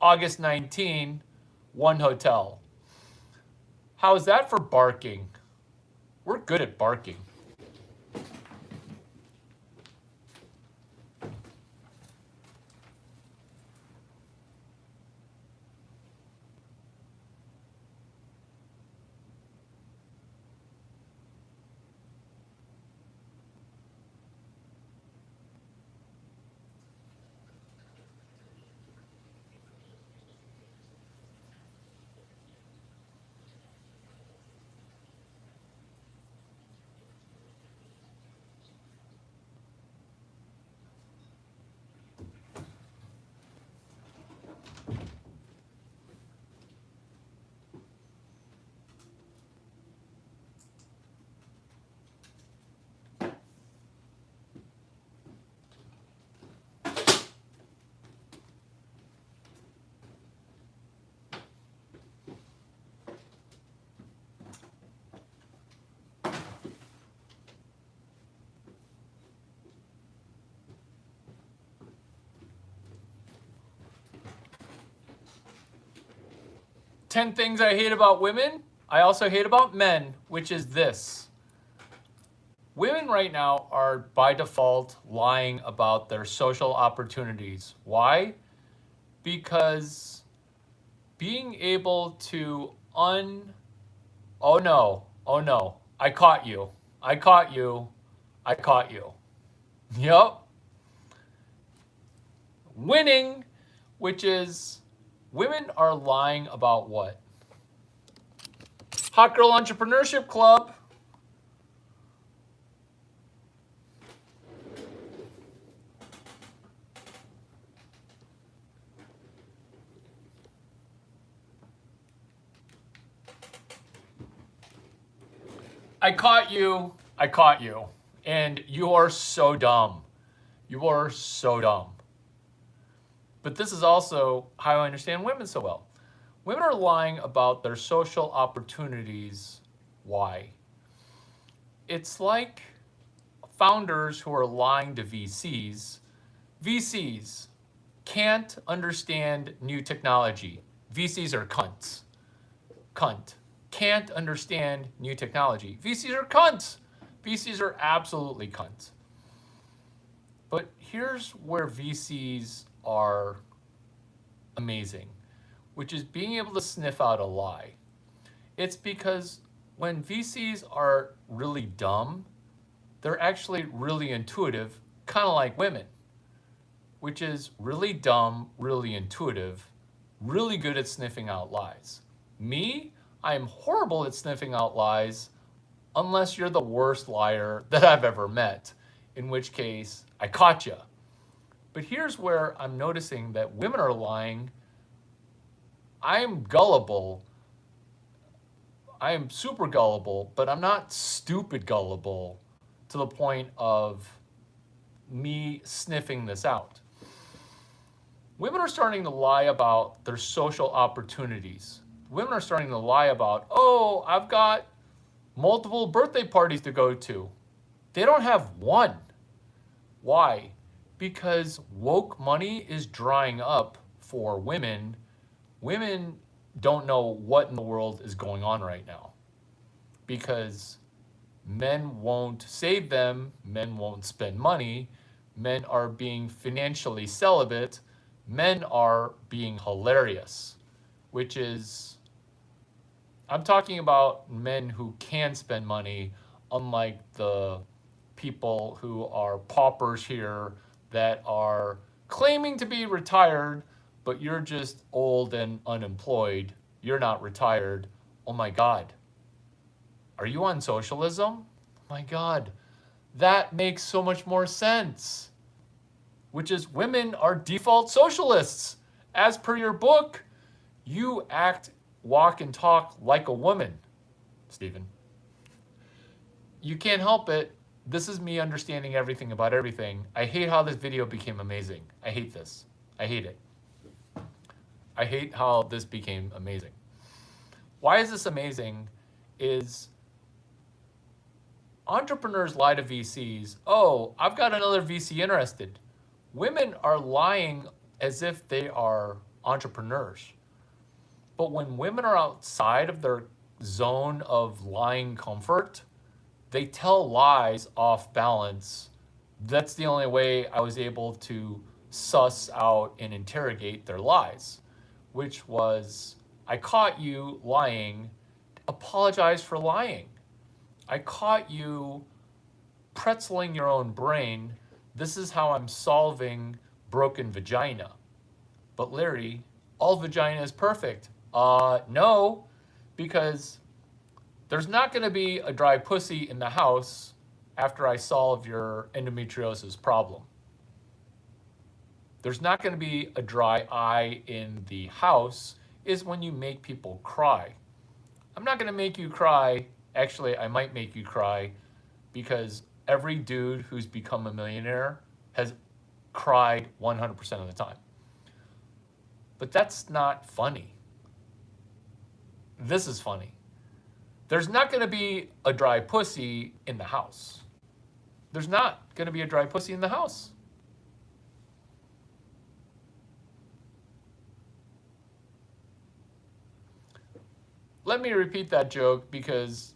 S1: August 19, One Hotel. How is that for barking? We're good at barking. Ten things I hate about women. I also hate about men, which is this. Women right now are by default lying about their social opportunities. Why? Because being able to oh no, I caught you. Yup. Winning, which is women are lying about what? Hot Girl Entrepreneurship Club. I caught you. I caught you. And you are so dumb. You are so dumb. But this is also how I understand women so well. Women are lying about their social opportunities. Why? It's like founders who are lying to VCs. VCs can't understand new technology. VCs are cunts. Cunt. Can't understand new technology. VCs are cunts. VCs are absolutely cunts. But here's where VCs are amazing, which is being able to sniff out a lie. It's because when VCs are really dumb, they're actually really intuitive, kind of like women, which is really dumb, really intuitive, really good at sniffing out lies. Me, I am horrible at sniffing out lies unless you're the worst liar that I've ever met, in which case I caught you. But here's where I'm noticing that women are lying. I'm gullible. I am super gullible, but I'm not stupid gullible to the point of me sniffing this out. Women are starting to lie about their social opportunities. Women are starting to lie about, oh, I've got multiple birthday parties to go to. They don't have one. Why? Because woke money is drying up for women. Women don't know what in the world is going on right now because men won't save them, men won't spend money, men are being financially celibate, men are being hilarious, which is, I'm talking about men who can spend money, unlike the people who are paupers here that are claiming to be retired, but you're just old and unemployed. You're not retired. Oh my God. Are you on socialism? Oh my God. That makes so much more sense. Which is women are default socialists. As per your book, you act, walk, and talk like a woman, Stephen. You can't help it. This is me understanding everything about everything. I hate how this video became amazing. I hate this. I hate it. I hate how this became amazing. Why is this amazing? Is entrepreneurs lie to VCs. Oh, I've got another VC interested. Women are lying as if they are entrepreneurs. But when women are outside of their zone of lying comfort, they tell lies off balance. That's the only way I was able to suss out and interrogate their lies, which was, I caught you lying, apologize for lying. I caught you pretzeling your own brain. This is how I'm solving broken vagina. But Larry, all vagina is perfect. No, because there's not going to be a dry pussy in the house after I solve your endometriosis problem. There's not going to be a dry eye in the house is when you make people cry. I'm not going to make you cry. Actually, I might make you cry because every dude who's become a millionaire has cried 100% of the time. But that's not funny. This is funny. There's not going to be a dry pussy in the house. There's not going to be a dry pussy in the house. Let me repeat that joke because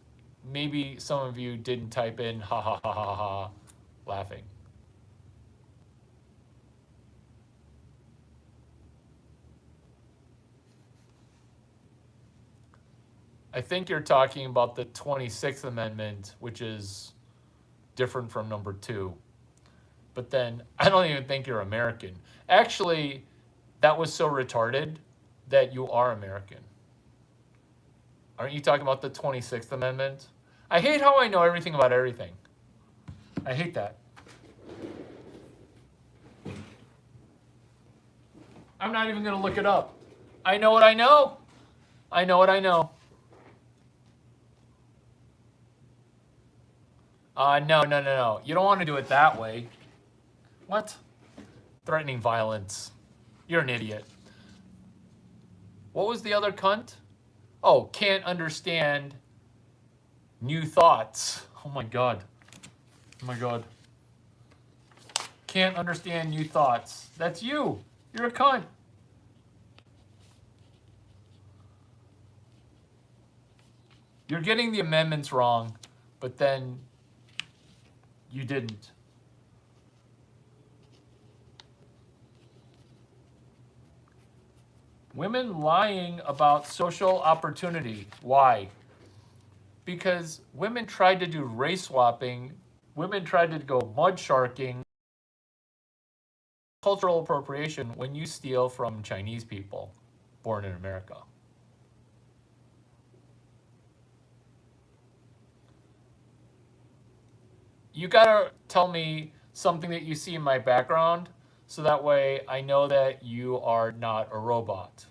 S1: maybe some of you didn't type in ha ha ha ha ha laughing. I think you're talking about the 26th Amendment, which is different from number 2. but then I don't even think you're American. Actually, that was so retarded that you are American. Aren't you talking about the 26th Amendment? I hate how I know everything about everything. I hate that. I'm not even going to look it up. I know what I know. I know what I know. No. You don't want to do it that way. What? Threatening violence. You're an idiot. What was the other cunt? Oh, can't understand new thoughts. Oh my God. Oh my God. Can't understand new thoughts. That's you. You're a cunt. You're getting the amendments wrong, but then you didn't. Women lying about social opportunity. Why? Because women tried to do race swapping. Women tried to go mud sharking. Cultural appropriation when you steal from Chinese people born in America. You gotta tell me something that you see in my background so that way I know that you are not a robot.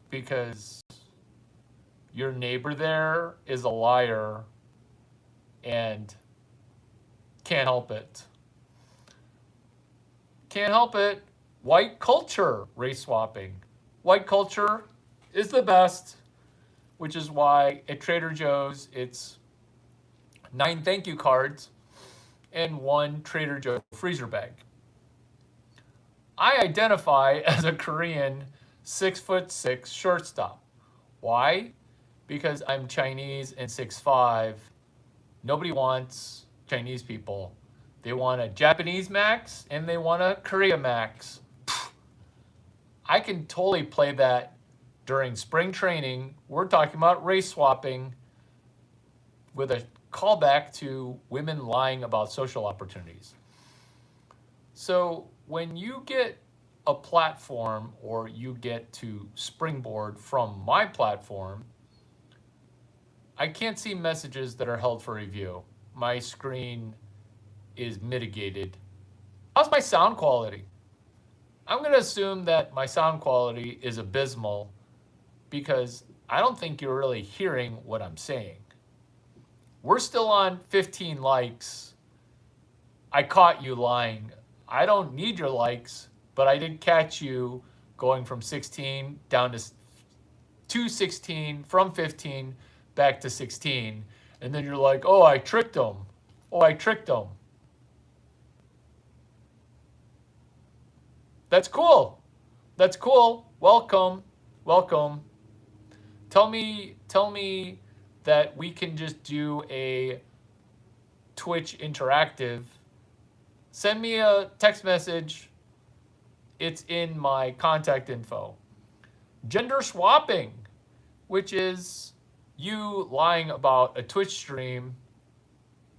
S1: Because your neighbor there is a liar and can't help it. Can't help it. White culture race swapping. White culture is the best, which is why at Trader Joe's it's 9 thank you cards and 1 Trader Joe freezer bag. I identify as a Korean 6'6" shortstop. Why? Because I'm Chinese and 6'5". Nobody wants Chinese people. They want a Japanese max and they want a Korea max. I can totally play that during spring training. We're talking about race swapping with a callback to women lying about social opportunities. So when you get a platform or you get to springboard from my platform, I can't see messages that are held for review. My screen is mitigated. How's my sound quality? I'm going to assume that my sound quality is abysmal because I don't think you're really hearing what I'm saying. We're still on 15 likes. I caught you lying. I don't need your likes, but I did catch you going from 16 down to 16, from 15 back to 16. And then you're like, oh, I tricked them. Oh, I tricked them. That's cool. That's cool. Welcome. Welcome. Tell me that we can just do a Twitch interactive. Send me a text message. It's in my contact info. Gender swapping, which is you lying about a Twitch stream.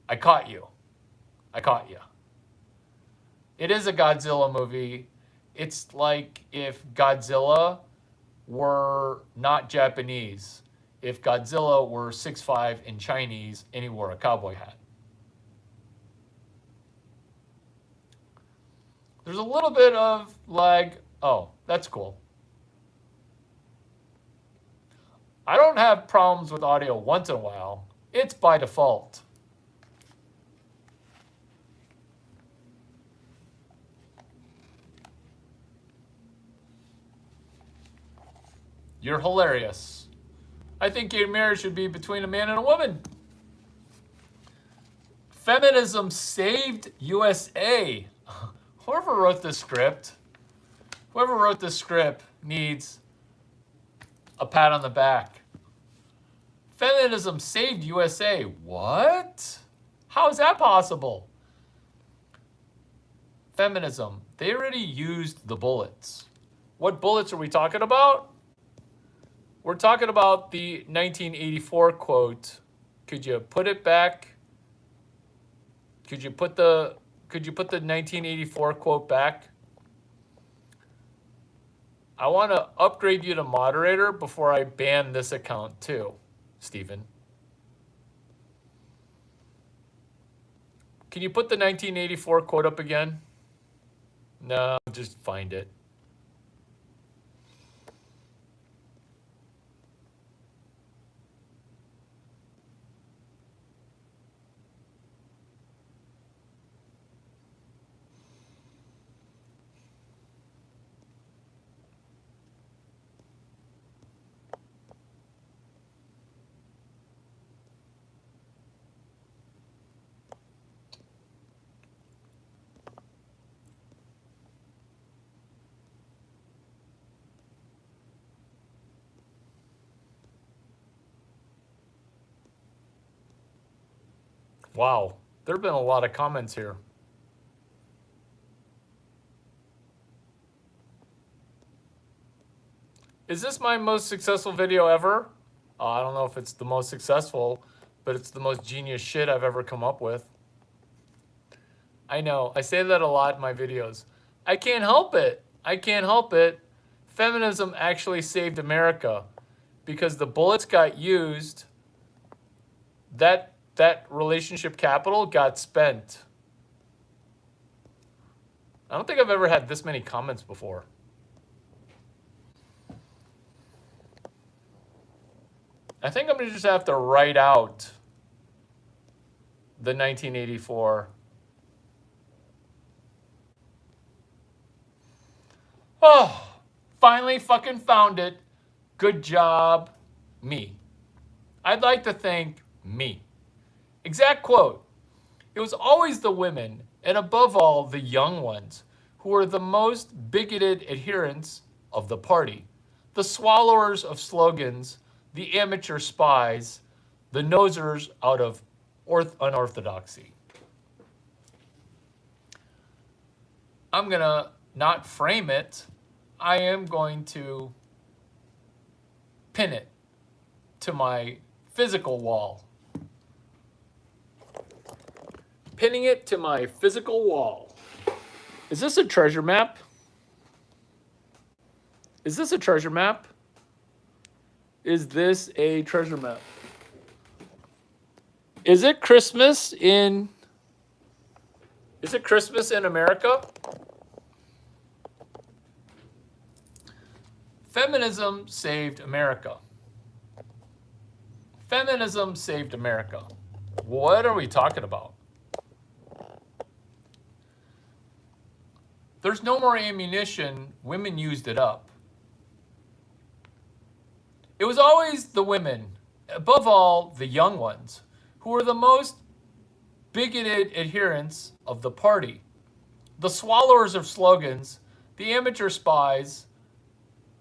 S1: I caught you. I caught you. It is a Godzilla movie. It's like if Godzilla were not Japanese. If Godzilla were 6'5" and Chinese and he wore a cowboy hat. There's a little bit of lag. Oh, that's cool. I don't have problems with audio once in a while. It's by default. You're hilarious. I think gay marriage should be between a man and a woman. Feminism saved USA. Whoever wrote this script needs a pat on the back. Feminism saved USA. What? How is that possible? Feminism, they already used the bullets. What bullets are we talking about? We're talking about the 1984 quote. Could you put it back Could you put the 1984 quote back? I want to upgrade you to moderator before I ban this account too, Stephen. Can you put the 1984 quote up again? No, just find it. Wow, there have been a lot of comments here. Is this my most successful video ever? I don't know if it's the most successful, but it's the most genius shit I've ever come up with. I know, I say that a lot in my videos. I can't help it. I can't help it. Feminism actually saved America because the bullets got used. That relationship capital got spent. I don't think I've ever had this many comments before. I think I'm going to just have to write out the 1984. Oh, finally fucking found it. Good job, me. I'd like to thank me. Exact quote. It was always the women, and above all, the young ones, who were the most bigoted adherents of the party, the swallowers of slogans, the amateur spies, the nosers out of unorthodoxy. I'm going to not frame it. I am going to pin it to my physical wall. Pinning it to my physical wall. Is this a treasure map? Is this a treasure map? Is this a treasure map? Is it Christmas in... Is it Christmas in America? Feminism saved America. Feminism saved America. What are we talking about? There's no more ammunition. Women used it up. It was always the women, above all, the young ones, who were the most bigoted adherents of the party, the swallowers of slogans, the amateur spies,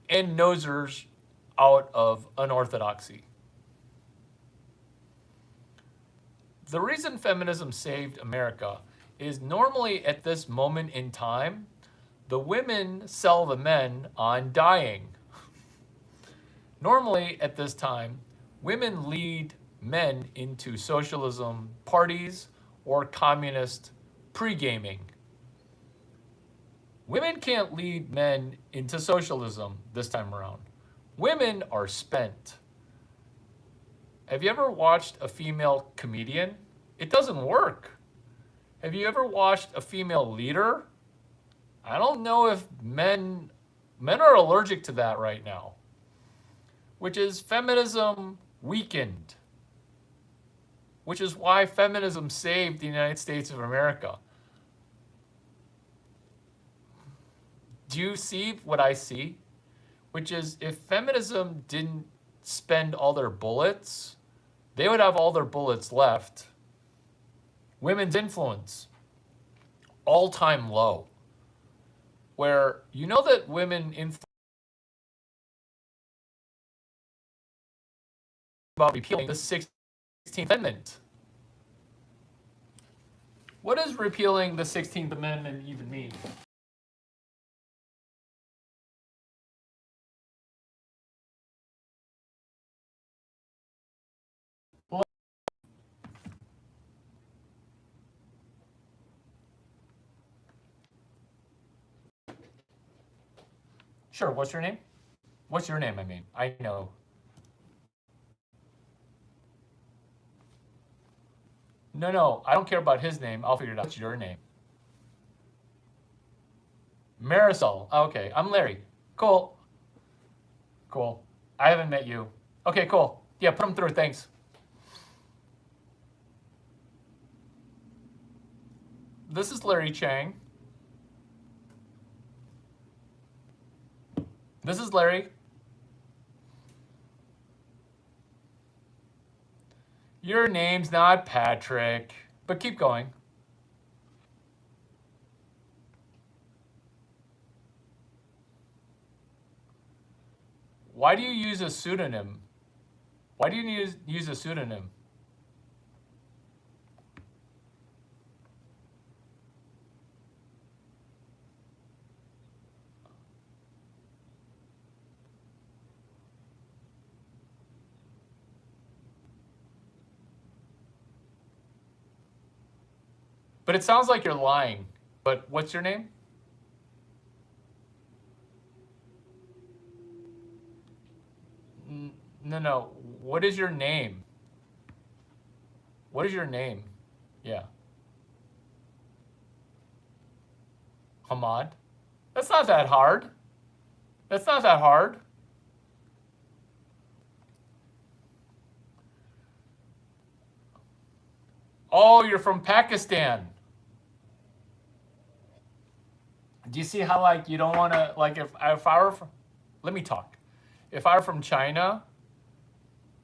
S1: and nosers out of unorthodoxy. The reason feminism saved America is normally at this moment in time, the women sell the men on dying. Normally at this time, women lead men into socialism parties or communist pre-gaming. Women can't lead men into socialism this time around. Women are spent. Have you ever watched a female comedian? It doesn't work. Have you ever watched a female leader? I don't know if men are allergic to that right now, which is feminism weakened, which is why feminism saved the United States of America. Do you see what I see? Which is if feminism didn't spend all their bullets, they would have all their bullets left. Women's influence, all-time low. Where you know that women influence about repealing the 16th Amendment. What does repealing the 16th Amendment even mean? Sure, what's your name? What's your name, I mean? I know. No, no, I don't care about his name. I'll figure it out. What's your name? Marisol. Okay, I'm Larry. Cool. Cool. I haven't met you. Okay, cool. Yeah, put him through. Thanks. This is Larry Chang. This is Larry. Your name's not Patrick, but keep going. Why do you use a pseudonym? Why do you use a pseudonym? But it sounds like you're lying. But what's your name? No, no. What is your name? What is your name? Yeah. Hamad? That's not that hard. That's not that hard. Oh, you're from Pakistan. Do you see how like you don't want to like if I were from, let me talk. If I were from China,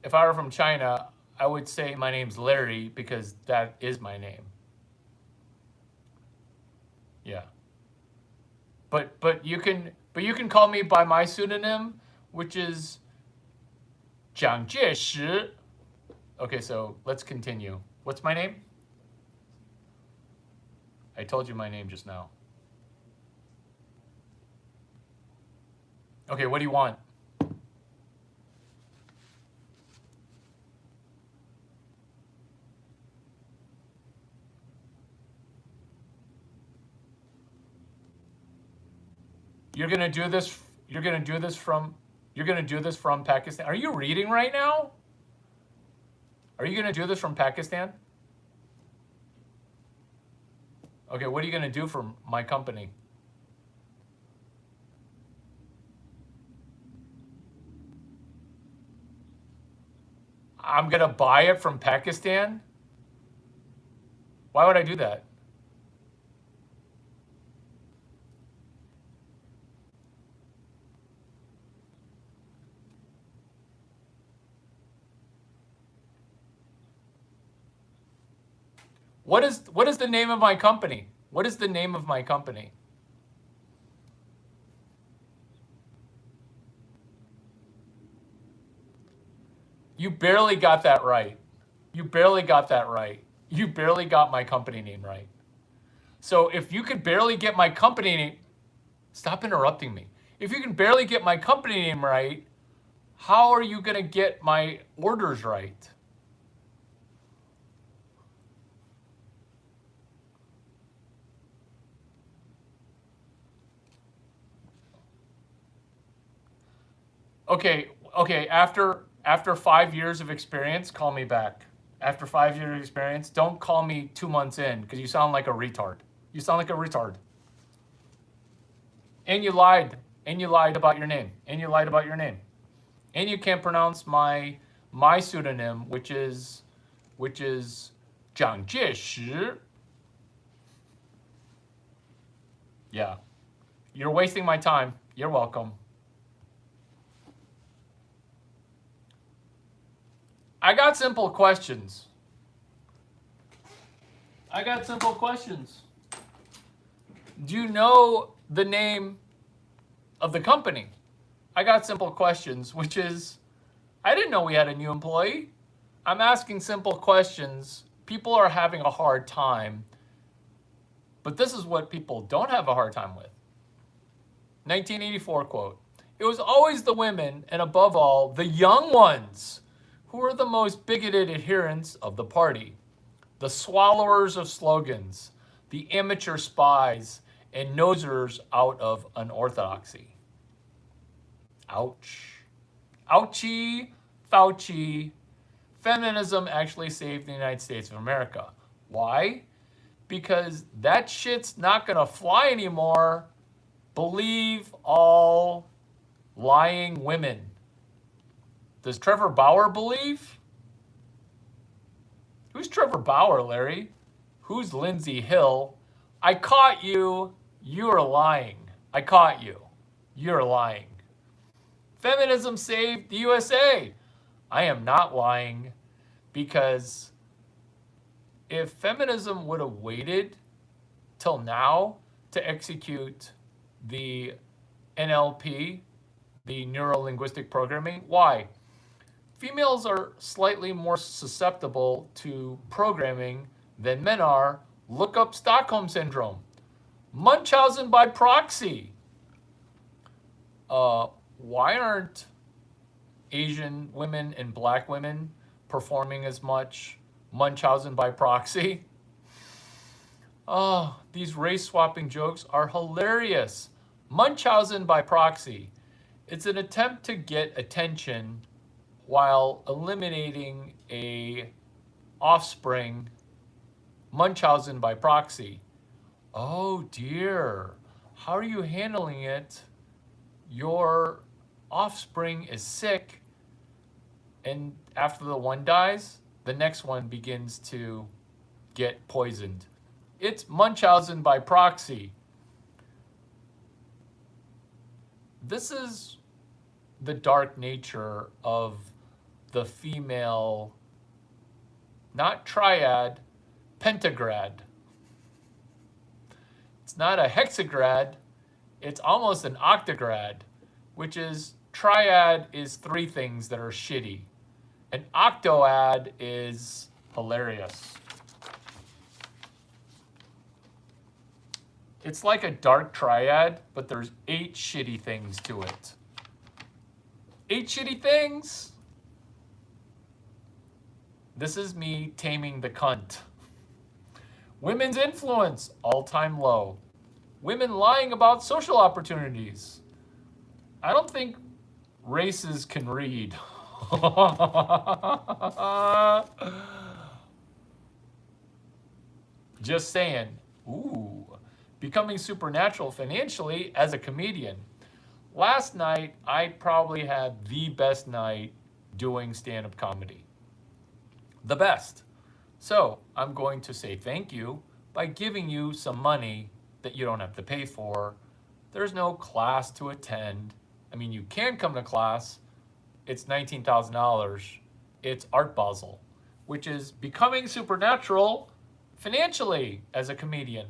S1: if I were from China, I would say my name's Larry because that is my name. Yeah. But you can call me by my pseudonym, which is Jiang Jieshi. Okay, so let's continue. What's my name? I told you my name just now. Okay, what do you want? You're gonna do this. You're gonna do this from. You're gonna do this from Pakistan. Are you reading right now? Are you gonna do this from Pakistan? Okay, what are you gonna do for my company? I'm gonna buy it from Pakistan? Why would I do that? What is the name of my company? What is the name of my company? You barely got that right. You barely got that right. You barely got my company name right. So if you could barely get my company name, stop interrupting me. If you can barely get my company name right, how are you going to get my orders right? Okay, okay, after 5 years of experience, call me back. After 5 years of experience, don't call me 2 months in because you sound like a retard. You sound like a retard. And you lied. And you lied about your name. And you lied about your name. And you can't pronounce my pseudonym, which is Zhang Jieshi. Yeah. You're wasting my time. You're welcome. I got simple questions. I got simple questions. Do you know the name of the company? I got simple questions, which is I didn't know we had a new employee. I'm asking simple questions. People are having a hard time, but this is what people don't have a hard time with. 1984 quote. It was always the women, and above all, the young ones, who were the most bigoted adherents of the party, the swallowers of slogans, the amateur spies, and nosers out of unorthodoxy. Ouch. Ouchie, Fauci. Feminism actually saved the United States of America. Why? Because that shit's not gonna fly anymore. Believe all lying women. Does Trevor Bauer believe? Who's Trevor Bauer, Larry? Who's Lindsay Hill? I caught you. You're lying. I caught you. You're lying. Feminism saved the USA. I am not lying, because if feminism would have waited till now to execute the NLP, the neuro-linguistic programming, why? Females are slightly more susceptible to programming than men are. Look up Stockholm Syndrome. Munchausen by proxy. Why aren't Asian women and black women performing as much Munchausen by proxy? Oh, these race swapping jokes are hilarious. Munchausen by proxy. It's an attempt to get attention while eliminating a offspring. Munchausen by proxy. Oh dear, how are you handling it? Your offspring is sick, and after the one dies, the next one begins to get poisoned. It's Munchausen by proxy. This is the dark nature of the female, not triad, pentagrad. It's not a hexagrad, it's almost an octagrad, which is triad is three things that are shitty. An octoad is hilarious. It's like a dark triad, but there's 8 shitty things to it. 8 shitty things? This is me taming the cunt. Women's influence, all-time low. Women lying about social opportunities. I don't think races can read. Just saying. Ooh. Becoming supernatural financially as a comedian. Last night, I probably had the best night doing stand-up comedy. The best. So I'm going to say thank you by giving you some money that you don't have to pay for. There's no class to attend. I mean, you can come to class. It's $19,000. It's Art Basel, which is becoming supernatural financially as a comedian.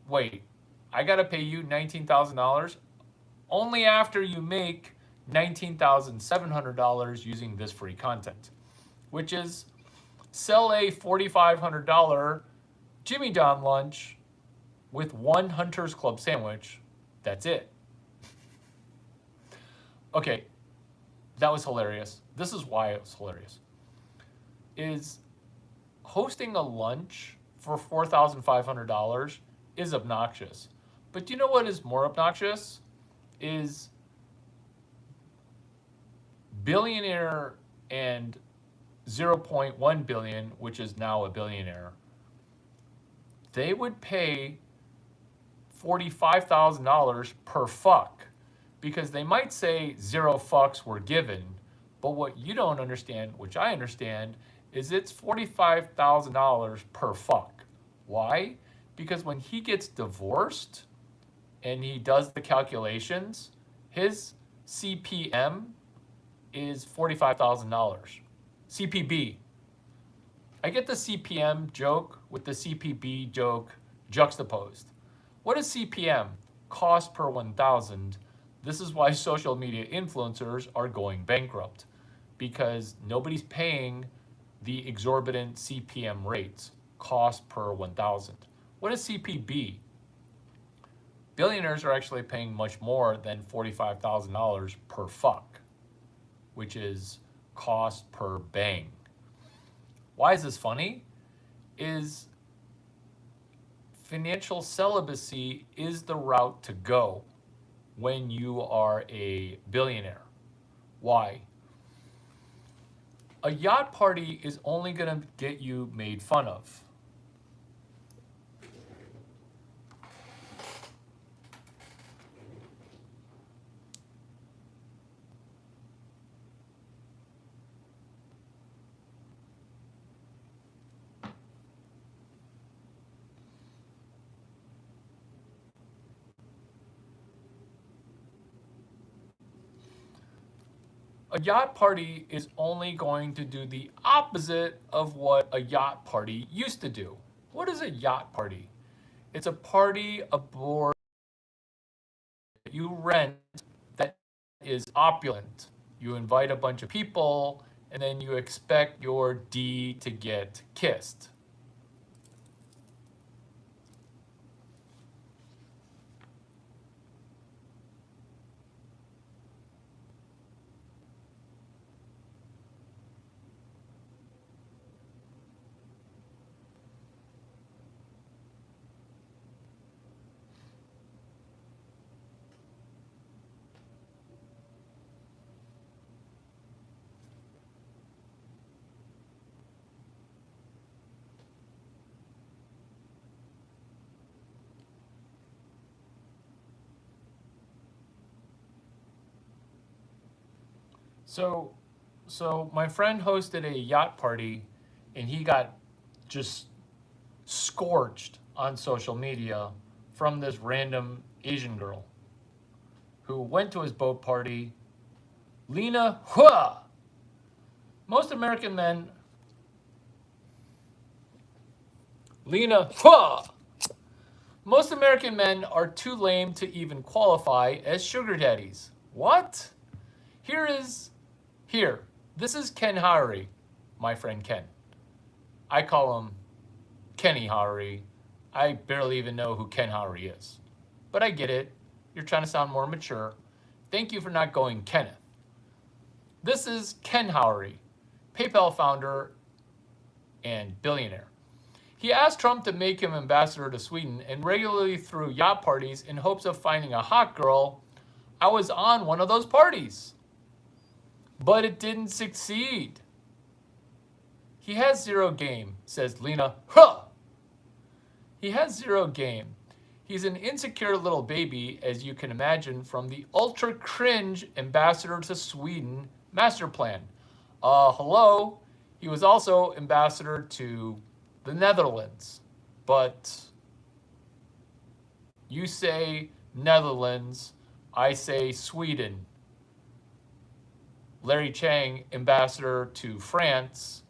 S1: Wait, I gotta pay you $19,000 only after you make $19,700 using this free content, which is sell a $4,500 Jimmy Don lunch with 1 Hunter's Club sandwich. That's it. Okay, that was hilarious. This is why it was hilarious. Is hosting a lunch for $4,500 is obnoxious. But do you know what is more obnoxious? Is billionaire and 0.1 billion, which is now a billionaire, they would pay $45,000 per fuck, because they might say 0 fucks were given, but what you don't understand, which I understand, is it's $45,000 per fuck. Why? Because when he gets divorced and he does the calculations, his CPM is $45,000. CPB. I get the CPM joke with the CPB joke juxtaposed. What is CPM? Cost per 1,000. This is why social media influencers are going bankrupt, because nobody's paying the exorbitant CPM rates, cost per 1,000. What is CPB? Billionaires are actually paying much more than $45,000 per fuck, which is cost per bang. Why is this funny? Is financial celibacy is the route to go. when you are a billionaire. Why? A yacht party is only going to get you made fun of. A yacht party is only going to do the opposite of what a yacht party used to do. What is a yacht party? It's a party aboard that you rent that is opulent. You invite a bunch of people and then you expect your D to get kissed. So my friend hosted a yacht party and he got just scorched on social media from this random Asian girl who went to his boat party. Lena Hua. Most American men. Lena Hua. Most American men are too lame to even qualify as sugar daddies. What? Here. This is Ken Howry, my friend Ken. I call him Kenny Howry. I barely even know who Ken Howry is. But I get it. You're trying to sound more mature. Thank you for not going Kenneth. This is Ken Howry, PayPal founder and billionaire. He asked Trump to make him ambassador to Sweden and regularly threw yacht parties in hopes of finding a hot girl. I was on one of those parties, but it didn't succeed. He has zero game, says Lena. Huh! He has zero game. He's an insecure little baby, as you can imagine, from the ultra cringe ambassador to Sweden master plan. Hello. He was also ambassador to the Netherlands, but you say Netherlands, I say Sweden. Larry Chang, ambassador to France,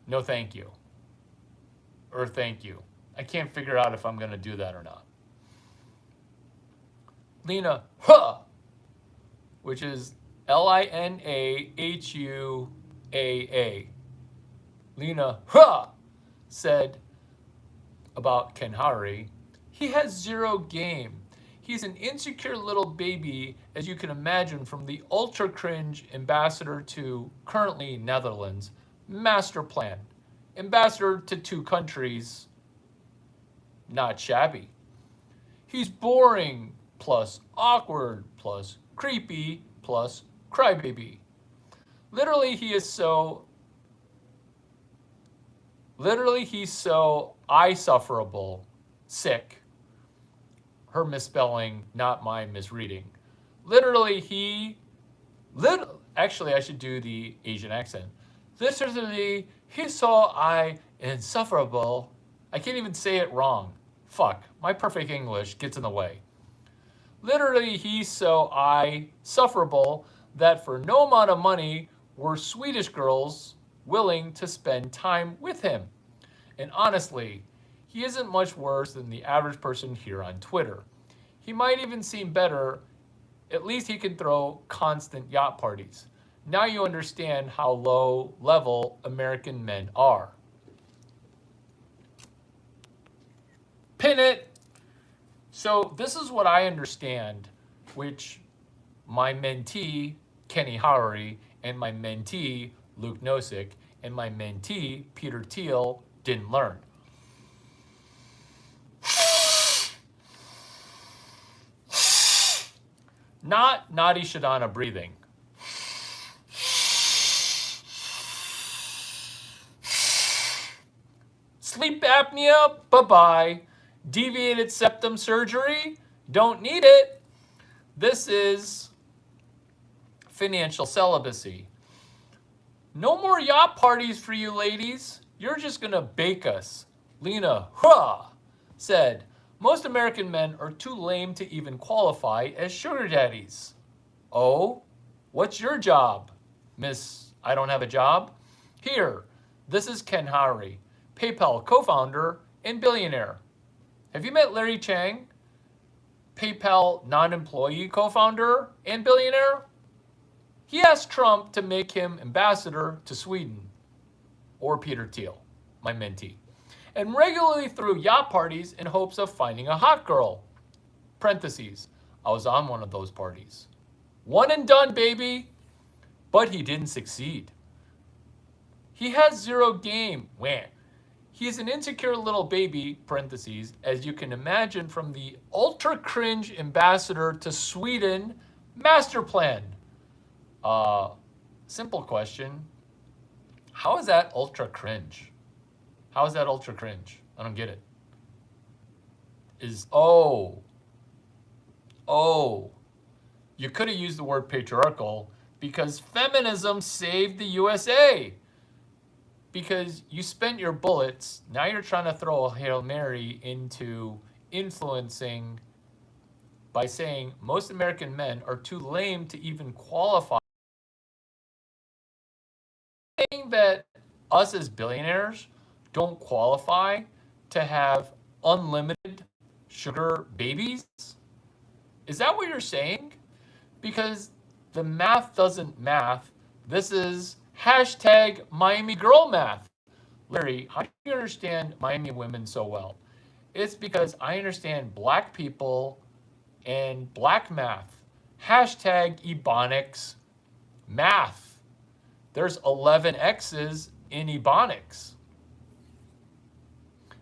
S1: no thank you. Or thank you. I can't figure out if I'm going to do that or not. Lena Hua, which is Linahuaa. Lena Hua said about Ken Howry, he has zero game. He's an insecure little baby, as you can imagine, from the ultra cringe ambassador to currently Netherlands master plan. Ambassador to 2 countries, not shabby. He's boring, plus awkward, plus creepy, plus crybaby. Literally, he's so I-sufferable, sick. Her misspelling, not my misreading. Actually, I should do the Asian accent. Literally, he's so insufferable. I can't even say it wrong. Fuck, my perfect English gets in the way. Literally, he's so insufferable that for no amount of money were Swedish girls willing to spend time with him. And honestly, he isn't much worse than the average person here on Twitter. He might even seem better. At least he can throw constant yacht parties. Now you understand how low level American men are. Pin it. So this is what I understand, which my mentee, Kenny Howry, and my mentee, Luke Nosek, and my mentee, Peter Thiel, didn't learn. not Nadi Shodhana breathing. Sleep apnea, bye-bye. Deviated septum surgery, don't need it. This is financial celibacy. No more yacht parties for you ladies. You're just gonna bake us. Lena Hua said, most American men are too lame to even qualify as sugar daddies. Oh, what's your job, Miss I don't have a job? Here, this is Ken Hari, PayPal co-founder and billionaire. Have you met Larry Chang, PayPal non-employee co-founder and billionaire? He asked Trump to make him ambassador to Sweden, or Peter Thiel, my mentee, and regularly threw yacht parties in hopes of finding a hot girl. Parentheses, I was on one of those parties. One and done, baby. But he didn't succeed. He has zero game. Wham. He's an insecure little baby, parentheses, as you can imagine from the ultra cringe ambassador to Sweden master plan. Simple question. How is that ultra cringe? How is that ultra cringe? I don't get it. You could have used the word patriarchal because feminism saved the USA. Because you spent your bullets, now you're trying to throw a Hail Mary into influencing by saying most American men are too lame to even qualify. Saying that us as billionaires don't qualify to have unlimited sugar babies? Is that what you're saying? Because the math doesn't math. This is hashtag Miami girl math. Larry, how do you understand Miami women so well? It's because I understand black people and black math. Hashtag Ebonics math. There's 11 X's in Ebonics.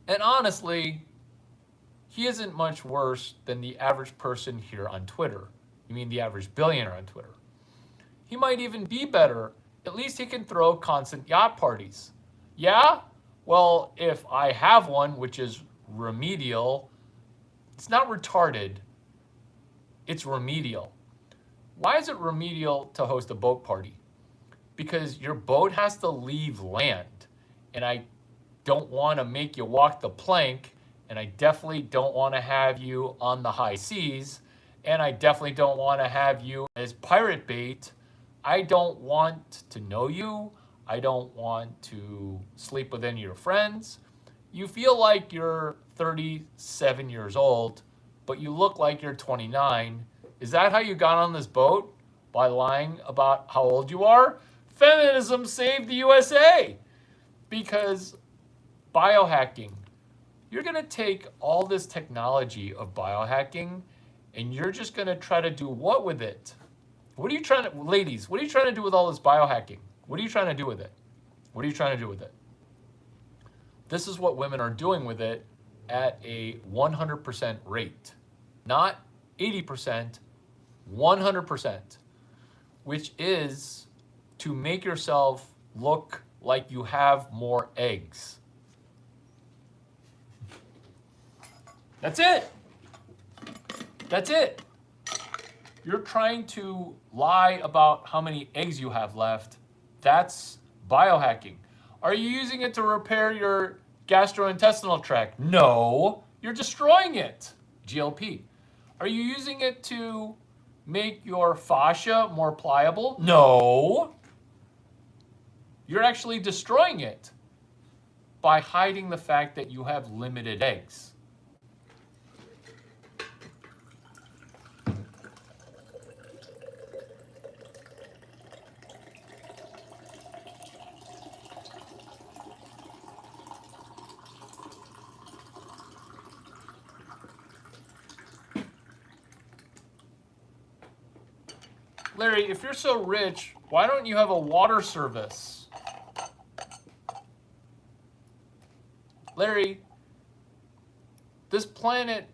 S1: And honestly, he isn't much worse than the average person here on Twitter. You mean the average billionaire on Twitter. He might even be better. At least he can throw constant yacht parties. Yeah? Well, if I have one, which is remedial, it's not retarded, it's remedial. Why is it remedial to host a boat party? Because your boat has to leave land, and I don't want to make you walk the plank, and I definitely don't want to have you on the high seas, and I definitely don't want to have you as pirate bait. I don't want to know you. I don't want to sleep with any of your friends. You feel like you're 37 years old, but you look like you're 29. Is that how you got on this boat? By lying about how old you are? Feminism saved the USA. Because biohacking, you're going to take all this technology of biohacking and you're just going to try to do what with it? What are you trying to, ladies, what are you trying to do with all this biohacking? What are you trying to do with it? What are you trying to do with it? This is what women are doing with it at a 100% rate. Not 80%, 100%, which is to make yourself look like you have more eggs. That's it. That's it. You're trying to lie about how many eggs you have left. That's biohacking. Are you using it to repair your gastrointestinal tract? No, you're destroying it. GLP. Are you using it to make your fascia more pliable? No. You're actually destroying it by hiding the fact that you have limited eggs. Larry, if you're so rich, why don't you have a water service? Larry, this planet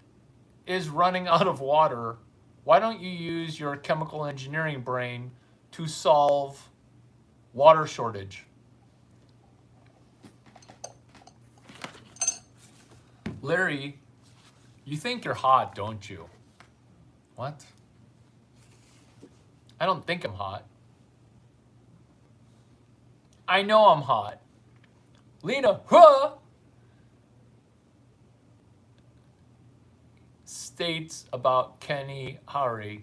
S1: is running out of water. Why don't you use your chemical engineering brain to solve water shortage? Larry, you think you're hot, don't you? What? I don't think I'm hot. I know I'm hot. Lena, huh? States about Kenny Howry.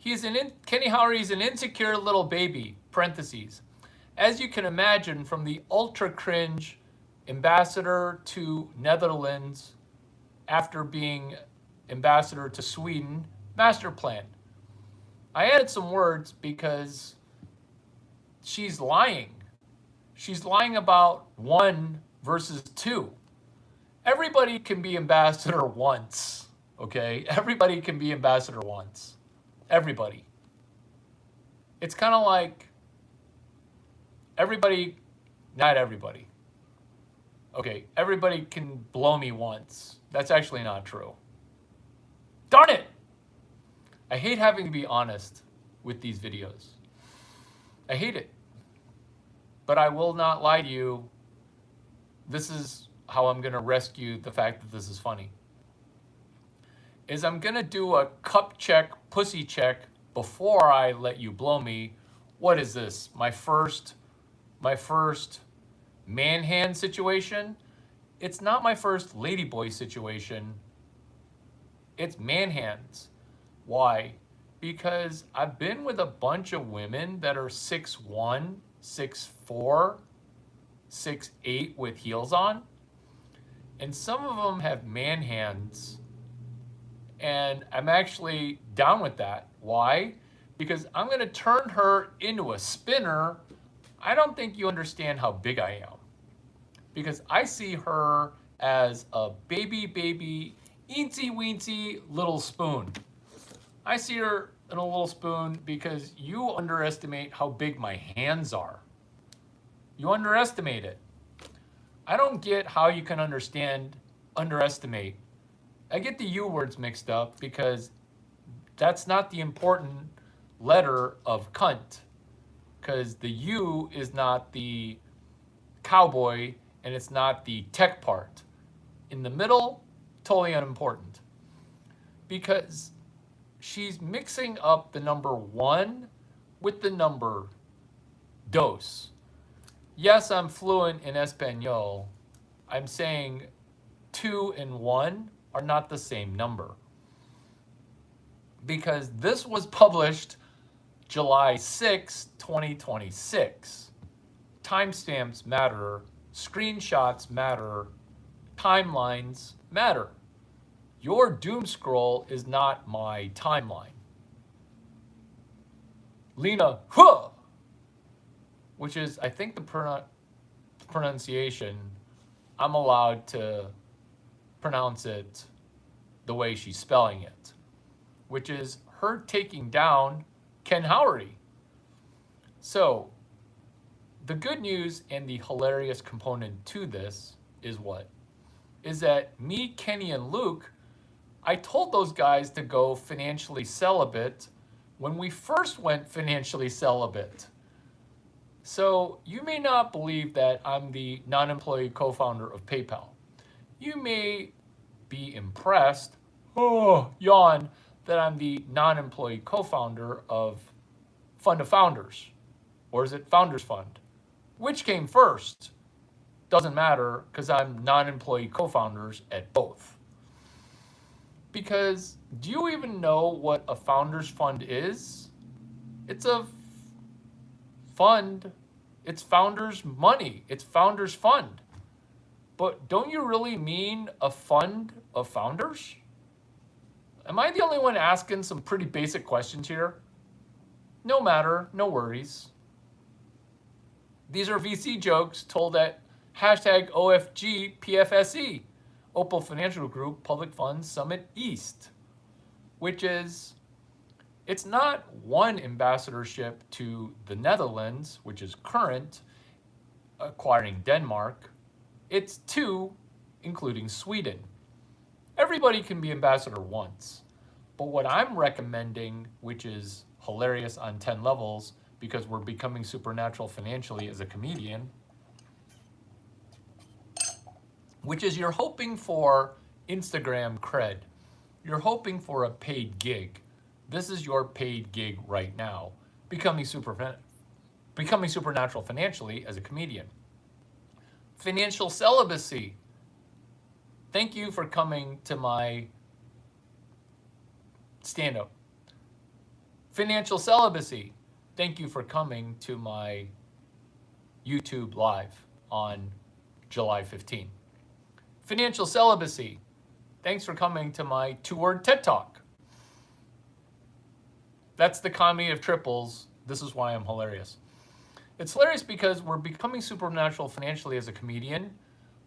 S1: Kenny Howry is an insecure little baby, parentheses. As you can imagine, from the ultra cringe ambassador to Netherlands after being ambassador to Sweden, master plan. I added some words because she's lying. She's lying about 1 versus 2. Everybody can be ambassador once, okay? Everybody can be ambassador once. Everybody. It's kind of like everybody, not everybody. Okay, everybody can blow me once. That's actually not true. Darn it! I hate having to be honest with these videos. I hate it. But I will not lie to you. This is how I'm going to rescue the fact that this is funny. Is I'm going to do a cup check, pussy check before I let you blow me. What is this? My first man hand situation? It's not my first ladyboy situation. It's man hands. Why? Because I've been with a bunch of women that are 6'1", 6'4", 6'8" with heels on. And some of them have man hands. And I'm actually down with that. Why? Because I'm going to turn her into a spinner. I don't think you understand how big I am. Because I see her as a baby, eensy-weensy little spoon. I see her in a little spoon because you underestimate how big my hands are. You underestimate it. I don't get how you can underestimate. I get the U words mixed up because that's not the important letter of cunt. Because the U is not the cowboy and it's not the tech part. In the middle, totally unimportant. Because she's mixing up the number 1 with the number dos. Yes, I'm fluent in Espanol. I'm saying 2 and 1 are not the same number. Because this was published July 6, 2026. Timestamps matter, screenshots matter, timelines matter. Your doom scroll is not my timeline. Lena, huh! Which is, I think the pronunciation, I'm allowed to pronounce it the way she's spelling it, which is her taking down Ken Howry. So, the good news and the hilarious component to this is what? Is that me, Kenny, and Luke, I told those guys to go financially celibate when we first went financially celibate. So you may not believe that I'm the non-employee co-founder of PayPal. You may be impressed, yawn, that I'm the non-employee co-founder of Fund of Founders. Or is it Founders Fund? Which came first? Doesn't matter because I'm non-employee co-founders at both. Because do you even know what a Founders Fund is? It's a fund. It's founders' money. It's founders' fund. But don't you really mean a fund of founders? Am I the only one asking some pretty basic questions here? No matter, no worries. These are VC jokes told at hashtag OFG PFSE, Opal Financial Group Public Funds Summit East, which is, it's not one ambassadorship to the Netherlands, which is current, acquiring Denmark. It's 2, including Sweden. Everybody can be ambassador once. But what I'm recommending, which is hilarious on 10 levels because we're becoming supernatural financially as a comedian, which is you're hoping for Instagram cred. You're hoping for a paid gig. This is your paid gig right now, becoming supernatural financially as a comedian. Financial celibacy. Thank you for coming to my stand-up. Financial celibacy. Thank you for coming to my YouTube live on July 15th. Financial celibacy. Thanks for coming to my 2-word TED Talk. That's the comedy of triples. This is why I'm hilarious. It's hilarious because we're becoming supernatural financially as a comedian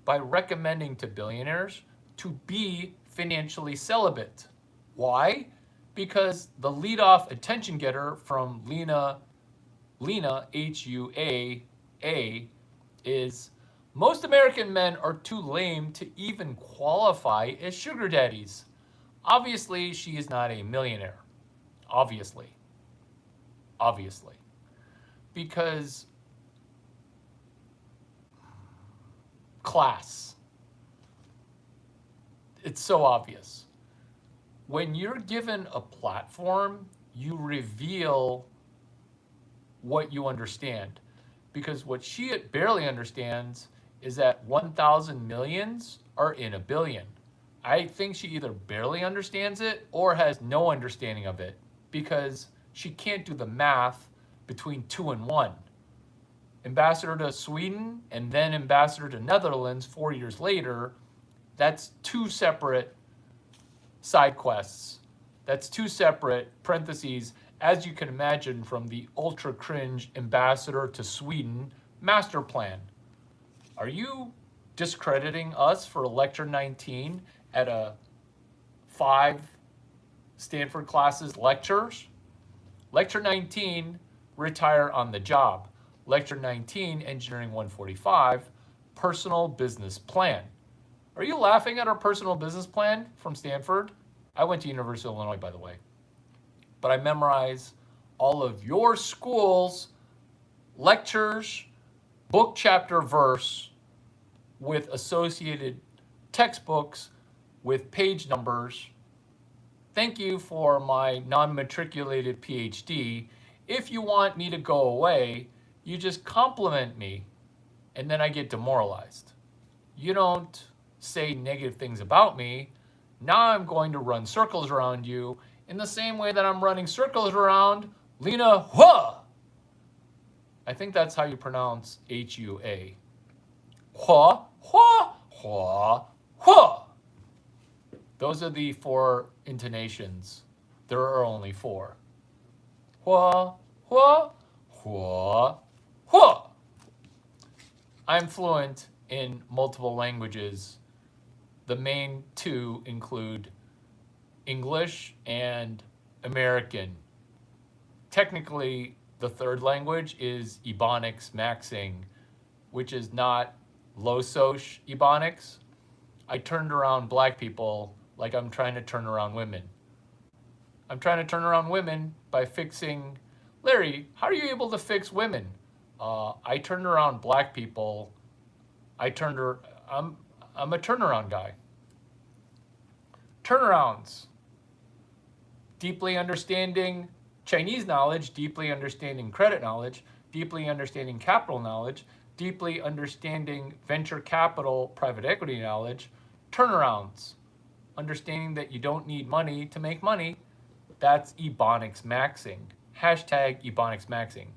S1: by recommending to billionaires to be financially celibate. Why? Because the leadoff attention getter from Lena, H-U-A-A, is most American men are too lame to even qualify as sugar daddies. Obviously, she is not a millionaire. Obviously. Because class. It's so obvious. When you're given a platform, you reveal what you understand. Because what she barely understands is that 1,000 millions are in a billion. I think she either barely understands it or has no understanding of it because she can't do the math between 2 and 1. Ambassador to Sweden and then ambassador to Netherlands 4 years later, that's 2 separate side quests. That's 2 separate parentheses, as you can imagine from the ultra cringe ambassador to Sweden master plan. Are you discrediting us for lecture 19 at a 5 Stanford classes lectures? Lecture 19, retire on the job. Lecture 19, engineering 145, personal business plan. Are you laughing at our personal business plan from Stanford? I went to University of Illinois, by the way. But I memorize all of your school's lectures, book, chapter, verse, with associated textbooks with page numbers. Thank you for my non-matriculated PhD. If you want me to go away, you just compliment me, and then I get demoralized. You don't say negative things about me. Now I'm going to run circles around you in the same way that I'm running circles around Lena Hua. I think that's how you pronounce H-U-A. Hua, hua, hua, hua. Those are the 4 intonations. There are only 4. Hua, hua, hua, hua. I'm fluent in multiple languages. The main 2 include English and American. Technically, the 3rd language is Ebonics Maxing, which is not Low-Soc Ebonics. I turned around black people like I'm trying to turn around women. I'm trying to turn around women by fixing... Larry, how are you able to fix women? I turned around black people. I'm a turnaround guy. Turnarounds. Deeply understanding Chinese knowledge, deeply understanding credit knowledge, deeply understanding capital knowledge, deeply understanding venture capital, private equity knowledge. Turnarounds. Understanding that you don't need money to make money. That's Ebonics Maxing. Hashtag Ebonics Maxing.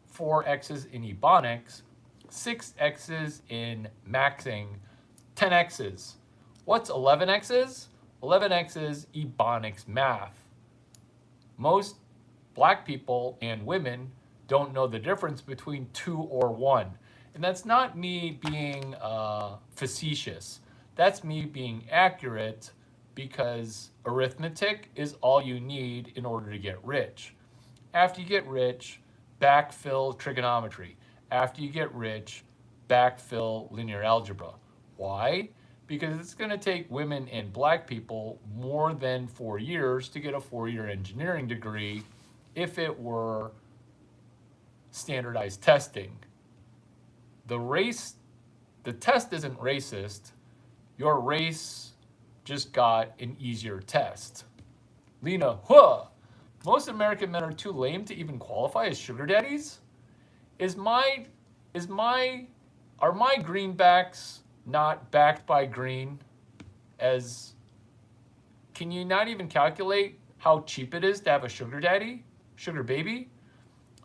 S1: 4 X's in Ebonics, 6 X's in Maxing, 10 X's. What's 11 X's? 11 X's Ebonics math. Most black people and women don't know the difference between 2 or 1. And that's not me being facetious. That's me being accurate because arithmetic is all you need in order to get rich. After you get rich, backfill trigonometry. After you get rich, backfill linear algebra. Why? because it's going to take women and black people more than 4 years to get a 4-year engineering degree if it were standardized testing. The test isn't racist. Your race just got an easier test. Lena, huh? Most American men are too lame to even qualify as sugar daddies? Is my is my Are my greenbacks not backed by green? As Can you not even calculate how cheap it is to have a sugar daddy, sugar baby?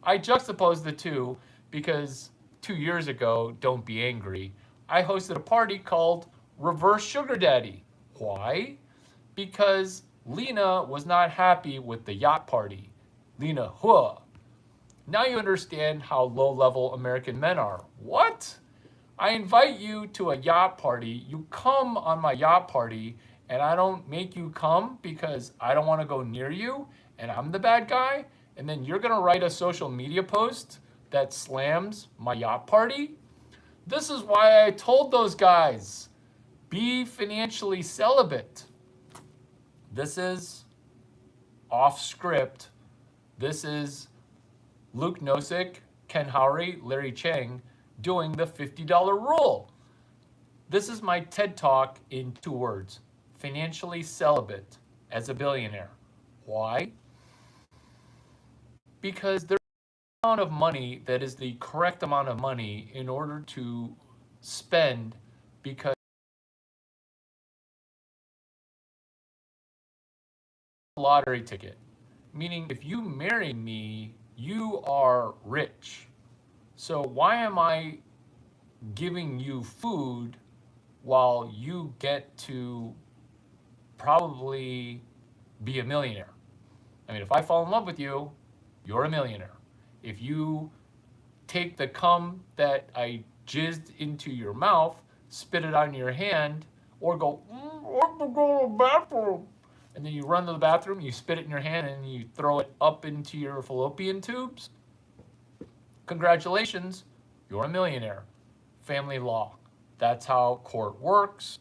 S1: I juxtapose the two because 2 years ago, don't be angry, I hosted a party called Reverse Sugar Daddy. Why? Because Lena was not happy with the yacht party. Lena, huh? Now you understand how low level American men are. What? I invite you to a yacht party. You come on my yacht party, and I don't make you come because I don't want to go near you, and I'm the bad guy. And then you're going to write a social media post that slams my yacht party? This is why I told those guys, be financially celibate. This is off script. This is Luke Nosek, Ken Howry, Larry Chang doing the $50 rule. This is my TED Talk in 2 words. Financially celibate as a billionaire. Why? Because there's an amount of money that is the correct amount of money in order to spend, because lottery ticket. Meaning if you marry me, you are rich. So why am I giving you food while you get to probably be a millionaire? I mean, if I fall in love with you, you're a millionaire. If you take the cum that I jizzed into your mouth, spit it on your hand, or go, I have to go to the bathroom, and then you run to the bathroom, you spit it in your hand, and you throw it up into your fallopian tubes, congratulations, you're a millionaire. Family law. That's how court works.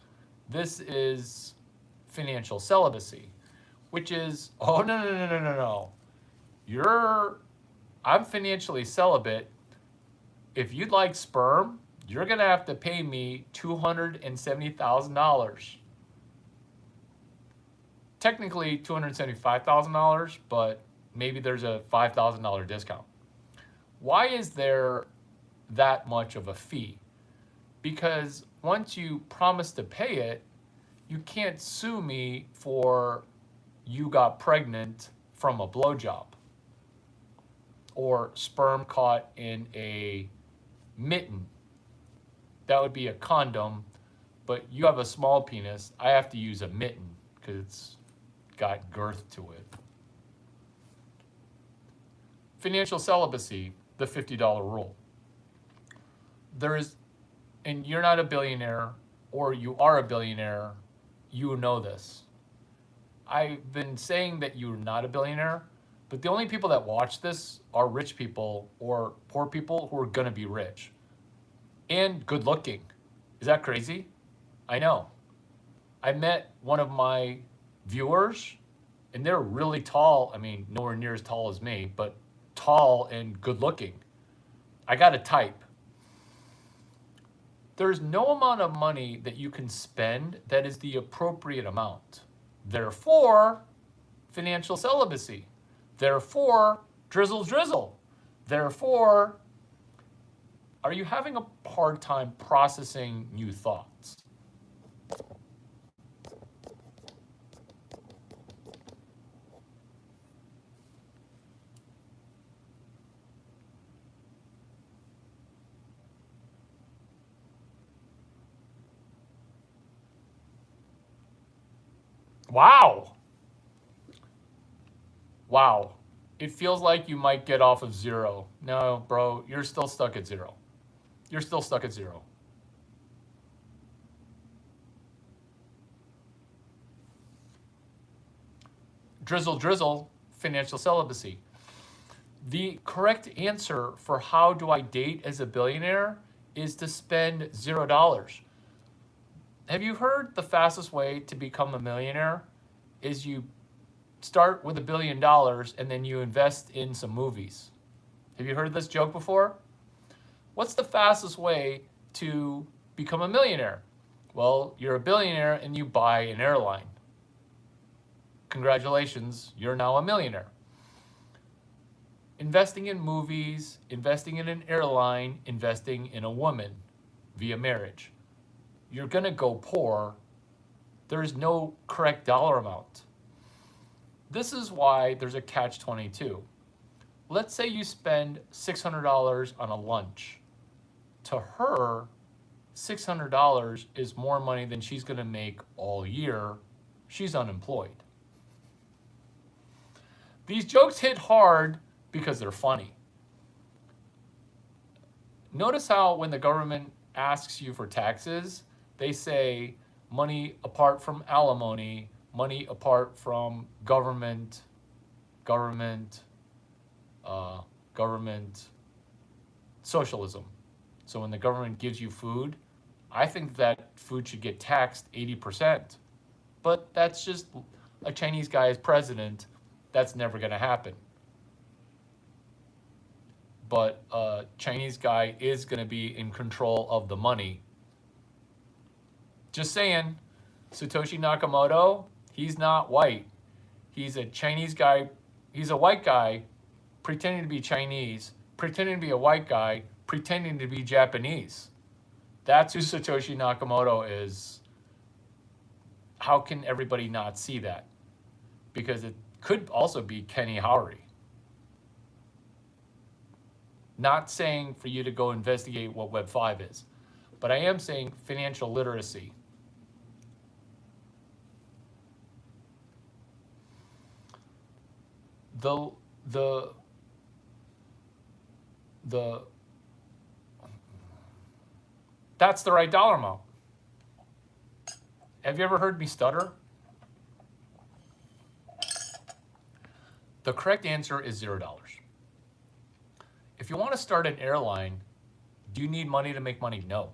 S1: This is financial celibacy, which is, oh, no, no, no, no, no, no. I'm financially celibate. If you'd like sperm, you're going to have to pay me $270,000. Technically $275,000, but maybe there's a $5,000 discount. Why is there that much of a fee? Because once you promise to pay it, you can't sue me for you got pregnant from a blowjob or sperm caught in a mitten. That would be a condom, but you have a small penis. I have to use a mitten because it's got girth to it. Financial celibacy, the $50 rule. And you're not a billionaire, or you are a billionaire, you know this. I've been saying that you're not a billionaire, but the only people that watch this are rich people or poor people who are gonna be rich and good looking. Is that crazy? I know. I met one of my viewers, and they're really tall. I mean, nowhere near as tall as me, but tall and good looking. I got a type. There's no amount of money that you can spend that is the appropriate amount. Therefore, financial celibacy. Therefore, drizzle drizzle. Therefore, are you having a hard time processing new thoughts? Wow. Wow. It feels like you might get off of 0. No, bro, you're still stuck at 0. You're still stuck at 0. Drizzle, drizzle, financial celibacy. The correct answer for how do I date as a billionaire is to spend $0. Have you heard the fastest way to become a millionaire is you start with $1 billion and then you invest in some movies? Have you heard this joke before? What's the fastest way to become a millionaire? Well, you're a billionaire and you buy an airline. Congratulations, you're now a millionaire. Investing in movies, investing in an airline, investing in a woman via marriage. You're going to go poor. There's no correct dollar amount. This is why there's a catch-22. Let's say you spend $600 on a lunch. To her, $600 is more money than she's going to make all year. She's unemployed. These jokes hit hard because they're funny. Notice how when the government asks you for taxes, they say money apart from alimony, money apart from government socialism. So when the government gives you food, I think that food should get taxed 80%. But that's just a Chinese guy as president. That's never going to happen. But a Chinese guy is going to be in control of the money. Just saying, Satoshi Nakamoto, he's not white. He's a Chinese guy. He's a white guy pretending to be Chinese, pretending to be a white guy, pretending to be Japanese. That's who Satoshi Nakamoto is. How can everybody not see that? Because it could also be Kenny Howry. Not saying for you to go investigate what Web 5 is, but I am saying financial literacy. That's the right dollar amount. Have you ever heard me stutter? The correct answer is $0. If you want to start an airline, do you need money to make money? No.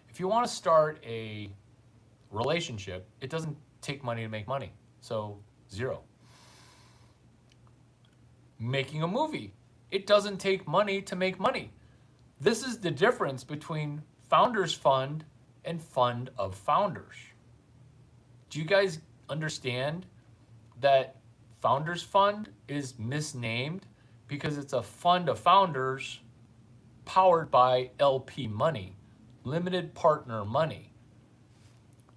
S1: If you want to start a relationship, it doesn't take money to make money. So, 0. Making a movie, it doesn't take money to make money. This is the difference between Founders Fund and Fund of Founders. Do you guys understand that Founders Fund is misnamed because it's a fund of founders powered by LP money, limited partner money?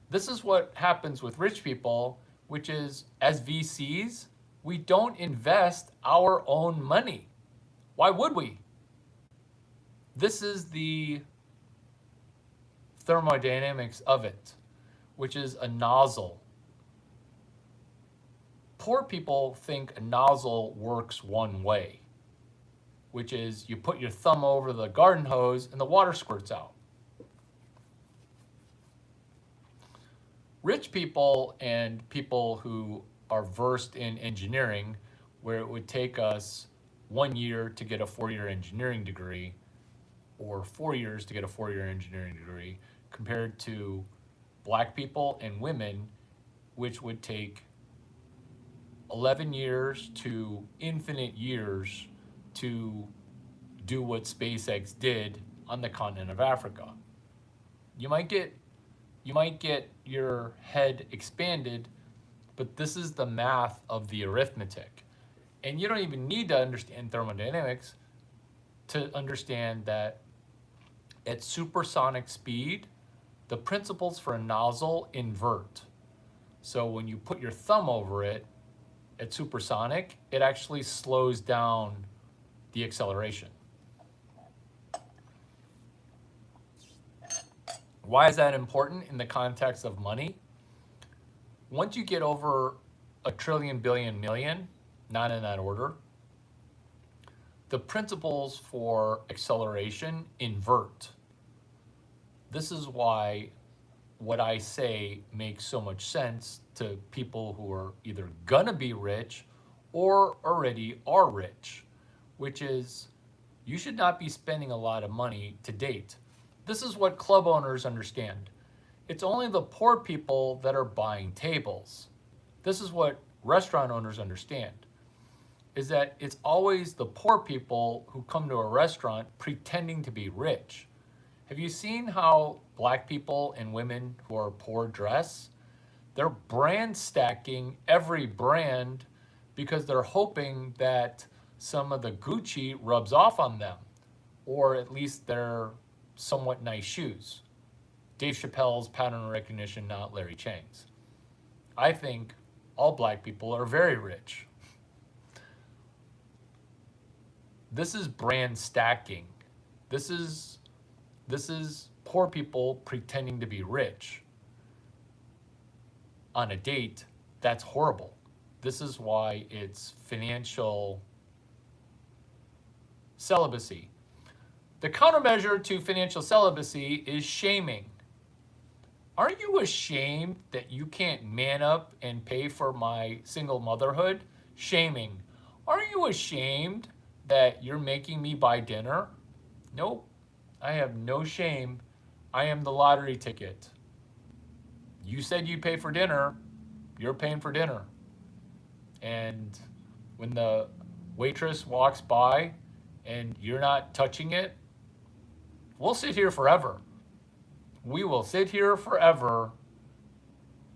S1: This is what happens with rich people, which is as VCs, we don't invest our own money. Why would we? This is the thermodynamics of it, which is a nozzle. Poor people think a nozzle works one way, which is you put your thumb over the garden hose and the water squirts out. Rich people and people who are versed in engineering, where it would take us 1 year to get a 4-year engineering degree, or 4 years to get a 4-year engineering degree, compared to black people and women, which would take 11 years to infinite years to do what SpaceX did on the continent of Africa. You might get your head expanded, but this is the math of the arithmetic. And you don't even need to understand thermodynamics to understand that at supersonic speed, the principles for a nozzle invert. So when you put your thumb over it at supersonic, it actually slows down the acceleration. Why is that important in the context of money? Once you get over a trillion, billion, million, not in that order, the principles for acceleration invert. This is why what I say makes so much sense to people who are either gonna be rich or already are rich, which is you should not be spending a lot of money to date. This is what club owners understand. It's only the poor people that are buying tables. This is what restaurant owners understand, is that it's always the poor people who come to a restaurant pretending to be rich. Have you seen how black people and women who are poor dress? They're brand stacking every brand because they're hoping that some of the Gucci rubs off on them, or at least they're somewhat nice shoes. Dave Chappelle's pattern recognition, not Larry Chang's. I think all black people are very rich. This is brand stacking. This is poor people pretending to be rich on a date. That's horrible. This is why it's financial celibacy. The countermeasure to financial celibacy is shaming. Aren't you ashamed that you can't man up and pay for my single motherhood? Shaming. Aren't you ashamed that you're making me buy dinner? Nope. I have no shame. I am the lottery ticket. You said you'd pay for dinner. You're paying for dinner. And when the waitress walks by and you're not touching it, we'll sit here forever. We will sit here forever.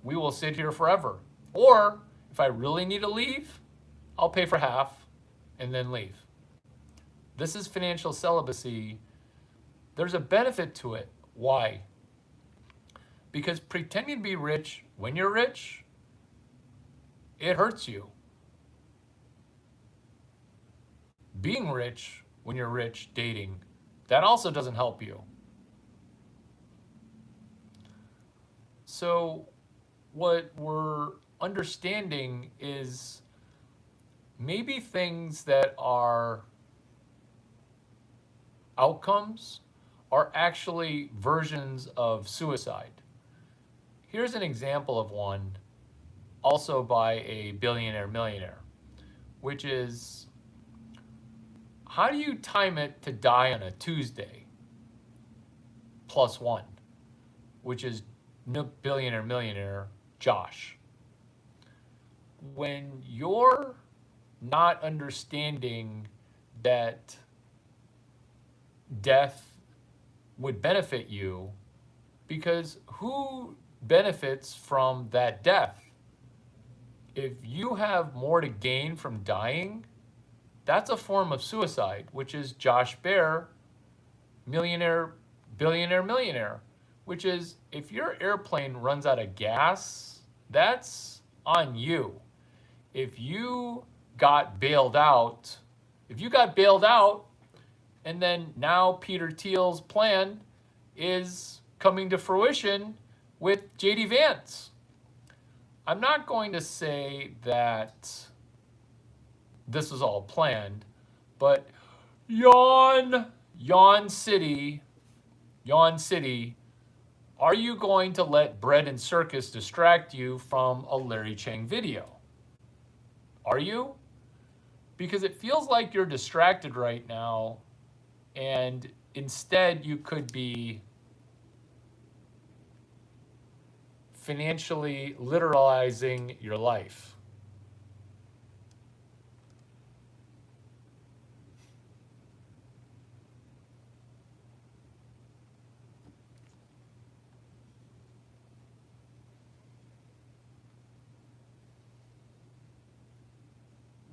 S1: We will sit here forever. Or if I really need to leave, I'll pay for half and then leave. This is financial celibacy. There's a benefit to it. Why? Because pretending to be rich when you're rich, it hurts you. Being rich when you're rich, dating, that also doesn't help you. So what we're understanding is maybe things that are outcomes are actually versions of suicide. Here's an example of one, also by a billionaire millionaire, which is, how do you time it to die on a Tuesday? +1, which is billionaire millionaire Josh. When you're not understanding that death would benefit you, because who benefits from that death? If you have more to gain from dying, that's a form of suicide, which is Josh Bear, billionaire millionaire, which is, if your airplane runs out of gas, that's on you. If you got bailed out, and then now Peter Thiel's plan is coming to fruition with JD Vance. I'm not going to say that this is all planned, but yawn City, are you going to let bread and circus distract you from a Larry Chang video? Are you? Because it feels like you're distracted right now, and instead you could be financially literalizing your life.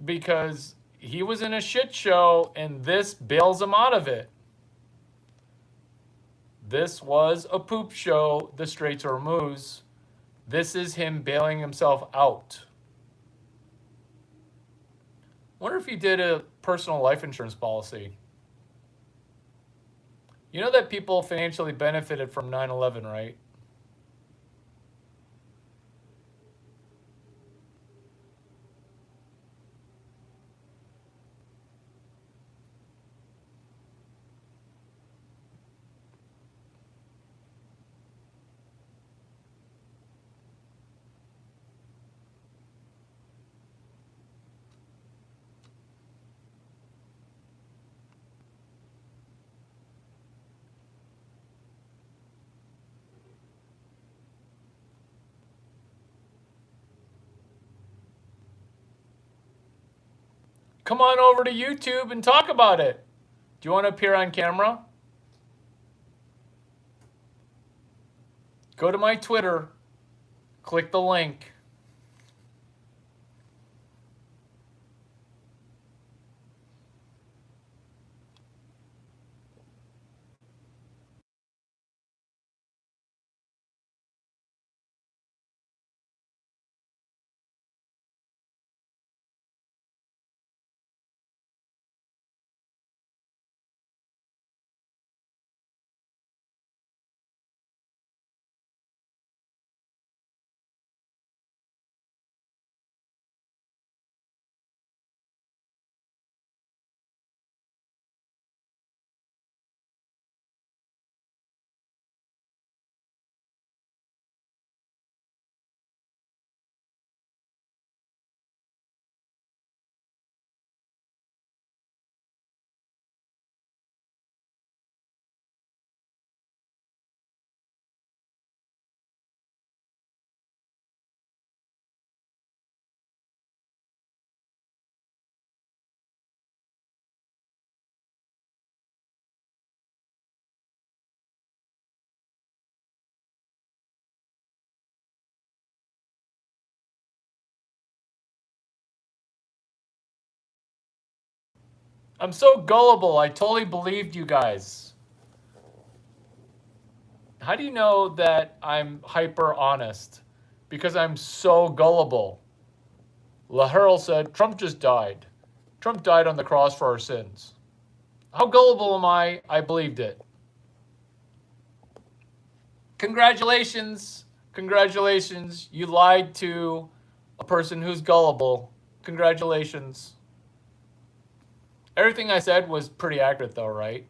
S1: Because he was in a shit show and this bails him out of it. This was a poop show, the Straits Ormuz. This is him bailing himself out. Wonder if he did a personal life insurance policy. You know that people financially benefited from 9/11, right? come on over to YouTube and talk about it. Do you want to appear on camera? Go to my Twitter, click the link. I'm so gullible. I totally believed you guys. How do you know that I'm hyper honest? Because I'm so gullible. LaHurl said, Trump just died. Trump died on the cross for our sins. How gullible am I? I believed it. Congratulations. Congratulations. You lied to a person who's gullible. Congratulations. Everything I said was pretty accurate though, right?